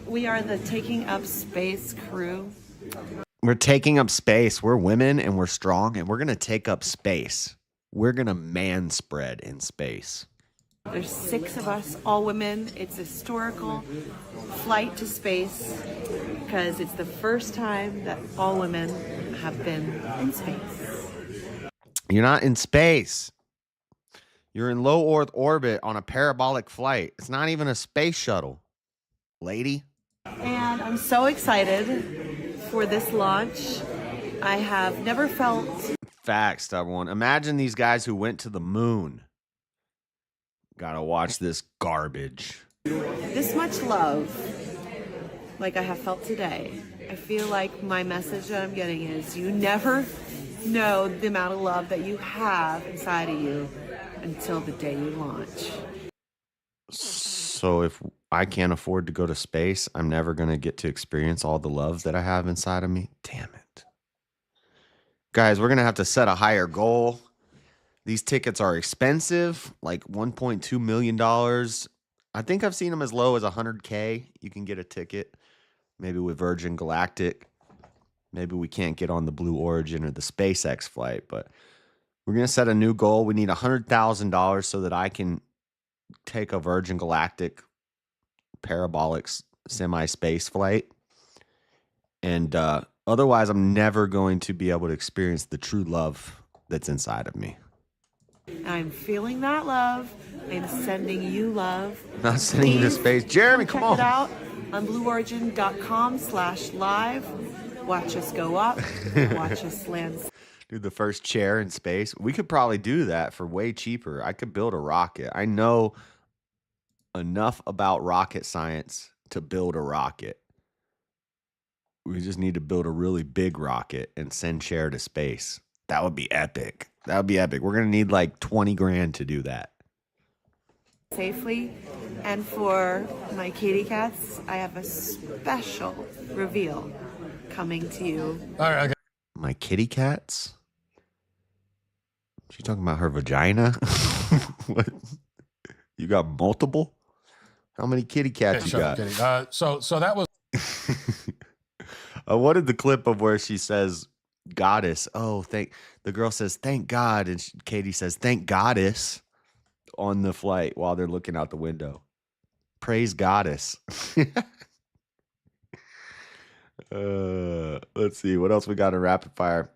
we are the Taking Up Space crew. We're taking up space. We're women and we're strong and we're going to take up space. We're going to man spread in space. There's 6 of us, all women. It's a historical flight to space because it's the first time that all women have been in space. You're not in space. You're in low Earth orbit on a parabolic flight. It's not even a space shuttle, lady. And I'm so excited for this launch. I have never felt... Facts, everyone. Imagine these guys who went to the moon. Gotta watch this garbage. This much love, like I have felt today, I feel like my message that I'm getting is you never know the amount of love that you have inside of you until the day you launch. So if I can't afford to go to space, I'm never going to get to experience all the love that I have inside of me. Damn it. Guys, we're going to have to set a higher goal. These tickets are expensive, like $1.2 million. I think I've seen them as low as $100K. You can get a ticket, maybe with Virgin Galactic. Maybe we can't get on the Blue Origin or the SpaceX flight, but we're going to set a new goal. We need $100,000 so that I can take a Virgin Galactic parabolic semi-space flight. And otherwise, I'm never going to be able to experience the true love that's inside of me. I'm feeling that love. I'm sending you love. I'm not sending you to space. Jeremy, come on. Check it out on blueorigin.com/live. Watch us go up. Watch us land. Dude, the first chair in space. We could probably do that for way cheaper. I could build a rocket. I know enough about rocket science to build a rocket. We just need to build a really big rocket and send Cher to space. That would be epic. That would be epic. We're going to need like 20 grand to do that. Safely. And for my kitty cats, I have a special reveal coming to you. All right, okay. My kitty cats? She talking about her vagina? What? You got multiple? How many kitty cats you got? So that was. I wanted the clip of where she says, "Goddess." Oh, the girl says, "Thank God," and Katie says, "Thank Goddess," on the flight while they're looking out the window. Praise Goddess. Let's see what else we got in rapid fire.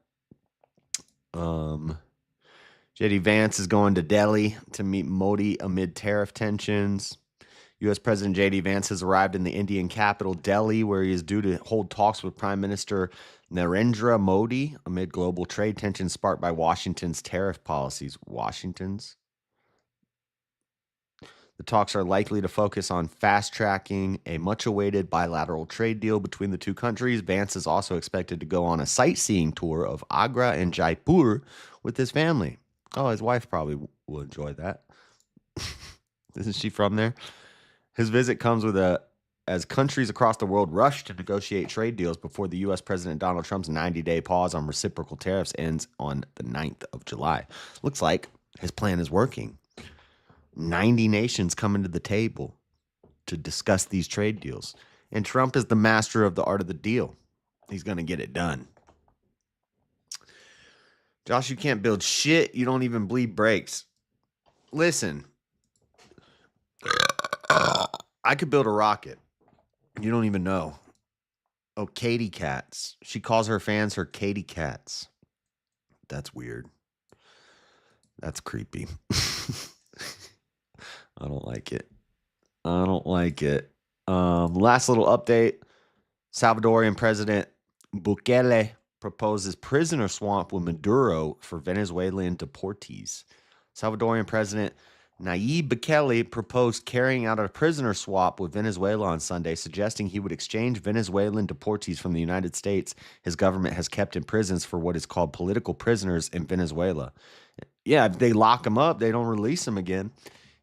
JD Vance is going to Delhi to meet Modi amid tariff tensions. U.S. President J.D. Vance has arrived in the Indian capital, Delhi, where he is due to hold talks with Prime Minister Narendra Modi amid global trade tensions sparked by Washington's tariff policies. Washington's? The talks are likely to focus on fast-tracking a much-awaited bilateral trade deal between the two countries. Vance is also expected to go on a sightseeing tour of Agra and Jaipur with his family. Oh, his wife probably will enjoy that. Isn't she from there? His visit comes as countries across the world rush to negotiate trade deals before the U.S. President Donald Trump's 90-day pause on reciprocal tariffs ends on the 9th of July. Looks like his plan is working. 90 nations coming to the table to discuss these trade deals. And Trump is the master of the art of the deal. He's going to get it done. Josh, you can't build shit. You don't even bleed brakes. Listen. I could build a rocket. You don't even know. Oh, Katie Cats. She calls her fans her Katie Cats. That's weird. That's creepy. I don't like it. I don't like it. Last little update. Salvadorian President Bukele proposes prisoner swap with Maduro for Venezuelan deportees. Salvadorian President Nayib Bukele proposed carrying out a prisoner swap with Venezuela on Sunday, suggesting he would exchange Venezuelan deportees from the United States his government has kept in prisons for what is called political prisoners in Venezuela. Yeah, if they lock them up, they don't release them again.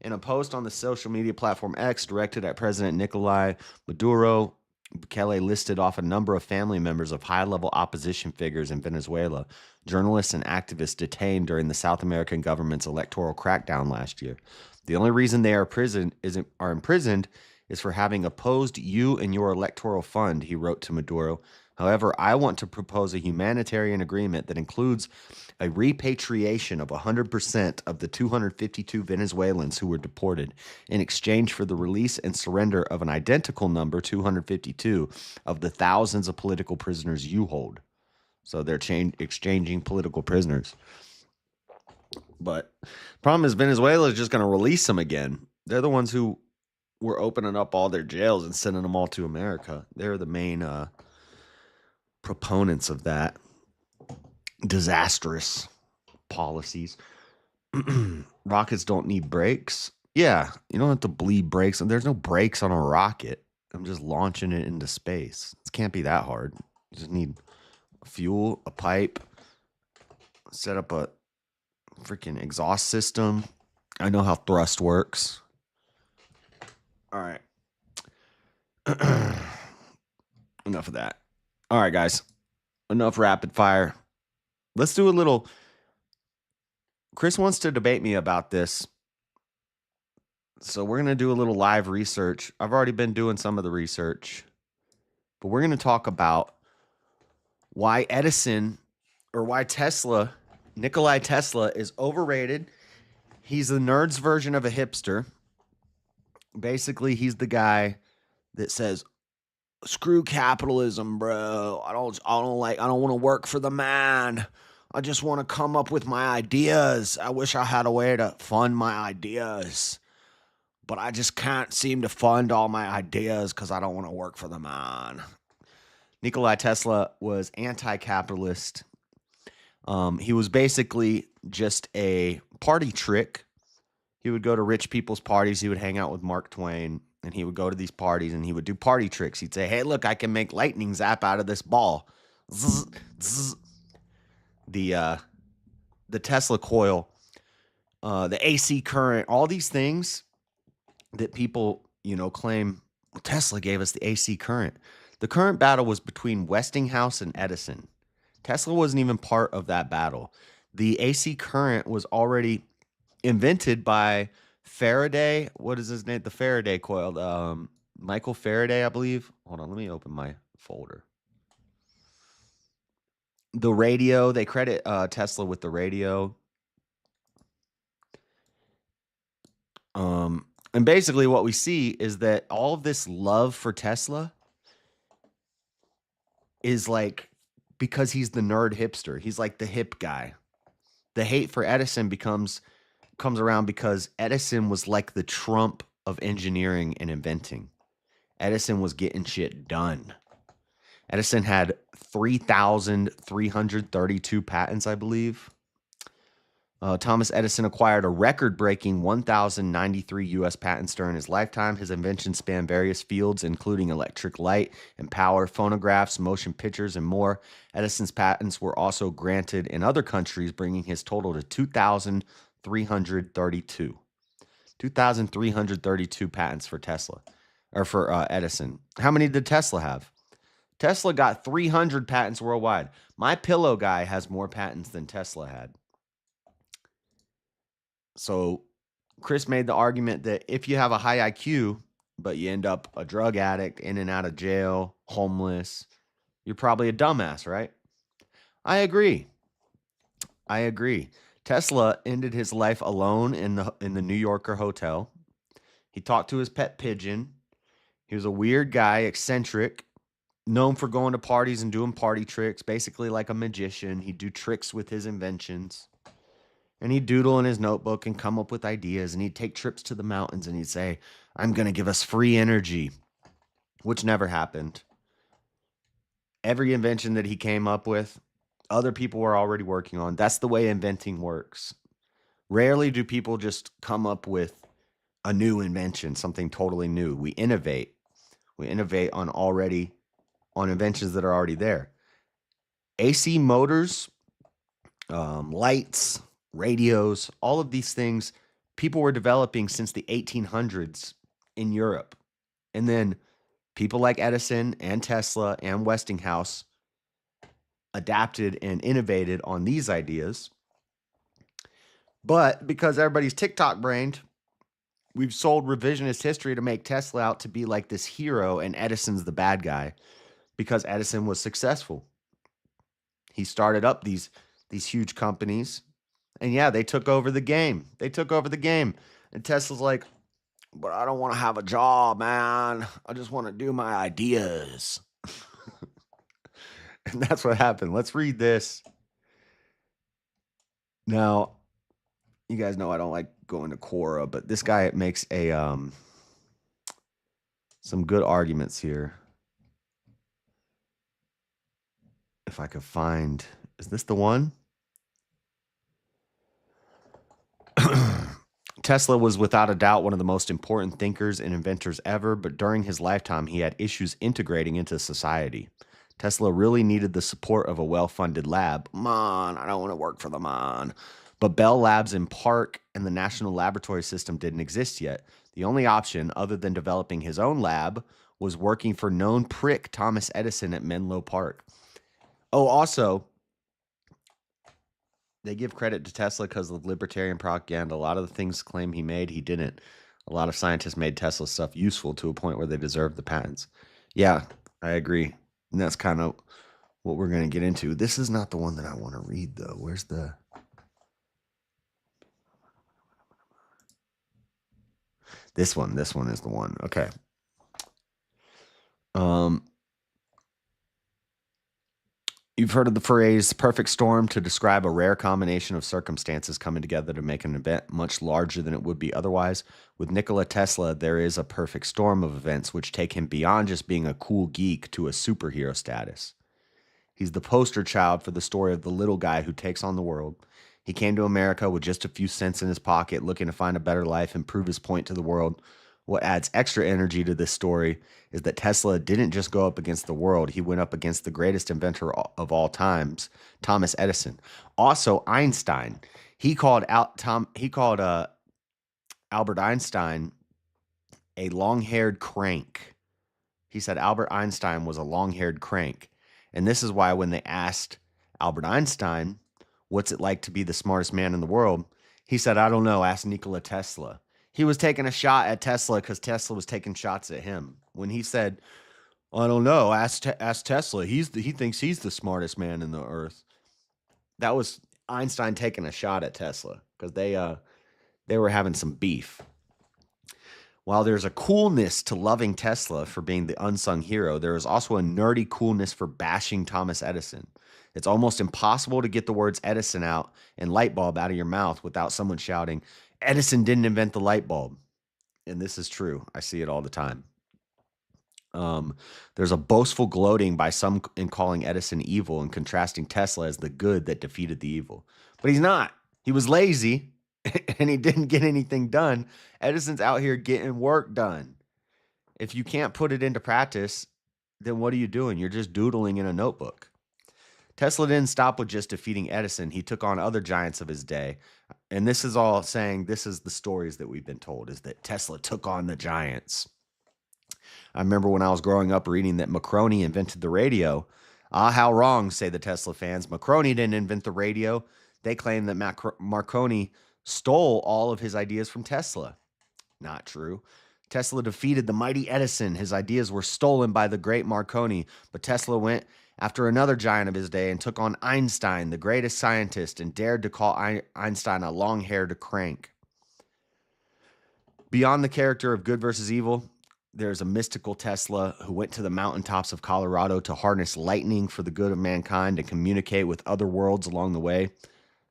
In a post on the social media platform X directed at President Nicolás Maduro, Bukele listed off a number of family members of high-level opposition figures in Venezuela, journalists and activists detained during the South American government's electoral crackdown last year. The only reason they are imprisoned is for having opposed you and your electoral fund, he wrote to Maduro. However, I want to propose a humanitarian agreement that includes a repatriation of 100% of the 252 Venezuelans who were deported in exchange for the release and surrender of an identical number, 252, of the thousands of political prisoners you hold. So they're exchanging political prisoners. But problem is Venezuela is just going to release them again. They're the ones who were opening up all their jails and sending them all to America. They're the main proponents of that disastrous policies. Rockets don't need brakes. Yeah, you don't have to bleed brakes. There's no brakes on a rocket. I'm just launching it into space. It can't be that hard. You just need fuel, a pipe, set up a freaking exhaust system. I know how thrust works. All right. Enough of that. All right, guys. Enough rapid fire. Let's do a little. Chris wants to debate me about this. So we're going to do a little live research. I've already been doing some of the research. But we're going to talk about why Edison or why Tesla, Nikola Tesla, is overrated. He's the nerd's version of a hipster. Basically, he's the guy that says, "Screw capitalism, bro. I don't want to work for the man. I just want to come up with my ideas. I wish I had a way to fund my ideas. But I just can't seem to fund all my ideas because I don't want to work for the man." Nikola Tesla was anti-capitalist. He was basically just a party trick. He would go to rich people's parties. He would hang out with Mark Twain, and he would go to these parties, and he would do party tricks. He'd say, "Hey, look, I can make lightning zap out of this ball." Zzz, zzz. The Tesla coil, the AC current, all these things that people, claim Tesla gave us the AC current. The current battle was between Westinghouse and Edison. Tesla wasn't even part of that battle. The AC current was already invented by Faraday. What is his name? The Faraday coil. Michael Faraday, I believe. Hold on, let me open my folder. The radio, they credit Tesla with the radio. And basically what we see is that all of this love for Tesla is like because he's the nerd hipster. He's like the hip guy. The hate for Edison comes around because Edison was like the Trump of engineering and inventing. Edison was getting shit done. Edison had 3,332 patents, I believe. Thomas Edison acquired a record-breaking 1,093 U.S. patents during his lifetime. His inventions span various fields, including electric light and power, phonographs, motion pictures, and more. Edison's patents were also granted in other countries, bringing his total to 2,332. 2,332 patents for Tesla, or for Edison. How many did Tesla have? Tesla got 300 patents worldwide. My pillow guy has more patents than Tesla had. So Chris made the argument that if you have a high IQ, but you end up a drug addict, in and out of jail, homeless, you're probably a dumbass, right? I agree. Tesla ended his life alone in the New Yorker hotel. He talked to his pet pigeon. He was a weird guy, eccentric, known for going to parties and doing party tricks, basically like a magician. He'd do tricks with his inventions. And he'd doodle in his notebook and come up with ideas. And he'd take trips to the mountains and he'd say, "I'm going to give us free energy," which never happened. Every invention that he came up with, other people were already working on. That's the way inventing works. Rarely do people just come up with a new invention, something totally new. We innovate. We innovate on inventions that are already there. AC motors, lights, radios, all of these things people were developing since the 1800s in Europe. And then people like Edison and Tesla and Westinghouse adapted and innovated on these ideas. But because everybody's TikTok brained, we've sold revisionist history to make Tesla out to be like this hero and Edison's the bad guy because Edison was successful. He started up these huge companies. And yeah, they took over the game. And Tesla's like, "But I don't want to have a job, man. I just want to do my ideas." And that's what happened. Let's read this. Now, you guys know I don't like going to Quora, but this guy makes some good arguments here. If I could find, is this the one? Tesla was without a doubt one of the most important thinkers and inventors ever, but during his lifetime, he had issues integrating into society. Tesla really needed the support of a well-funded lab. Man, I don't want to work for the man. But Bell Labs in Park and the National Laboratory System didn't exist yet. The only option, other than developing his own lab, was working for known prick Thomas Edison at Menlo Park. Oh, also, they give credit to Tesla because of libertarian propaganda. A lot of the things claim he made, he didn't. A lot of scientists made Tesla stuff useful to a point where they deserve the patents. Yeah, I agree. And that's kind of what we're going to get into. This is not the one that I want to read, though. Where's the... This one is the one. Okay. You've heard of the phrase perfect storm to describe a rare combination of circumstances coming together to make an event much larger than it would be otherwise. With Nikola Tesla, there is a perfect storm of events which take him beyond just being a cool geek to a superhero status. He's the poster child for the story of the little guy who takes on the world. He came to America with just a few cents in his pocket, looking to find a better life and prove his point to the world. What adds extra energy to this story is that Tesla didn't just go up against the world. He went up against the greatest inventor of all times, Thomas Edison. Also, Einstein. He called Albert Einstein a long-haired crank. He said Albert Einstein was a long-haired crank. And this is why when they asked Albert Einstein, what's it like to be the smartest man in the world? He said, I don't know, ask Nikola Tesla. He was taking a shot at Tesla because Tesla was taking shots at him. When he said, I don't know, ask Tesla. He thinks he's the smartest man in the earth. That was Einstein taking a shot at Tesla because they were having some beef. While there's a coolness to loving Tesla for being the unsung hero, there is also a nerdy coolness for bashing Thomas Edison. It's almost impossible to get the words Edison out and light bulb out of your mouth without someone shouting, Edison didn't invent the light bulb. And this is true. I see it all the time. There's a boastful gloating by some in calling Edison evil and contrasting Tesla as the good that defeated the evil. But he's not. He was lazy and he didn't get anything done. Edison's out here getting work done. If you can't put it into practice, then what are you doing? You're just doodling in a notebook. Tesla didn't stop with just defeating Edison. He took on other giants of his day. And this is all saying, this is the stories that we've been told, is that Tesla took on the giants. I remember when I was growing up reading that Marconi invented the radio. Ah, how wrong, say the Tesla fans. Marconi didn't invent the radio. They claim that Marconi stole all of his ideas from Tesla. Not true. Tesla defeated the mighty Edison. His ideas were stolen by the great Marconi, but Tesla went after another giant of his day and took on Einstein, the greatest scientist, and dared to call Einstein a long-haired crank. Beyond the character of good versus evil, there's a mystical Tesla who went to the mountaintops of Colorado to harness lightning for the good of mankind and communicate with other worlds along the way.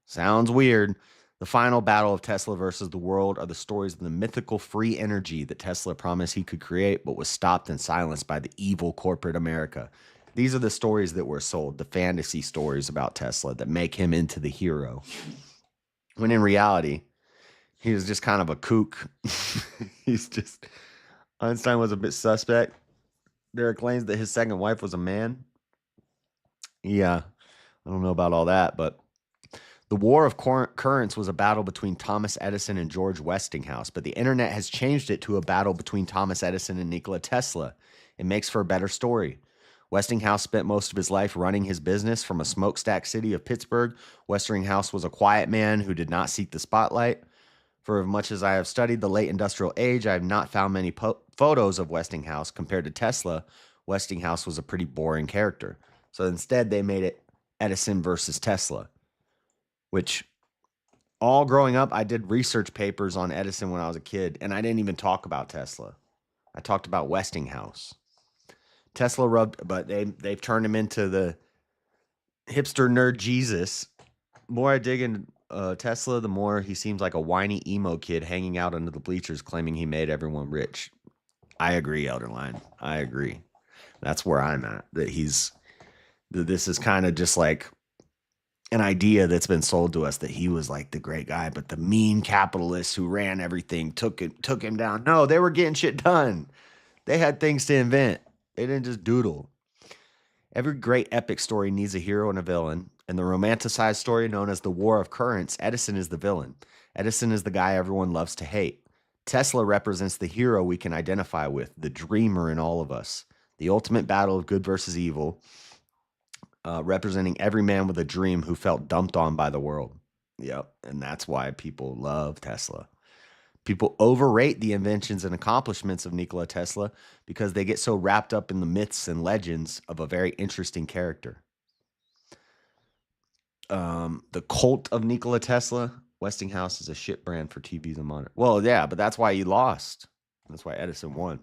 Sounds weird. The final battle of Tesla versus the world are the stories of the mythical free energy that Tesla promised he could create, but was stopped and silenced by the evil corporate America. These are the stories that were sold, the fantasy stories about Tesla that make him into the hero. When in reality, he was just kind of a kook. Einstein was a bit suspect. There are claims that his second wife was a man. Yeah, I don't know about all that, but the War of Currents was a battle between Thomas Edison and George Westinghouse, but the internet has changed it to a battle between Thomas Edison and Nikola Tesla. It makes for a better story. Westinghouse spent most of his life running his business from a smokestack city of Pittsburgh. Westinghouse was a quiet man who did not seek the spotlight. For as much as I have studied the late industrial age, I have not found many photos of Westinghouse. Compared to Tesla, Westinghouse was a pretty boring character. So instead, they made it Edison versus Tesla, which all growing up, I did research papers on Edison when I was a kid, and I didn't even talk about Tesla. I talked about Westinghouse. Tesla but they've turned him into the hipster nerd Jesus. The more I dig into Tesla, the more he seems like a whiny emo kid hanging out under the bleachers claiming he made everyone rich. I agree, Elderline. I agree. That's where I'm at. This is kind of just like an idea that's been sold to us that he was like the great guy, but the mean capitalists who ran everything took him down. No, they were getting shit done. They had things to invent. They didn't just doodle. Every great epic story needs a hero and a villain. In the romanticized story known as the War of Currents, Edison is the villain. Edison is the guy everyone loves to hate. Tesla represents the hero we can identify with, the dreamer in all of us. The ultimate battle of good versus evil, representing every man with a dream who felt dumped on by the world. Yep, and that's why people love Tesla. People overrate the inventions and accomplishments of Nikola Tesla because they get so wrapped up in the myths and legends of a very interesting character. The cult of Nikola Tesla. Westinghouse is a shit brand for TVs and monitors. Well, yeah, but that's why he lost. That's why Edison won.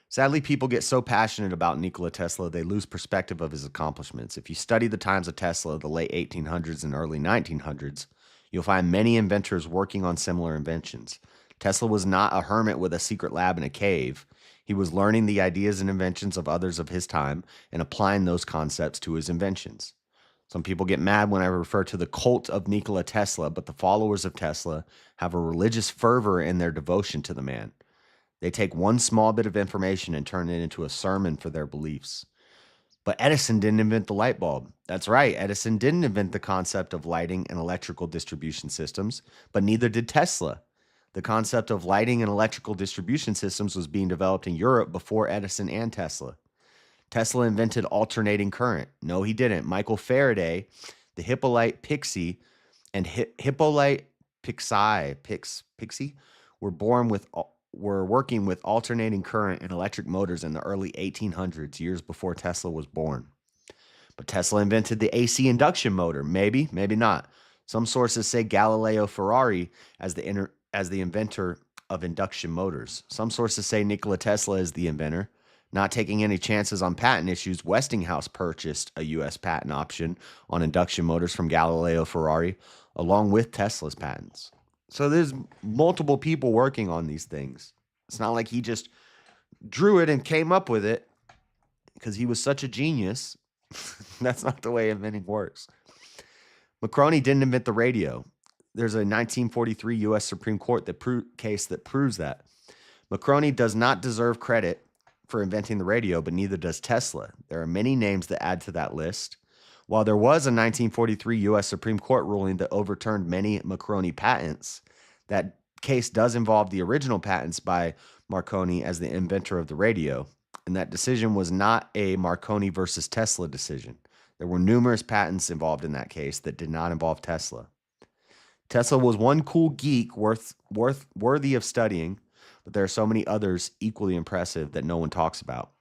Sadly, people get so passionate about Nikola Tesla, they lose perspective of his accomplishments. If you study the times of Tesla, the late 1800s and early 1900s, you'll find many inventors working on similar inventions. Tesla was not a hermit with a secret lab in a cave. He was learning the ideas and inventions of others of his time and applying those concepts to his inventions. Some people get mad when I refer to the cult of Nikola Tesla, but the followers of Tesla have a religious fervor in their devotion to the man. They take one small bit of information and turn it into a sermon for their beliefs. But Edison didn't invent the light bulb. That's right, Edison didn't invent the concept of lighting and electrical distribution systems, but neither did Tesla. The concept of lighting and electrical distribution systems was being developed in Europe before Edison and Tesla. Tesla invented alternating current. No, he didn't. Michael Faraday, the Hippolyte Pixie, and Hippolyte Pixie were working with alternating current and electric motors in the early 1800s, years before Tesla was born. But Tesla invented the AC induction motor. Maybe, maybe not. Some sources say Galileo Ferrari as the inventor of induction motors. Some sources say Nikola Tesla is the inventor. Not taking any chances on patent issues, Westinghouse purchased a U.S. patent option on induction motors from Galileo Ferrari, along with Tesla's patents. So there's multiple people working on these things. It's not like he just drew it and came up with it because he was such a genius. That's not the way inventing works. Marconi didn't invent the radio. There's a 1943 U.S. Supreme Court case that proves that. Marconi does not deserve credit for inventing the radio, but neither does Tesla. There are many names that add to that list. While there was a 1943 U.S. Supreme Court ruling that overturned many Marconi patents, that case does involve the original patents by Marconi as the inventor of the radio, and that decision was not a Marconi versus Tesla decision. There were numerous patents involved in that case that did not involve Tesla. Tesla was one cool geek worthy of studying, but there are so many others equally impressive that no one talks about.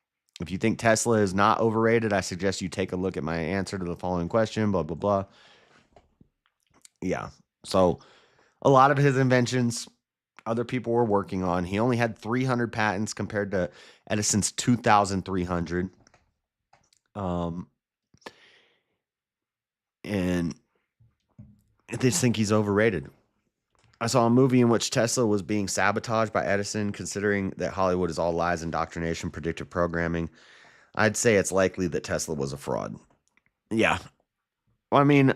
If you think Tesla is not overrated, I suggest you take a look at my answer to the following question, blah, blah, blah. Yeah. So a lot of his inventions, other people were working on. He only had 300 patents compared to Edison's 2,300. And I just think he's overrated. I saw a movie in which Tesla was being sabotaged by Edison, considering that Hollywood is all lies, indoctrination, predictive programming. I'd say it's likely that Tesla was a fraud. Yeah. I mean,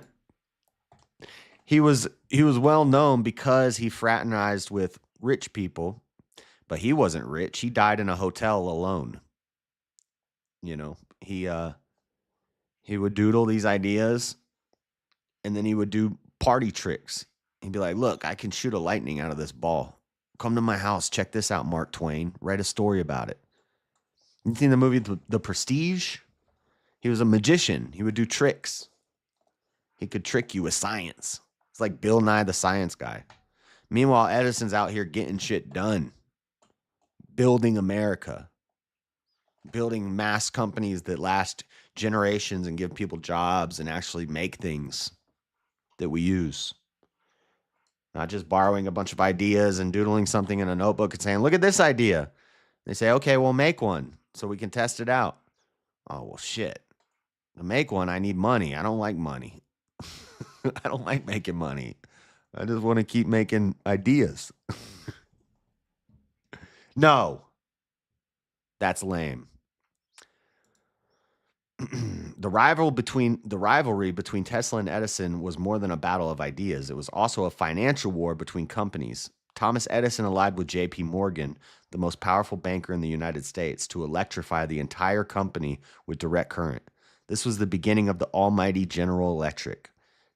he was well known because he fraternized with rich people, but he wasn't rich. He died in a hotel alone. You know, he would doodle these ideas, and then he would do party tricks. He'd be like, look, I can shoot a lightning out of this ball. Come to my house. Check this out, Mark Twain. Write a story about it. You seen the movie The Prestige? He was a magician. He would do tricks. He could trick you with science. It's like Bill Nye the Science Guy. Meanwhile, Edison's out here getting shit done. Building America. Building mass companies that last generations and give people jobs and actually make things that we use. Not just borrowing a bunch of ideas and doodling something in a notebook and saying, look at this idea. They say, okay, we'll make one so we can test it out. Oh, well, shit. To make one, I need money. I don't like money. I don't like making money. I just want to keep making ideas. No. That's lame. The rivalry between Tesla and Edison was more than a battle of ideas. It was also a financial war between companies. Thomas Edison allied with J.P. Morgan, the most powerful banker in the United States, to electrify the entire company with direct current. This was the beginning of the almighty General Electric.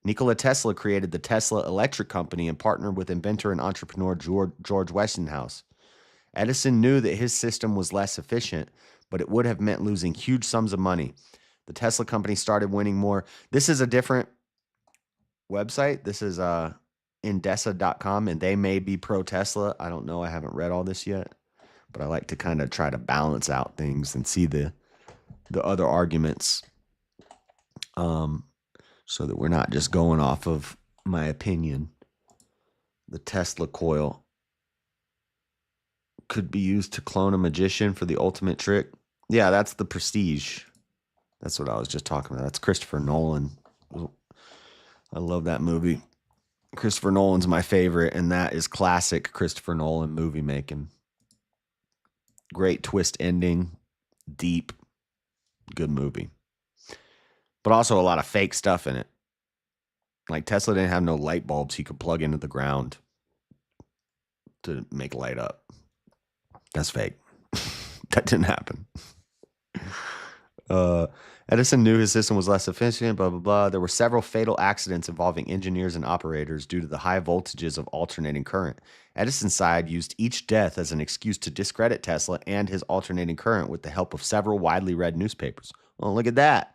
Nikola Tesla created the Tesla Electric Company and partnered with inventor and entrepreneur George Westinghouse. Edison knew that his system was less efficient, but it would have meant losing huge sums of money. The Tesla company started winning more. This is a different website. This is Indesa.com, and they may be pro-Tesla. I don't know. I haven't read all this yet, but I like to kind of try to balance out things and see the other arguments, so that we're not just going off of my opinion. The Tesla coil could be used to clone a magician for the ultimate trick. Yeah, that's the Prestige. That's what I was just talking about. That's Christopher Nolan. I love that movie. Christopher Nolan's my favorite, and that is classic Christopher Nolan movie making. Great twist ending, deep, good movie. But also a lot of fake stuff in it. Like Tesla didn't have no light bulbs he could plug into the ground to make light up. That's fake. That didn't happen. Edison knew his system was less efficient, blah, blah, blah. There were several fatal accidents involving engineers and operators due to the high voltages of alternating current. Edison's side used each death as an excuse to discredit Tesla and his alternating current with the help of several widely read newspapers. Well, look at that.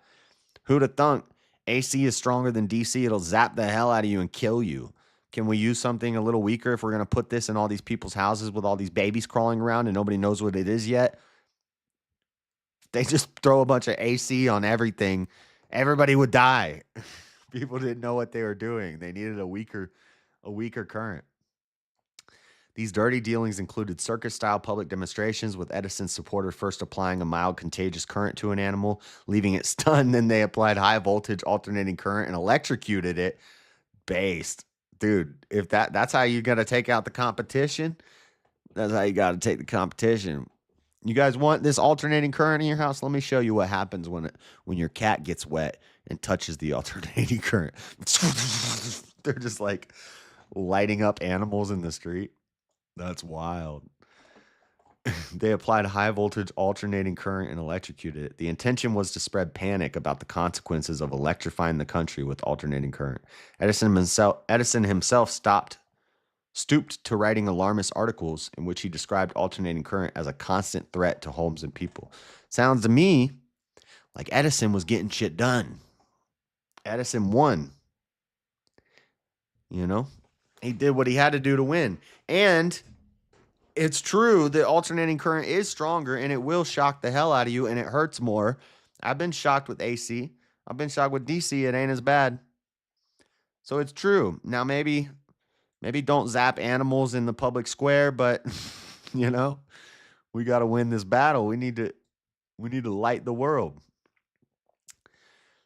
Who'd have thunk? AC is stronger than DC. It'll zap the hell out of you and kill you. Can we use something a little weaker if we're going to put this in all these people's houses with all these babies crawling around and nobody knows what it is yet? They just throw a bunch of AC on everything. Everybody would die. People didn't know what they were doing. They needed a weaker current. These dirty dealings included circus-style public demonstrations with Edison's supporter first applying a mild contagious current to an animal, leaving it stunned. Then they applied high voltage alternating current and electrocuted it. Based. Dude, if that's how you got to take out the competition, that's how you got to take the competition. You guys want this alternating current in your house? Let me show you what happens when your cat gets wet and touches the alternating current. They're just like lighting up animals in the street. That's wild. They applied high voltage alternating current and electrocuted it. The intention was to spread panic about the consequences of electrifying the country with alternating current. Edison himself stooped to writing alarmist articles in which he described alternating current as a constant threat to homes and people. Sounds to me like Edison was getting shit done. Edison won. You know, he did what he had to do to win. And it's true that alternating current is stronger and it will shock the hell out of you and it hurts more. I've been shocked with AC. I've been shocked with DC. It ain't as bad. So it's true. Now maybe don't zap animals in the public square, but you know, we got to win this battle. We need to light the world.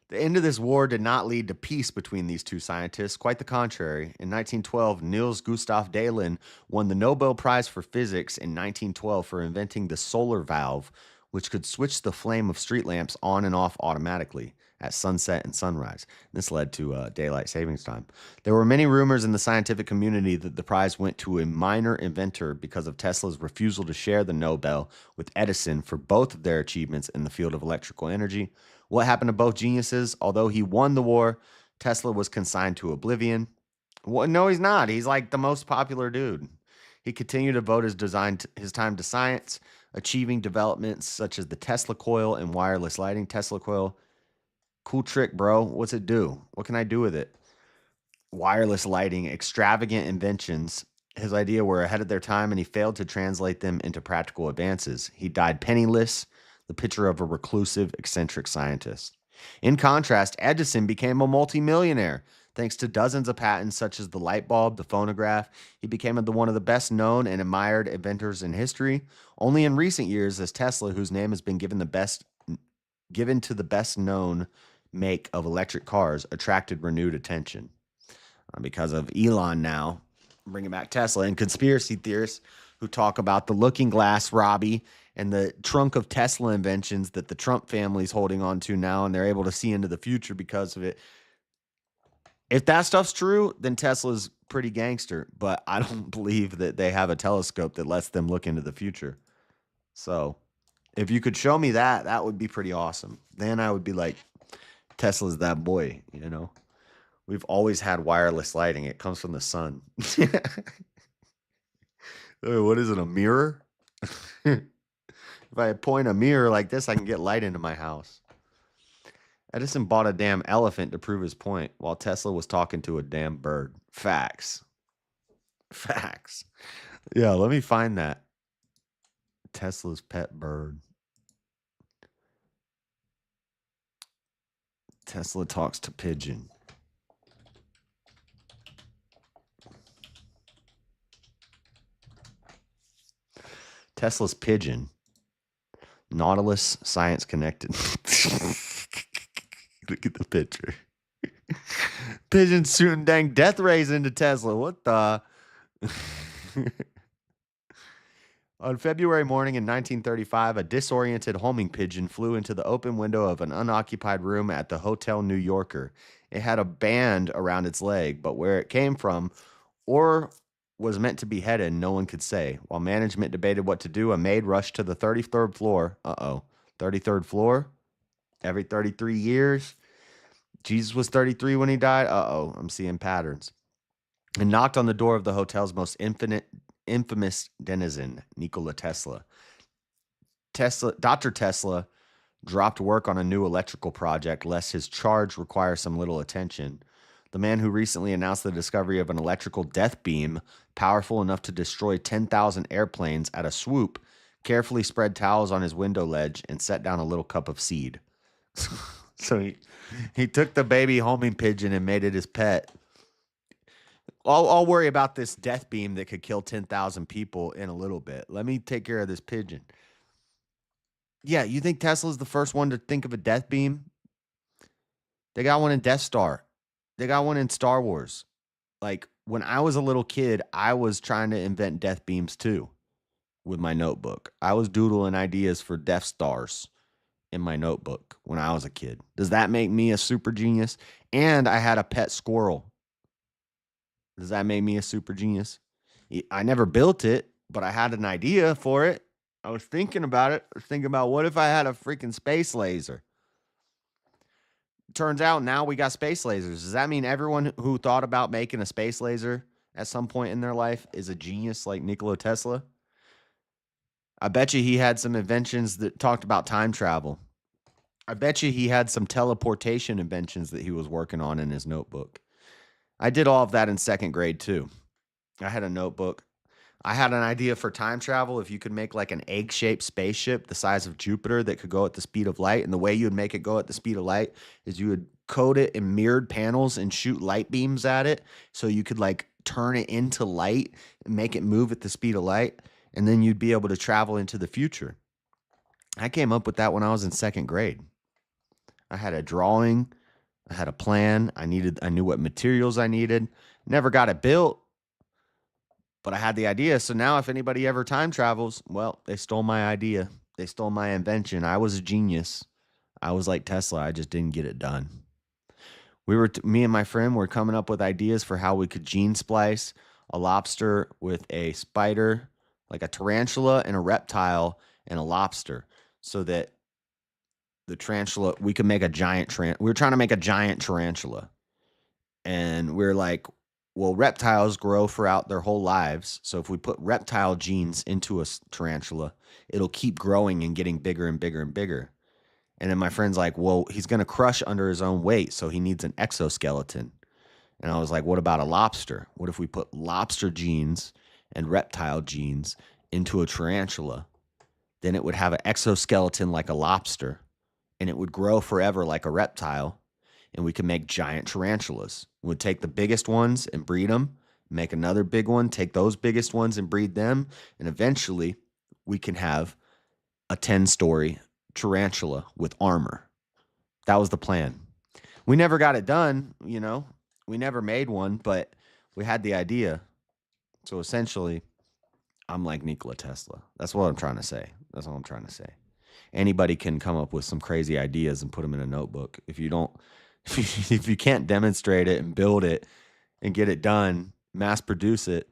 The end of this war did not lead to peace between these two scientists. Quite the contrary. In 1912, Niels Gustav Dahlin won the Nobel Prize for Physics in 1912 for inventing the solar valve, which could switch the flame of street lamps on and off automatically at sunset and sunrise. This led to daylight savings time. There were many rumors in the scientific community that the prize went to a minor inventor because of Tesla's refusal to share the Nobel with Edison for both of their achievements in the field of electrical energy. What happened to both geniuses? Although he won the war, Tesla was consigned to oblivion. Well, no, he's not. He's like the most popular dude. He continued to devote his time to science, achieving developments such as the Tesla coil and wireless lighting. Tesla coil, cool trick, bro. What's it do? What can I do with it? Wireless lighting, extravagant inventions. His idea were ahead of their time, and he failed to translate them into practical advances. He died penniless, the picture of a reclusive, eccentric scientist. In contrast, Edison became a multimillionaire. Thanks to dozens of patents such as the light bulb, the phonograph, he became one of the best known and admired inventors in history. Only in recent years has Tesla, whose name has been given to the best known make of electric cars, attracted renewed attention. Because of Elon now, bringing back Tesla, and conspiracy theorists who talk about the looking glass, Robbie, and the trunk of Tesla inventions that the Trump family's holding on to now, and they're able to see into the future because of it. If that stuff's true, then Tesla's pretty gangster, but I don't believe that they have a telescope that lets them look into the future. So if you could show me that, that would be pretty awesome. Then I would be like, Tesla's that boy, you know? We've always had wireless lighting. It comes from the sun. What is it, a mirror? If I point a mirror like this, I can get light into my house. Edison bought a damn elephant to prove his point while Tesla was talking to a damn bird. Facts. Facts. Yeah, let me find that. Tesla's pet bird. Tesla talks to pigeon. Tesla's pigeon. Nautilus Science Connected. Look at the picture. Pigeon shooting dang death rays into Tesla. What the? On February morning in 1935, a disoriented homing pigeon flew into the open window of an unoccupied room at the Hotel New Yorker. It had a band around its leg, but where it came from or was meant to be headed, no one could say. While management debated what to do, a maid rushed to the 33rd floor. 33rd floor? Every 33 years? Jesus was 33 when he died? I'm seeing patterns. And knocked on the door of the hotel's most infamous denizen, Nikola Tesla. Dr. Tesla dropped work on a new electrical project lest his charge require some little attention. The man who recently announced the discovery of an electrical death beam powerful enough to destroy 10,000 airplanes at a swoop carefully spread towels on his window ledge and set down a little cup of seed. So he took the baby homing pigeon and made it his pet. I'll worry about this death beam that could kill 10,000 people in a little bit. Let me take care of this pigeon. Yeah, you think Tesla's the first one to think of a death beam? They got one in Death Star. They got one in Star Wars. Like, when I was a little kid, I was trying to invent death beams too with my notebook. I was doodling ideas for Death Stars in my notebook when I was a kid. Does that make me a super genius? And I had a pet squirrel. Does that make me a super genius? I never built it, but I had an idea for it. I was thinking about it. I was thinking about what if I had a freaking space laser? Turns out now we got space lasers. Does that mean everyone who thought about making a space laser at some point in their life is a genius like Nikola Tesla? I bet you he had some inventions that talked about time travel. I bet you he had some teleportation inventions that he was working on in his notebook. I did all of that in second grade too. I had a notebook. I had an idea for time travel. If you could make like an egg-shaped spaceship the size of Jupiter that could go at the speed of light, and the way you would make it go at the speed of light is you would coat it in mirrored panels and shoot light beams at it, so you could like turn it into light and make it move at the speed of light, and then you'd be able to travel into the future. I came up with that when I was in second grade. I had a drawing. I had a plan. I knew what materials I needed. Never got it built, but I had the idea. So now if anybody ever time travels, well, they stole my idea. They stole my invention. I was a genius. I was like Tesla. I just didn't get it done. Me and my friend were coming up with ideas for how we could gene splice a lobster with a spider, like a tarantula and a reptile and a lobster, so that the tarantula, we could make a giant we were trying to make a giant tarantula. And we're like, well, reptiles grow throughout their whole lives. So if we put reptile genes into a tarantula, it'll keep growing and getting bigger and bigger and bigger. And then my friend's like, well, he's going to crush under his own weight, so he needs an exoskeleton. And I was like, what about a lobster? What if we put lobster genes and reptile genes into a tarantula? Then it would have an exoskeleton like a lobster, and it would grow forever like a reptile, and we could make giant tarantulas. We'd take the biggest ones and breed them, make another big one, take those biggest ones and breed them, and eventually we can have a 10-story tarantula with armor. That was the plan. We never got it done, you know. We never made one, but we had the idea. So essentially, I'm like Nikola Tesla. That's what I'm trying to say. That's all I'm trying to say. Anybody can come up with some crazy ideas and put them in a notebook. If you can't demonstrate it and build it and get it done, mass produce it,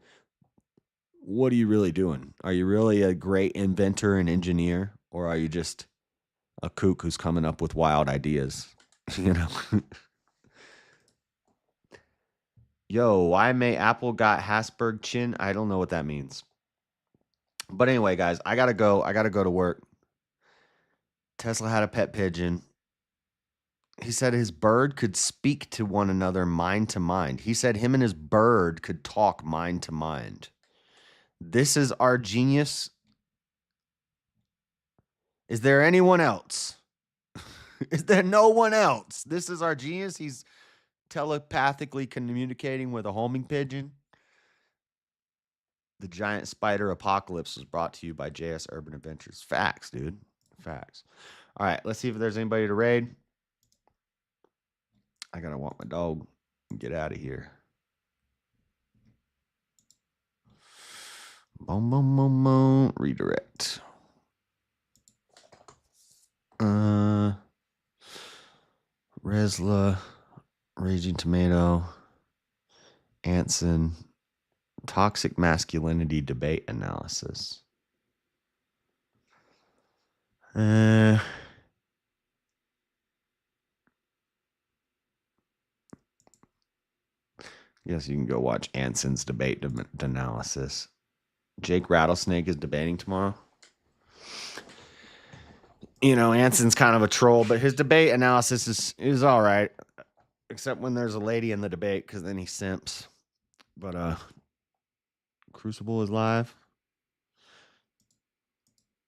what are you really doing? Are you really a great inventor and engineer, or are you just a kook who's coming up with wild ideas? Yo, why may Apple got Hasberg chin? I don't know what that means. But anyway, guys, I gotta go. I gotta go to work. Tesla had a pet pigeon. He said his bird could speak to one another mind to mind. He said him and his bird could talk mind to mind. This is our genius. Is there anyone else? Is there no one else? This is our genius. He's telepathically communicating with a homing pigeon. The giant spider apocalypse was brought to you by jsurbanadventures. Facts, dude. Facts. All right, let's see if there's anybody to raid. I gotta walk my dog and get out of here. Boom, boom, boom, boom. Redirect. Resla, Raging Tomato, Anson, Toxic Masculinity Debate Analysis. Yes, you can go watch Anson's debate analysis. Jake Rattlesnake is debating tomorrow. Anson's kind of a troll, but his debate analysis is all right, except when there's a lady in the debate, because then he simps. But Crucible is live.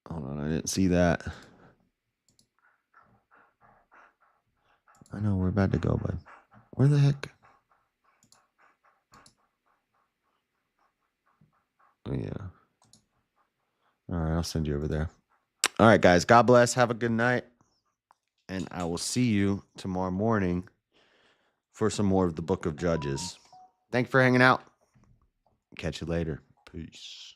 Hold on, I didn't see that. I know we're about to go, but where the heck? Oh, yeah. All right, I'll send you over there. All right, guys. God bless. Have a good night. And I will see you tomorrow morning for some more of the Book of Judges. Thanks for hanging out. Catch you later. Peace.